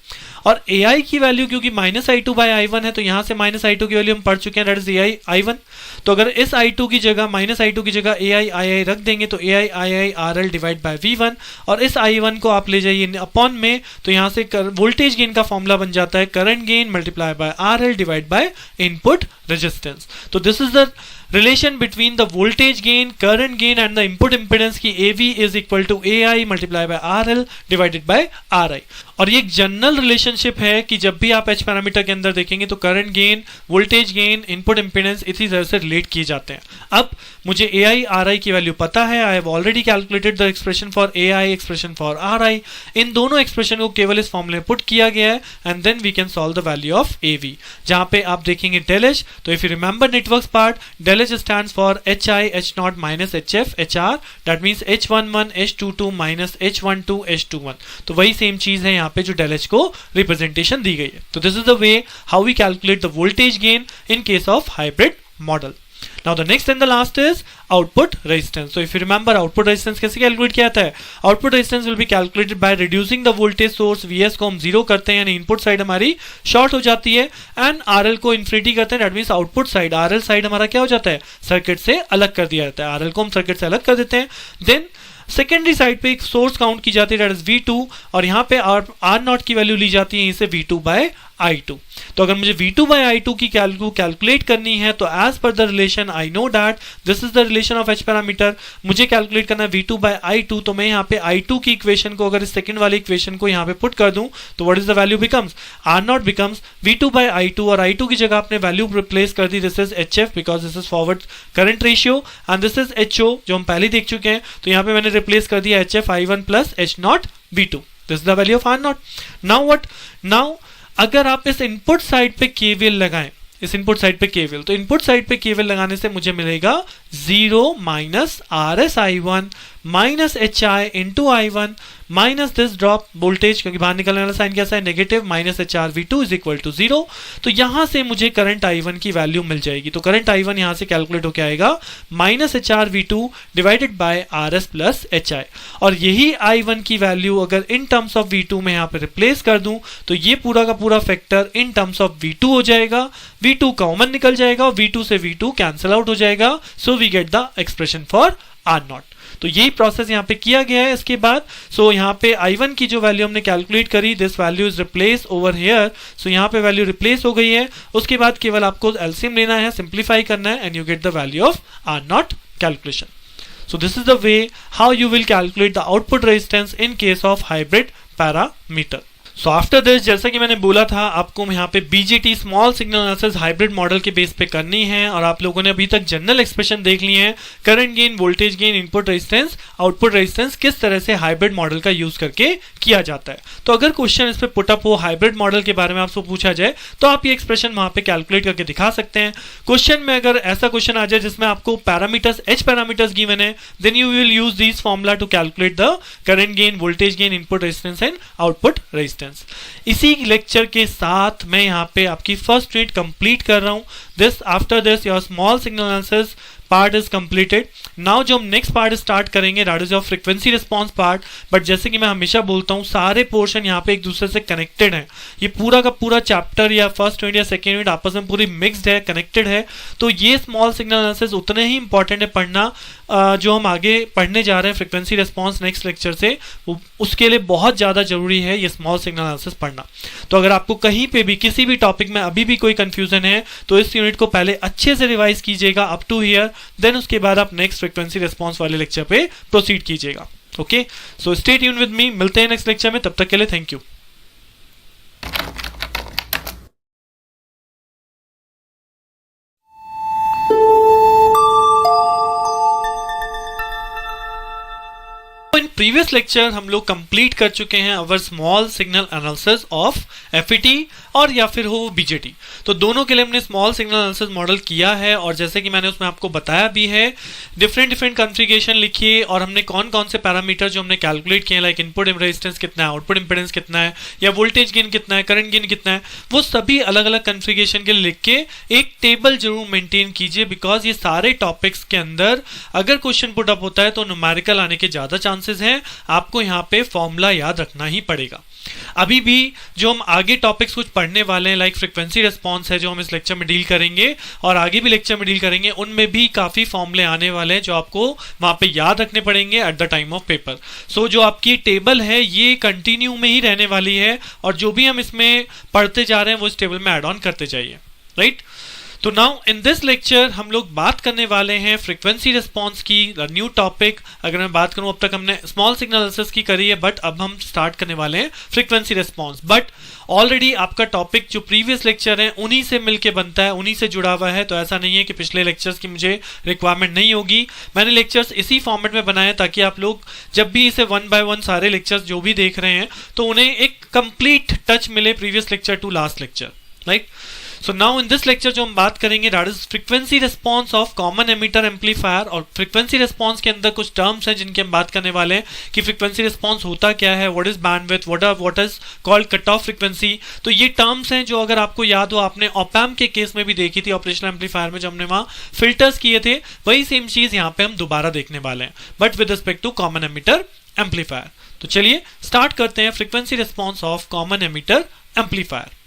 और AI की वैल्यू क्योंकि माइनस I2 बाय I1 है तो यहां से माइनस I2 की वैल्यू हम पढ़ चुके हैं, दैट इज AI I1। तो अगर इस I2 की जगह माइनस I2 की जगह AI II रख देंगे तो AI II RL divide by V1, और इस I1 को आप ले जाइए अपॉन में, तो यहां से वोल्टेज गेन का फॉर्मूला बन जाता है current gain multiply by RL divide by input resistance. तो this is the relation between the voltage gain, current gain and the input impedance की AV is equal to AI multiplied by RL divided by RI। और ये एक general relationship है कि जब भी आप एच पैरामीटर के अंदर देखेंगे तो current gain, voltage gain, input impedance इसी तरह से रिलेट किए जाते हैं। अब मुझे ए आई आर आई की वैल्यू पता है, I have already calculated the expression for A I, expression for R I. इन दोनों एक्सप्रेशन को केवल इस फॉर्मूले में पुट किया गया है and then we can solve the value of A V, जहां पे आप देखेंगे डेल एच। तो if you remember networks part, del H stands for H I H not minus H F H R, that means H one one H two two minus H one two H two one. तो वही same चीज है यहाँ पे जो del H को representation दी गई है। तो this is the way how we calculate the voltage gain in case of hybrid model. Now the next and the last is output resistance. So if you remember output resistance कैसे calculate किया जाता है? Output resistance will be calculated by reducing the voltage source Vs को हम zero करते हैं, यानी input side हमारी शॉर्ट हो जाती है, एंड RL को इन्फिनिटी करते हैं, that means output side RL side हमारा क्या हो जाता है? सर्किट से अलग कर दिया जाता है। RL को हम सर्किट से अलग कर देते हैं। देन सेकेंडरी साइड पे एक सोर्स काउंट की जाती है, दैट इज V2, और यहाँ पे R नॉट की वैल्यू ली जाती है इसे V2 बाय I2। तो अगर मुझे V2 बाय I2 की कैलकुलेट करनी है तो as per the relation I know that this is the relation of H parameter, मुझे कैलकुलेट करना है V2 बाय I2। तो मैं यहाँ पे I2 की इक्वेशन को अगर इस सेकंड वाली इक्वेशन को यहाँ पे पुट कर दूं तो what is the value becomes? R naught becomes V2 by I2, और I2 की जगह आपने वैल्यू रिप्लेस कर दी, this is HF because this is forward current ratio, and this is HO जो हम पहले देख चुके हैं। तो यहाँ पे मैंने रिप्लेस कर दिया HF I1 plus H not V2, this is the value of R not. Now what? Now अगर आप इस इनपुट साइड पे केवीएल लगाएं, इस इनपुट साइड पे केवीएल, तो इनपुट साइड पे केवीएल लगाने से मुझे मिलेगा 0 minus RS I1 minus HI into I1 minus this drop voltage, क्योंकि बाहर निकलने वाला साइन कैसा है? Negative, minus HR V2 is equal to 0। तो यहां से मुझे करंट I1 की वैल्यू मिल जाएगी। तो करंट I1 यहां से कैलकुलेट होकर आएगा minus HR V2 divided by RS plus HI, और यही I1 की वैल्यू अगर इन टर्म्स ऑफ V2 में यहाँ पे रिप्लेस कर दूं तो ये पूरा का पूरा factor in terms of V2 हो जाएगा, V2 कॉमन निकल जाएगा और V2 से V2 कैंसिल आउट हो जाएगा। So we get the expression for R not. तो यही प्रोसेस यहाँ पे किया गया है। इसके बाद यहाँ पे I1 की जो वैल्यू हमने कैलकुलेट करी, this value is replace over here. So यहाँ पे वैल्यू रिप्लेस हो गई है। उसके बाद केवल आपको एलसीएम लेना है, सिंप्लीफाई करना है, and you get the value of R not calculation. So this is the way how you will calculate the output resistance in case of hybrid parameter. So after this, जैसा कि मैंने बोला था, आपको यहाँ पे BJT small signal analysis hybrid model के base पे करनी है, और आप लोगों ने अभी तक जनरल एक्सप्रेशन देख लिए हैं, current gain, voltage gain, input resistance, output resistance, किस तरह से हाइब्रिड मॉडल का यूज करके किया जाता है। तो अगर क्वेश्चन इस पे पुटअप हो, हाइब्रिड मॉडल के बारे में आपसे पूछा जाए, तो आप ये एक्सप्रेशन वहां पे कैलकुलेट करके दिखा सकते हैं। क्वेश्चन में अगर ऐसा क्वेश्चन आ जाए जिसमें आपको पैरामीटर्स, एच पैरामीटर्स गिवन है, then you will use this formula to calculate the current gain, voltage gain, input resistance and output resistance. इसी लेक्चर के साथ मैं यहाँ पे आपकी फर्स्ट यूनिट कंप्लीट कर रहा हूँ। This after this your small signal analysis part is completed. Now जो हम नेक्स्ट पार्ट स्टार्ट करेंगे, that is your frequency response part. But जैसे कि मैं हमेशा बोलता हूँ, सारे पोर्शन यहाँ पे एक दूसरे से कनेक्टेड है। ये पूरा का पूरा चैप्टर या फर्स्ट यूनिट या सेकेंड यूनिट आपस में पूरी मिक्सड है, कनेक्टेड है। तो ये स्मॉल सिग्नल एनालिसिस उतने ही इंपॉर्टेंट है पढ़ना, जो हम आगे पढ़ने जा रहे हैं फ्रीक्वेंसी रिस्पांस नेक्स्ट लेक्चर से, उसके लिए बहुत ज़्यादा जरूरी है ये स्मॉल सिग्नल एनालिसिस पढ़ना। तो अगर आपको कहीं पे भी किसी भी टॉपिक में अभी भी कोई कंफ्यूजन है तो इस यूनिट को पहले अच्छे से रिवाइज कीजिएगा अप टू हियर, देन उसके बाद आप नेक्स्ट फ्रीक्वेंसी रिस्पांस वाले लेक्चर पे प्रोसीड कीजिएगा। Okay, so stay tuned with me, मिलते हैं नेक्स्ट लेक्चर में, तब तक के लिए थैंक यू। प्रीवियस लेक्चर हम लोग कंप्लीट कर चुके हैं our small signal analysis of FET और या फिर हो बीजेटी। तो दोनों के लिए हमने स्मॉल सिग्नल एनालिसिस मॉडल किया है, और जैसे कि मैंने उसमें आपको बताया भी है, डिफरेंट कॉन्फ़िगरेशन लिखिए, और हमने कौन कौन से पैरामीटर जो हमने कैलकुलेट किए, लाइक इनपुट रेजिस्टेंस कितना है, आउटपुट इंपीडेंस कितना है, या वोल्टेज गेन कितना है, करंट गेन कितना है, वो सभी अलग अलग कॉन्फ़िगरेशन के लिए लिख के एक टेबल जरूर मेंटेन कीजिए, बिकॉज ये सारे टॉपिक्स के अंदर अगर क्वेश्चन पुट अप होता है तो न्यूमेरिकल आने के ज्यादा चांसेस हैं। आपको यहाँ पे फॉर्मूला याद रखना ही पड़ेगा। अभी भी जो हम आगे टॉपिक्स कुछ पढ़ने वाले हैं, लाइक फ्रीक्वेंसी रिस्पांस है जो हम इस लेक्चर में डील करेंगे, और आगे भी लेक्चर में डील करेंगे, उनमें भी काफी फॉर्मूले आने वाले हैं जो आपको वहां पे याद रखने पड़ेंगे at the time of paper. So जो आपकी टेबल है ये कंटिन्यू में ही रहने वाली है, और जो भी हम इसमें पढ़ते जा रहे हैं वो इस टेबल में एड ऑन करते जाइए, राइट। तो नाउ इन दिस लेक्चर हम लोग बात करने वाले हैं फ्रीक्वेंसी रिस्पॉन्स की, न्यू टॉपिक। अगर मैं बात करूं अब तक हमने स्मॉल सिग्नल एनालिसिस की करी है, बट अब हम स्टार्ट करने वाले हैं फ्रीक्वेंसी रिस्पॉन्स। बट ऑलरेडी आपका टॉपिक जो प्रीवियस लेक्चर है उन्हीं से मिलके बनता है, उन्हीं से जुड़ा हुआ है। तो ऐसा नहीं है कि पिछले लेक्चर्स की मुझे रिक्वायरमेंट नहीं होगी। मैंने लेक्चर्स इसी फॉर्मेट में बनाए ताकि आप लोग जब भी इसे वन बाय वन सारे लेक्चर्स जो भी देख रहे हैं तो उन्हें एक कंप्लीट टच मिले previous lecture to last lecture, right. So now in this lecture जो हम बात करेंगे that is frequency response of common emitter amplifier. और फ्रीक्वेंसी रिस्पॉन्स के अंदर कुछ टर्म्स हैं जिनकी हम बात करने वाले हैं कि फ्रीक्वेंसी रिस्पॉन्स होता क्या है, what is bandwidth, what is called cut off frequency. तो ये टर्म्स हैं जो अगर आपको याद हो आपने ऑप-एम्प के केस में भी देखी थी, ऑपरेशनल एम्पलीफायर में, जो हमने वहां फिल्टर्स किए थे, वही सेम चीज यहाँ पे हम दोबारा देखने वाले हैं, but with respect to common emitter amplifier. तो चलिए स्टार्ट करते हैं frequency response of common emitter amplifier.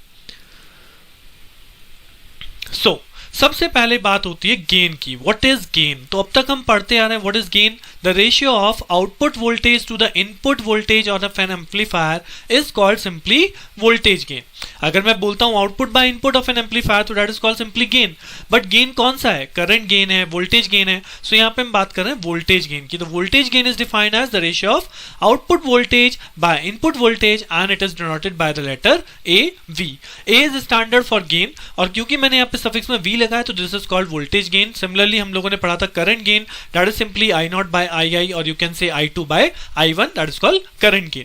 So सबसे पहले बात होती है गेन की। What is gain? तो अब तक हम पढ़ते आ रहे हैं what is gain. The ratio of output voltage to the input voltage of an amplifier is called simply voltage gain. अगर मैं बोलता हूं output by input of an amplifier तो that is called simply gain. But gain कौन सा है? Current gain है, voltage gain है। सो यहाँ पे हम बात कर रहे हैं वोल्टेज गेन की। तो voltage gain is defined as the ratio of output voltage by input voltage and it is denoted by the letter A V. A is standard for gain, और क्योंकि मैंने यहाँ पे सफिक्स में वी लगाया तो this is called voltage gain. Similarly हम लोगों ने पढ़ा था current gain, that is simply I not by I I, और you can say I2 by I1, that is called current gain.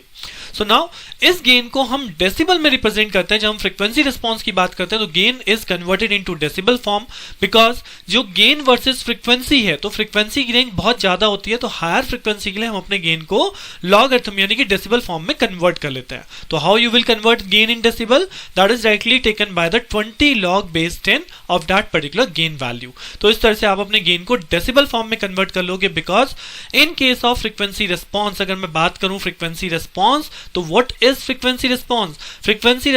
So now इस गेन को हम डेसिबल में रिप्रेजेंट करते हैं। जब हम फ्रीक्वेंसी रिस्पॉन्स की बात करते हैं तो gain is converted into decibel form, because जो गेन वर्सेस फ्रीक्वेंसी है तो फ्रीक्वेंसी की रेंज बहुत ज्यादा होती है, तो हायर फ्रीक्वेंसी के लिए हम अपने गेन को लॉगरिथम यानी कि डेसिबल फॉर्म में कन्वर्ट कर लेते हैं। तो how you will convert gain in decibel? That is directly taken by the 20 log base 10 of that particular gain value. तो इस तरह से आप अपने गेन को डेसिबल फॉर्म में कन्वर्ट कर लोगे, because in case of frequency response, अगर मैं बात करूं फ्रीक्वेंसी रिस्पॉन्स, तो what is frequency response? Frequency